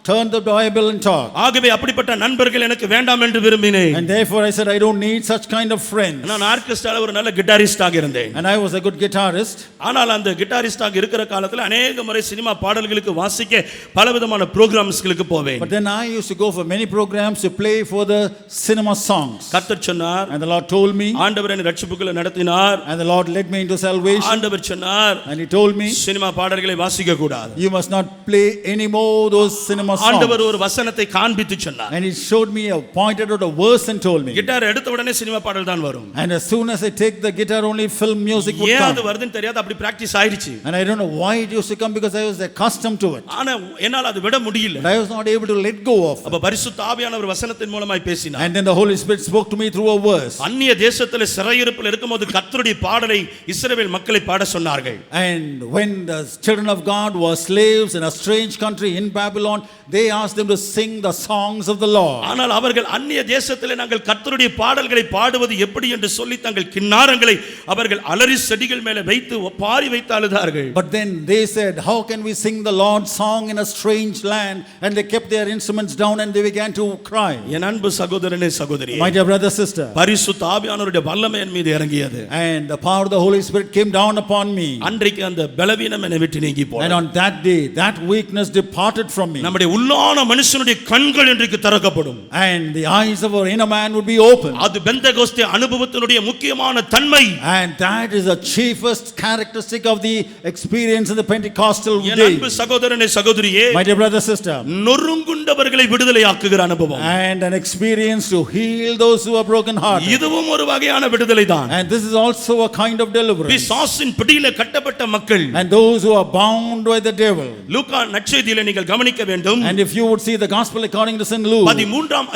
turn the Bible and talk. ஆகவே அப்படிப்பட்ட நண்பர்கள் எனக்கு வேண்டாம் என்று விரும்பினேன். And therefore I said, I don't need such kind of friends. நான் ஆர்கெஸ்ட்ரால ஒரு நல்ல கிட்டாரிஸ்டாக இருந்தேன். And I was a good guitarist. ஆனால் அந்த கிட்டாரிஸ்டாக இருக்கிற காலத்துல அநேக முறை சினிமா பாடல்களுக்கு வாசிக்க பலவிதமான ப்ரோகிராம்ஸ்களுக்கு போவேன். But then I used to go for many programs to play for the cinema songs. கர்த்தர் சொன்னார், And the Lord told me, ஆண்டவர் என்னை ரட்சிப்புக்குள்ள நடத்தினார். and the Lord led me into salvation. ஆண்டவர் சொன்னார், And he told me, cinema பாடல்களை வாசிக்க கூடாது. you must not play any more those cinema ஆண்டவர் songs. ஒரு வசனத்தை காண்பித்து சொன்னார். And he showed me, pointed out a verse and told me. Guitar எடுத்த உடனே சினிமா பாடல் தான் வரும். And as soon as I take the guitar, only film music would ஏன் அது come. வருதுன்னு தெரியாது, அப்படி பிராக்டிஸ் ஆயிடுச்சு. And I don't know why it used to come, because I was accustomed to it. ஆனா என்னால் அது விட முடியல. But I was not able to let go of it. அப்ப பரிசுத்த ஆவியானவர் வசனத்தின் மூலமாய் பேசினார். And then the Holy Spirit spoke to me through a verse. அந்நிய தேசத்திலே சிறையிருப்பில் இருக்கும்போது கர்த்தருடைய பாடலை இஸ்ரவேல் மக்களை பாட சொன்னார்கள். And when the children of God were slaves in a strange country in Babylon, they asked them to sing the songs of the Lord. ஆனால் அவர்கள் அந்நிய தேசத்திலே நாங்கள் கர்த்தருடைய பாடல்களை பாடுவது எப்படி என்று சொல்லி தங்கள் கின்னாரங்களை அவர்கள் அலறி செடிகள் மேலே வைத்து பாரி வைத்து அழுதார்கள். But then they said, how can we sing the Lord's song in a strange land? And they kept their instruments down and they began to cry. என் அன்பு சகோதரனே சகோதரியே, My dear brother, sister, பரிசுத்த ஆவியானவருடைய வல்லமை என் மீது இறங்கியது. and the power of the Holy Spirit came down upon me. அன்றைக்கு அந்த பலவீனம் என்னை விட்டு நீங்கி And போனது. on that day, that weakness departed from me. நம்முடைய உள்ளான மனுஷனுடைய கண்கள் இன்றைக்கு திறக்கப்படும். And the eyes of our inner man would be open. அது பெந்தெகோஸ்தே அனுபவத்தினுடைய முக்கியமான தன்மை. And that is the chiefest characteristic of the experience in the Pentecostal N day. அன்பு சகோதரனே சகோதரியே, My dear brother, sister. நொறுங்குண்டவர்களை விடுதலையாக்குகிற அனுபவம். And an experience to heal those who are broken hearted. இதுவும் ஒரு வகையான விடுதலை தான். And this is also a kind of deliverance. பிசாசின் பிடியிலே கட்டப்பட்ட மக்கள், And those who are bound by the devil. லூக்கா நற்செய்தியிலே நீங்கள் கவனிக்க வேண்டும். And if you would see the gospel according to St. Luke. 13ஆம்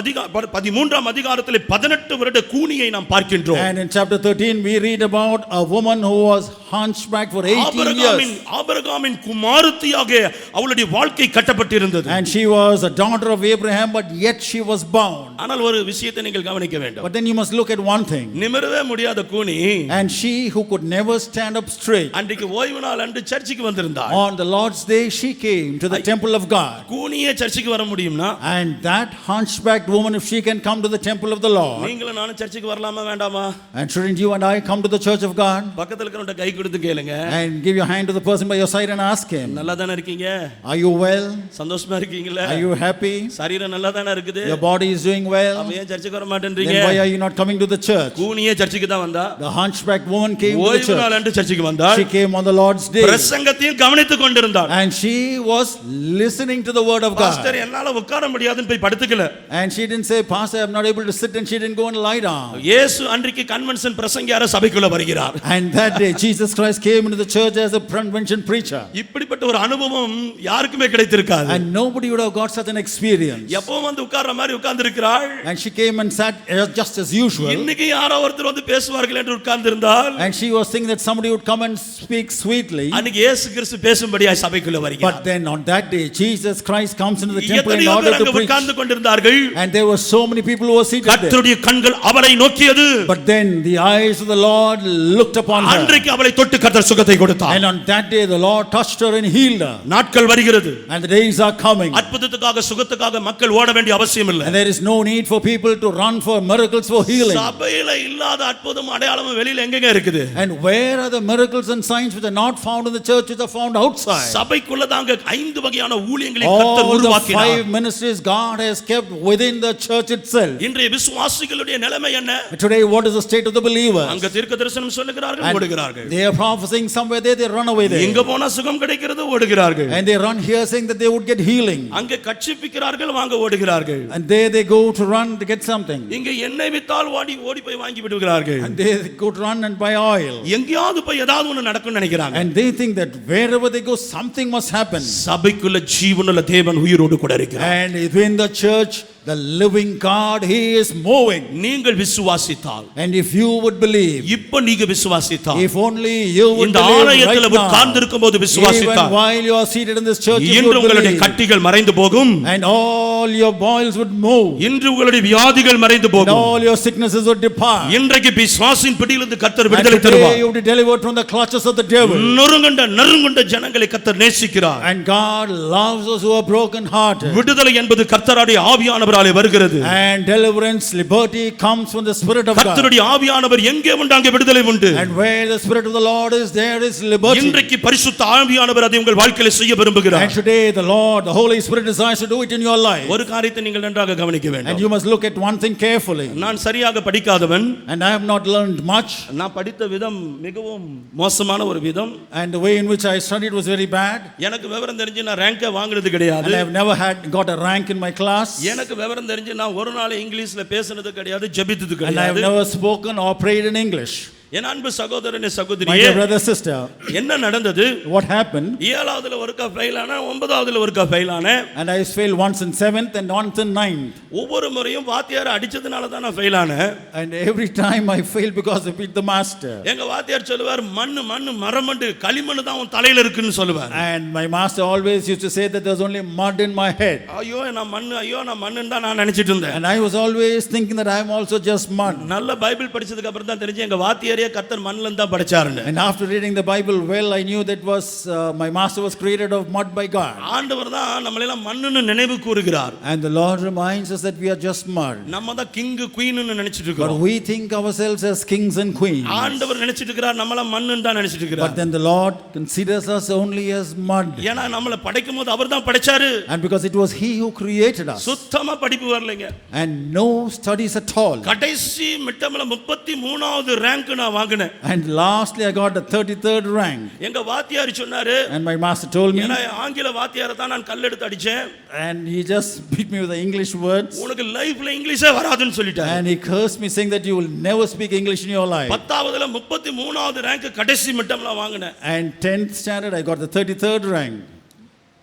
அதிகாரத்திலே 18 வருட கூனியை நாம் பார்க்கின்றோம். And in chapter 13 we read about a woman who was hunchback for 18 years. ஆபிரகாமின் குமாரத்தியாக அவளுடைய வாழ்க்கை கட்டப்பட்டிருந்தது. And she was a daughter of Abraham, but yet she was bound. ஆனால் ஒரு விஷயத்தை நீங்கள் கவனிக்க வேண்டும். But then you must look at one thing. நிமிரவே முடியாத கூனி, And she who could never stand up straight. அன்றைக்கு ஓய்வு நாள் அன்று சர்ச்சுக்கு வந்திருந்தாள். On the Lord's day she came to the temple of God. கூனியே சர்ச்சுக்கு வர முடியும்னா, And that hunchbacked woman, if she can come to the temple of the Lord. நீங்களும் நானும் சர்ச்சுக்கு வரலாமா வேண்டாமா? And shouldn't you and I come to the church of God? பக்கத்துல இருக்கிறவங்க கை கொடுத்து கேளுங்க. And give your hand to the person by your side and ask him. நல்லா தானே இருக்கீங்க? Are you well? சந்தோஷமா இருக்கீங்களா? Are you happy? சரீரம் நல்லா தானே இருக்குது? Your body is doing well? அப்ப ஏன் சர்ச்சுக்கு வர மாட்டேன்றீங்க? Then why are you not coming to the church? கூனியே சர்ச்சுக்கு தான் வந்தா. The hunchbacked woman came to the ஓய்வு நாள் church. அன்று சர்ச்சுக்கு வந்தாள். She came on the Lord's day. பிரசங்கத்தையும் கவனித்துக் கொண்டிருந்தாள். And she was listening to the word of pastor God. என்னால உட்கார முடியாதுன்னு போய் படுத்துக்கல. And she didn't say, Pastor, I'm not able to sit, and she didn't go and lie down. இயேசு அன்றைக்கு convention பிரசங்கியார சபைக்குள்ள வருகிறார். And that day Jesus Christ came into the church as a convention preacher. இப்படிப்பட்ட ஒரு அனுபவம் யாருக்குமே கிடைத்திருக்காது. And nobody would have got such an experience. எப்பவும் வந்து உட்கார்ற மாதிரி உட்கார்ந்து இருக்கிறாள். And she came and sat just as usual. இன்னைக்கு யாரோ ஒருத்தர் வந்து பேசுவார்கள் என்று உட்கார்ந்து இருந்தால், And she was thinking that somebody would come and speak sweetly. அன்னைக்கு இயேசு கிறிஸ்து பேசும்படியாய் சபைக்குள்ள வருகிறார். But then on that day Jesus Christ comes into the temple in எத்தனையோ order பேர் to அங்க preach. உட்கார்ந்து கொண்டிருந்தார்கள். And there were so many people who were seated there. கர்த்தருடைய கண்கள் அவளை நோக்கியது. But then the eyes of the Lord looked upon her. அன்றைக்கு அவளை தொட்டு கர்த்தர் சுகத்தை கொடுத்தார். And on that day the Lord touched her and healed her. நாட்கள் வருகிறது. And the days are coming. அற்புதத்துக்காக சுகத்துக்காக மக்கள் ஓட வேண்டிய அவசியம் இல்லை. And there is no need for people to run for miracles for healing. சபையில இல்லாத அற்புதம் அடையாளம் வெளியில எங்கங்க இருக்குது? And where are the miracles and signs which are not found in the church, which are found outside? சபைக்குள்ள தாங்க 5 வகையான ஊழியங்களை All கர்த்தர் the உருவாக்கினார். 5 ministries God has kept within the church itself. இன்றைய விசுவாசிகளுடைய நிலைமை என்ன? Today what is the state of the believers? அங்க தீர்க்க தரிசனம் சொல்லுகிறார்கள், And ஓடுகிறார்கள். they are prophesying somewhere there, they run away there. எங்க போனா சுகம் கிடைக்கிறது, ஓடுகிறார்கள். And they run here saying that they would get healing. அங்க கட்சிப்பிக்கிறார்கள், வாங்க ஓடுகிறார்கள். And there they go to run to get something. இங்க எண்ணெய் வித்தால் ஓடி போய் வாங்கி விடுகிறார்கள். And they go to run and buy oil. எங்கயாவது போய் ஏதாவது ஒன்னு நடக்கும்னு நினைக்கிறாங்க. And they think that wherever they go something must happen. சபைக்குள்ள ஜீவனுள்ள தேவன் உயிரோடு கூட இருக்கிறார். And within the church the living God, he is moving. நீங்கள் விசுவாசித்தால், And if you would believe, இப்ப நீங்க விசுவாசித்தால், if only you would இந்த believe ஆலயத்தில் right now, உட்கார்ந்து இருக்கும்போது even விசுவாசித்தால், while you are seated in this church, if you இன்று would உங்களுடைய believe, கட்டிகள் மறைந்து போகும். and all your boils would move, இன்று உங்களுடைய வியாதிகள் மறைந்து and போகும். all your sicknesses would depart. இன்றைக்கு பிசாசின் பிடியிலிருந்து கர்த்தர் And விடுதலை today தருவார். you would be delivered from the clutches of the devil. நறுங்குண்ட ஜனங்களை கர்த்தர் நேசிக்கிறார். And God loves those who are broken hearted. விடுதலை என்பது கர்த்தருடைய ஆவியானவராலே வருகிறது. And deliverance, liberty comes from the Spirit of God. கர்த்தருடைய ஆவியானவர் எங்கே உண்டு அங்கே விடுதலை உண்டு. And where the Spirit of the Lord is, there is liberty. இன்றைக்கு பரிசுத்த ஆவியானவர் அதை உங்கள் வாழ்க்கையில செய்ய விரும்புகிறார். And today the Lord, the Holy Spirit desires to do it in your life. ஒரு காரியத்தை நீங்கள் நன்றாக கவனிக்க And வேண்டும். you must look at one thing carefully. நான் சரியாக படிக்காதவன். And I have not learned much. நான் படித்த விதம் மிகவும் மோசமான ஒரு விதம். And the way in which I studied was very bad. எனக்கு விவரம் தெரிஞ்சு நான் ரேங்கை வாங்குனது கிடையாது. And I have never got a rank in my class. எனக்கு விவரம் தெரிஞ்சு நான் ஒரு நாள் இங்கிலீஷ்ல பேசுனது கிடையாது, ஜெபித்தது And I have கிடையாது. never spoken or prayed in English. என் அன்பு சகோதரனே My சகோதரியே, dear brother, sister, என்ன நடந்தது? what happened? 7வதுல ஒருக்கா ஃபெயில் ஆன, 9வதுல ஒருக்கா ஃபெயில் ஆன. And I failed once in 7th and once in 9th. ஒவ்வொரு முறையும் வாத்தியார் அடிச்சதுனால தான் நான் ஃபெயில் ஆனேன். And every time I failed because I beat the master. எங்க வாத்தியார் சொல்லுவார், மண்ணு மரமண்டு களிமண்ணு தான் உன் தலையில இருக்குன்னு சொல்லுவார். And my master always used to say that there's only mud in my head. ஐயோ நான் மண்ணுன்னு தான் நான் நினைச்சிட்டு இருந்தேன். And I was always thinking that I am also just mud. நல்ல பைபிள் படிச்சதுக்கு அப்புறம் தான் தெரிஞ்சு எங்க வாத்தியாரே என்னைய கர்த்தர் மண்ணுல தான் படைச்சாருன்னு. And after reading the Bible well, I knew that was my master was created of mud by God. ஆண்டவர் தான் நம்மள எல்லாம் மண்ணுன்னு நினைவு கூறுகிறார். And the Lord reminds us that we are just mud. நம்ம தான் கிங் குயின்னு நினைச்சிட்டு But இருக்கோம். we think ourselves as kings and queens. ஆண்டவர் நினைச்சிட்டு இருக்கிறார் நம்மள மண்ணுன்னு தான் நினைச்சிட்டு But இருக்கிறார். then the Lord considers us only as mud. ஏன்னா நம்மள படைக்கும்போது அவர் தான் படைச்சாரு. And because it was He who created us. சுத்தமா படிப்பு வரலைங்க. And no studies at all. கடைசி மிட்டம்ல 33வது ரேங்க் நான் வாங்கினேன். And lastly I got the 33rd rank. எங்க வாத்தியார் சொன்னாரு. And my master told me. ஏன்னா ஆங்கில வாத்தியாரை தான் நான் கல்லெடுத்து அடிச்சேன். And he just beat me with the English words. உனக்கு லைஃப்ல இங்கிலீஷே வராதுன்னு சொல்லிட்டாரு. And he cursed me saying that you will never speak English in your life. 10வதுல 33வது ரேங்க் கடைசி மிட்டம்ல வாங்கினேன். And 10th standard I got the 33rd rank.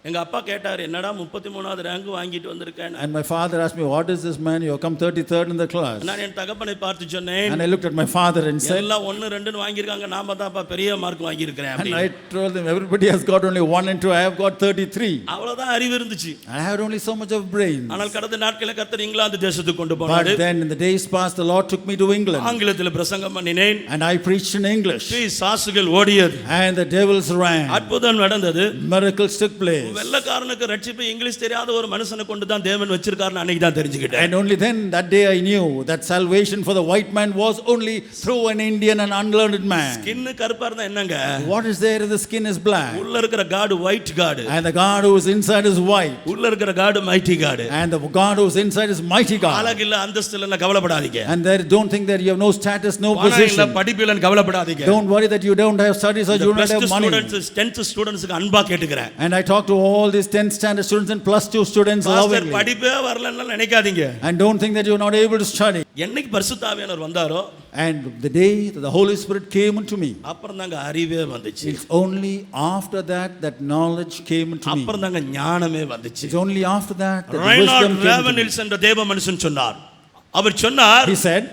எங்க அப்பா கேட்டாரு என்னடா 33வது ரேங்க் வாங்கிட்டு வந்திருக்கேன். And my father asked me, what is this man, you have come 33rd in the class. நான் என் தகப்பனை பார்த்து சொன்னேன். And I looked at my father and said, எல்லாம் 1 2ன்னு வாங்கிருக்காங்க, நாம தான்ப்பா பெரிய மார்க் வாங்கியிருக்கிறேன் and அப்படி. I told them, everybody has got only 1 and 2, I have got 33. அவ்வளவுதான் அறிவு இருந்துச்சு. I had only so much of brains. ஆனால் கடந்த நாட்களில் கர்த்தர் இங்கிலாந்து தேசத்துக்கு கொண்டு But போனாரு. then in the days past the Lord took me to England. ஆங்கிலத்தில் பிரசங்கம் பண்ணினேன். And I preached in English. சாசுகள் ஓடியது. And the devils ran. அற்புதம் நடந்தது. Miracles took place. வெள்ளக்காரனுக்கு ரட்சிப்பு இங்கிலீஷ் தெரியாத ஒரு மனுஷனை கொண்டு தான் தேவன் வச்சிருக்காருன்னு அன்னைக்கு தான் தெரிஞ்சுக்கிட்டேன். And only then that day I knew that salvation for the white man was only through an Indian and unlearned man. Skin கருப்பா இருந்தா என்னங்க? What is there if the skin is black? உள்ள இருக்கிற God white God. And the God who is inside is white. உள்ள இருக்கிற God mighty God. And the God who is inside is mighty God. அழகில்ல அந்தஸ்தில்ல எல்லாம் கவலைப்படாதீங்க. And there, don't think that you have no status, no பணம் இல்ல position. படிப்பில்ல கவலைப்படாதீங்க. Don't worry that you don't have studies or you don't have money. 10th ஸ்டூடண்ட்ஸ்க்கு அன்பா கேட்டுக்கிறேன். And I talk to all these 10th standard students and plus 2 students lovingly. படிப்பே வரலன்னு நினைக்காதீங்க. And don't think that you are not able to study. என்னைக்கு பரிசுத்த ஆவியானவர் வந்தாரோ, And the day that the Holy Spirit came into me, அப்புறம் தாங்க அறிவே வந்துச்சு. it's only after that that knowledge came into me. அப்புறம் தாங்க ஞானமே வந்துச்சு. It's only after that that ரைனால்ட் wisdom came to me. ராவனில்ஸ் என்ற தேவ மனுஷன் சொன்னார். அவர் சொன்னார், He said,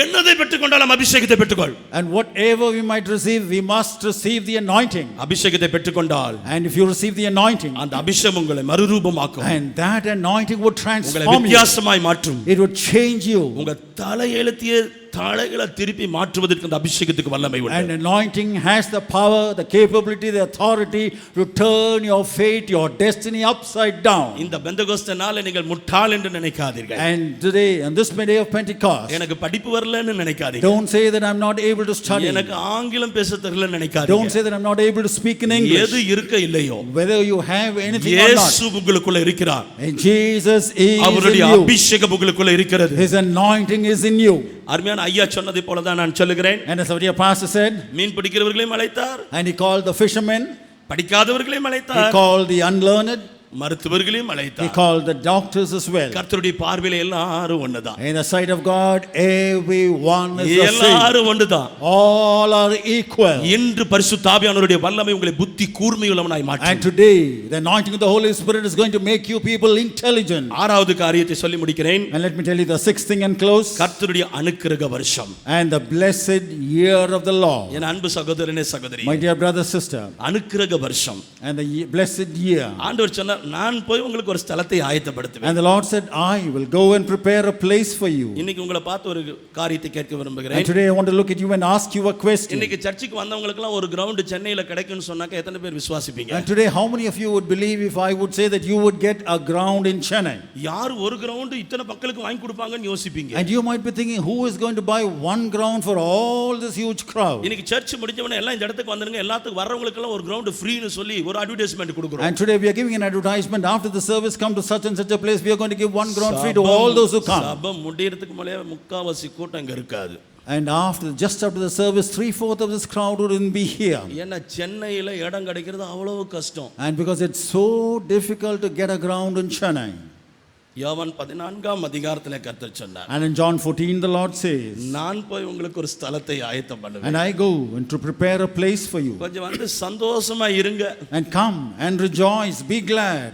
என்னதை பெற்றுக்கொண்டாலும் அபிஷேகத்தை பெற்றுக்கொள். and whatever we might receive, we must receive the anointing. அபிஷேகத்தை பெற்றுக்கொண்டால், And if you receive the anointing, அந்த அபிஷேகம் உங்களை மறுரூபமாக்கும். and that anointing would உங்களை transform you. வித்தியாசமாய் மாற்றும். It would change you. உங்க தலையெழுத்திய தலைகளை திருப்பி மாற்றுவதற்கு அந்த அபிஷேகத்துக்கு வல்லமை உண்டு. And anointing has the power, the capability, the authority to turn your fate, your destiny upside down. இந்த பெந்தகோஸ்தே நாளை நீங்கள் முட்டாள் என்று நினைக்காதீர்கள். And today, on this day of Pentecost, எனக்கு படிப்பு வரலன்னு நினைக்காதீங்க. don't say that I'm not able to study. எனக்கு ஆங்கிலம் பேச தெரியலன்னு நினைக்காதீங்க. Don't say that I'm not able to speak in English. எது இருக்க இல்லையோ, Whether you have anything or not, இயேசு உங்களுக்குள்ள இருக்கிறார். and Jesus is in அவருடைய you. அபிஷேகம் உங்களுக்குள்ள இருக்கிறது. His anointing is in you. அருமையான ஐயா சொன்னதை போல தான் நான் சொல்லுகிறேன். And as our pastor said, மீன் பிடிக்கிறவர்களையும் அழைத்தார், and he called the fishermen, படிக்காதவர்களையும் he அழைத்தார், called the unlearned, மருத்துவர்களையும் he அழைத்தார். called the doctors as well. கர்த்தருடைய பார்வையில எல்லாரும் ஒண்ணுதான். In the sight of God, everyone is the same. எல்லாரும் ஒண்ணுதான். All are equal. இன்று பரிசுத்த ஆவியானவருடைய வல்லமை உங்களை புத்தி கூர்மையுள்ளவனாய் And மாற்றும். today, the anointing of the Holy Spirit is going to make you people intelligent. ஆறாவது காரியத்தை சொல்லி முடிக்கிறேன். And let me tell you the sixth thing and close. கர்த்தருடைய அனுக்கிரக வருஷம். And the blessed year of the Lord. என் அன்பு சகோதரனே சகோதரி, My dear brother, sister, அனுக்கிரக வருஷம். and the blessed year. ஆண்டவர் சொன்னார், நான் போய் உங்களுக்கு ஒரு ஸ்தலத்தை ஆயத்தப்படுத்துவேன். And the Lord said, I will go and prepare a place for you. இன்னைக்கு உங்களை பார்த்து ஒரு காரியத்தை கேட்க And விரும்புகிறேன். today I want to look at you and ask you a question. இன்னைக்கு சர்ச்சுக்கு வந்தவங்களுக்கு எல்லாம் ஒரு கிரவுண்ட் சென்னையில கிடைக்கும்னு சொன்னாக்க எத்தனை பேர் விசுவாசிப்பீங்க? And today, how many of you would believe if I would say that you would get a ground in Chennai? யார் ஒரு கிரவுண்ட் இத்தனை மக்களுக்கு வாங்கி கொடுப்பாங்கன்னு யோசிப்பீங்க. And you might be thinking, who is going to buy one ground for all this huge crowd? இன்னைக்கு search முடிஞ்சவனே எல்லாம் இந்த இடத்துக்கு வந்துருங்க, எல்லாத்துக்கும் வர்றவங்களுக்கு எல்லாம் ஒரு கிரவுண்ட் ஃப்ரீன்னு சொல்லி ஒரு அட்வர்டைஸ்மென்ட் கொடுக்குறோம். And today we are giving an advertisement. After the service, come to such and such a place. We are going to give one ground free to all those who come. சபை முடியறதுக்கு மேலே முக்காவாசி கூட்டம் இங்க இருக்காது. And just after the service, 3/4 of this crowd wouldn't be here. ஏன்னா சென்னையில இடம் கிடைக்கிறது அவ்வளவு கஷ்டம். And because it's so difficult to get a ground in Chennai. யோவான் 14ஆம் அதிகாரத்திலே கர்த்தர் சொன்னார், And in John 14, the Lord says, நான் போய் உங்களுக்கு ஒரு ஸ்தலத்தை ஆயத்தம் and பண்ணுவேன். I go and to prepare a place for you. கொஞ்சம் வந்து சந்தோஷமா இருங்க. And come and rejoice, be glad.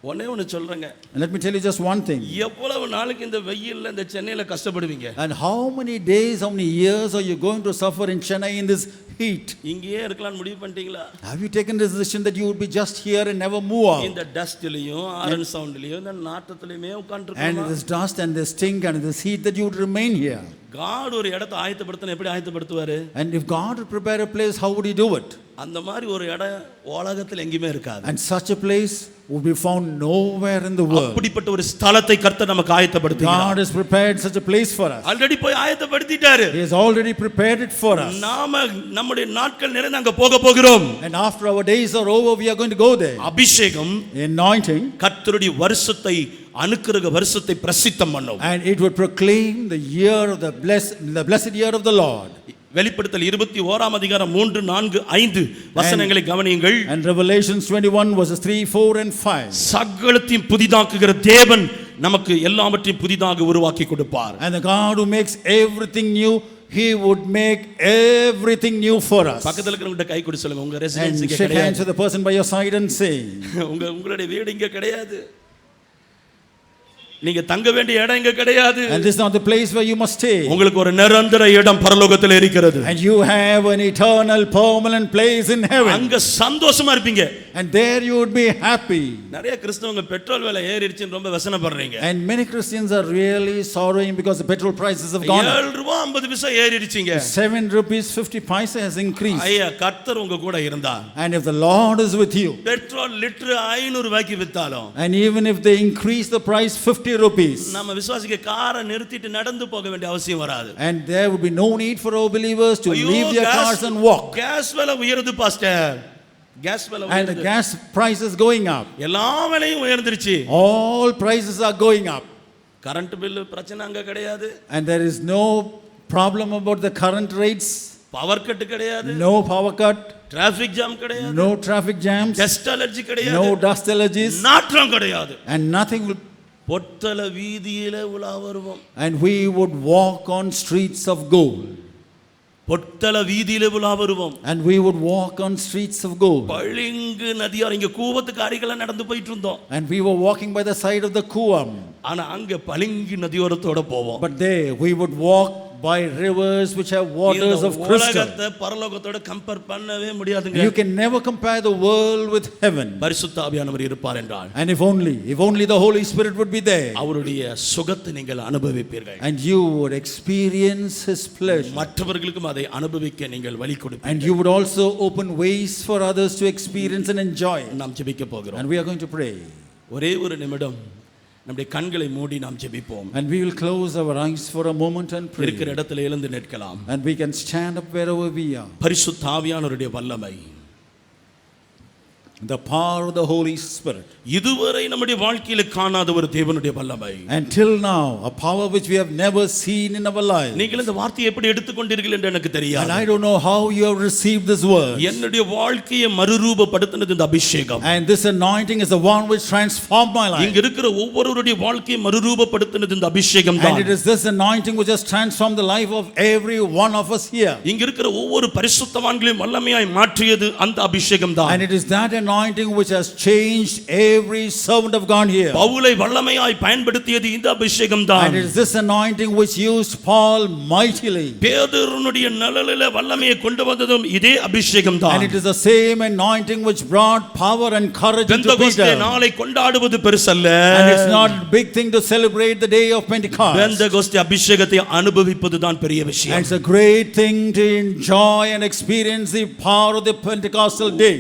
ஒண்ணே ஒன்று சொல்றேங்க, And let me tell you just one thing. எவ்வளவு நாளைக்கு இந்த வெயில்ல இந்த சென்னையில கஷ்டப்படுவீங்க? And how many days, how many years are you going to suffer in Chennai in this heat. இங்கேயே இருக்கலாம்னு முடிவு பண்ணிட்டீங்களா? Have you taken the decision that you would be just here and never move out? இந்த டஸ்ட்லயும் ஆரன் சவுண்ட்லயும் இந்த நாட்டத்திலயுமே And உட்கார்ந்திருக்கோமா? this dust and this stink and this heat that you would remain here. God ஒரு இடத்தை ஆயத்தப்படுத்தினா எப்படி ஆயத்தப்படுத்துவாரு? And if God would prepare a place, how would he do it? அந்த மாதிரி ஒரு இடம் உலகத்துல எங்கேயுமே இருக்காது. And such a place would be found nowhere in the world. அப்படிப்பட்ட ஒரு ஸ்தலத்தை கர்த்தர் நமக்கு ஆயத்தப்படுத்தினார். God has prepared such a place for us. Already போய் ஆயத்தப்படுத்திட்டாரு. He has already prepared it for us. நாம நம்முடைய நாட்கள் நிறைந்து அங்க போக போகிறோம். And after our days are over, we are going to go there. அபிஷேகம் Anointing. கர்த்தருடைய வருஷத்தை அனுக்கிரக வருஷத்தை பிரசித்தம் பண்ணும். And it would proclaim the year of the blessed year of the Lord. வெளிப்படுத்தல் 21 அதிகாரம் 3, 4, 5 வசனங்களை கவனியுங்கள். And Revelations 21 verses 3, 4 and 5. சகலத்தையும் புதிதாக்குகிற தேவன் நமக்கு எல்லாவற்றையும் புதிதாக உருவாக்கி கொடுப்பார். And the God who makes everything new, he would make everything new for us. பக்கத்துல இருக்கிறவங்க கை கொடு சொல்லுங்க, உங்க And ரெசிடென்ஸ் இங்க shake hands கிடையாது. with the person by your side and say, உங்களுடைய வீடு இங்க கிடையாது. நீங்க தங்க வேண்டிய இடம் இங்க கிடையாது. and this is not the place where you must stay. உங்களுக்கு ஒரு நிரந்தர இடம் பரலோகத்தில் இருக்கிறது. And you have an eternal permanent place in heaven. அங்க சந்தோஷமா இருப்பீங்க. And there you would be happy. நிறைய கிறிஸ்தவங்க பெட்ரோல் விலை ஏறிடுச்சுன்னு ரொம்ப வசனப்படுறீங்க. And many Christians are really sorrowing because the petrol prices have gone up. 7 ரூபாய் 50 பைசா ஏறிடுச்சுங்க. 7 rupees 50 paisa has increased. ஐயா கர்த்தர் உங்க கூட இருந்தா, And if the Lord is with you, petrol litre 500 ரூபாய்க்கு வித்தாலும், and even if they increase the price 50 rupees, நம்ம விசுவாசிக்க காரை நிறுத்திட்டு நடந்து போக வேண்டிய அவசியம் வராது. and there would be no need for our believers to leave their cars and walk. Gas விலை உயருது பாஸ்டர். கேஸ் விலை And the உயருது. gas price is going up. எல்லா விலையும் உயர்ந்துருச்சு. All prices are going up. Current bill பிரச்சனை அங்க கிடையாது. And there is no problem about the current rates. Power cut கிடையாது. No power cut. Traffic jam கிடையாது. No traffic jams. Dust allergy கிடையாது. No dust allergies. நாற்றம் கிடையாது. And nothing will. பொட்டல வீதியில உலா வருவோம். And we would walk on streets of gold. பொட்டல வீதியில உலா வருவோம். And we would walk on streets of gold. பளிங்கு நதியார் இங்க கூவத்துக்கு அருகில நடந்து போயிட்டு இருந்தோம். And we were walking by the side of the Kuam. ஆனா அங்க பளிங்கு நதியோரத்தோட போவோம். But there we would walk by rivers which have waters of crystal. உலகத்தை பரலோகத்தோட கம்பேர் பண்ணவே முடியாதுங்க. You can never compare the world with heaven. பரிசுத்த ஆவியானவர் இருப்பார் என்றால், And if only the Holy Spirit would be there. அவருடைய சுகத்தை நீங்கள் அனுபவிப்பீர்கள். And you would experience his pleasure. மற்றவர்களுக்கும் அதை அனுபவிக்க நீங்கள் வழி கொடுப்பீர்கள். And you would also open ways for others to experience and enjoy. நாம் ஜெபிக்க போகிறோம். And we are going to pray. ஒரே ஒரு நிமிடம் நம்முடைய கண்களை மூடி நாம் ஜெபிப்போம். And we will close our eyes for a moment and pray. இருக்கிற இடத்துல எழுந்து நிற்கலாம். And we can stand up wherever we are. பரிசுத்த ஆவியானவருடைய வல்லமை, The power of the Holy Spirit. இதுவரை நம்முடைய வாழ்க்கையில காணாத ஒரு தேவனுடைய வல்லமை. Until now, a power which we have never seen in our lives. நீங்கள் இந்த வார்த்தையை எப்படி எடுத்துக்கொண்டீர்கள் என்று எனக்கு And தெரியாது. I don't know how you have received this word. என்னுடைய வாழ்க்கையை மறுரூபப்படுத்தினது இந்த அபிஷேகம். And this anointing is the one which transformed my life. இங்க இருக்கிற ஒவ்வொருவருடைய வாழ்க்கையை மறுரூபப்படுத்தினது இந்த அபிஷேகம் தான். And it is this anointing which has transformed the life of every one of us here. இங்க இருக்கிற ஒவ்வொரு பரிசுத்தவான்களையும் வல்லமையாய் மாற்றியது அந்த அபிஷேகம் தான். And it is that anointing which has changed every servant of God here. பவுலை வல்லமையாய் பயன்படுத்தியது இந்த அபிஷேகம் தான். And it is this anointing which used Paul mightily. பேதுருனுடைய நிழலிலே வல்லமையை கொண்டு வந்ததும் இதே அபிஷேகம் தான். And it is the same anointing which brought power and courage into Pentecost Peter. நாளை கொண்டாடுவது பெருசல்ல. And it's not a big thing to celebrate the day of Pentecost. Pentecost அபிஷேகத்தை அனுபவிப்பது தான் பெரிய And விஷயம். it's a great thing to enjoy and experience the power of the Pentecostal day.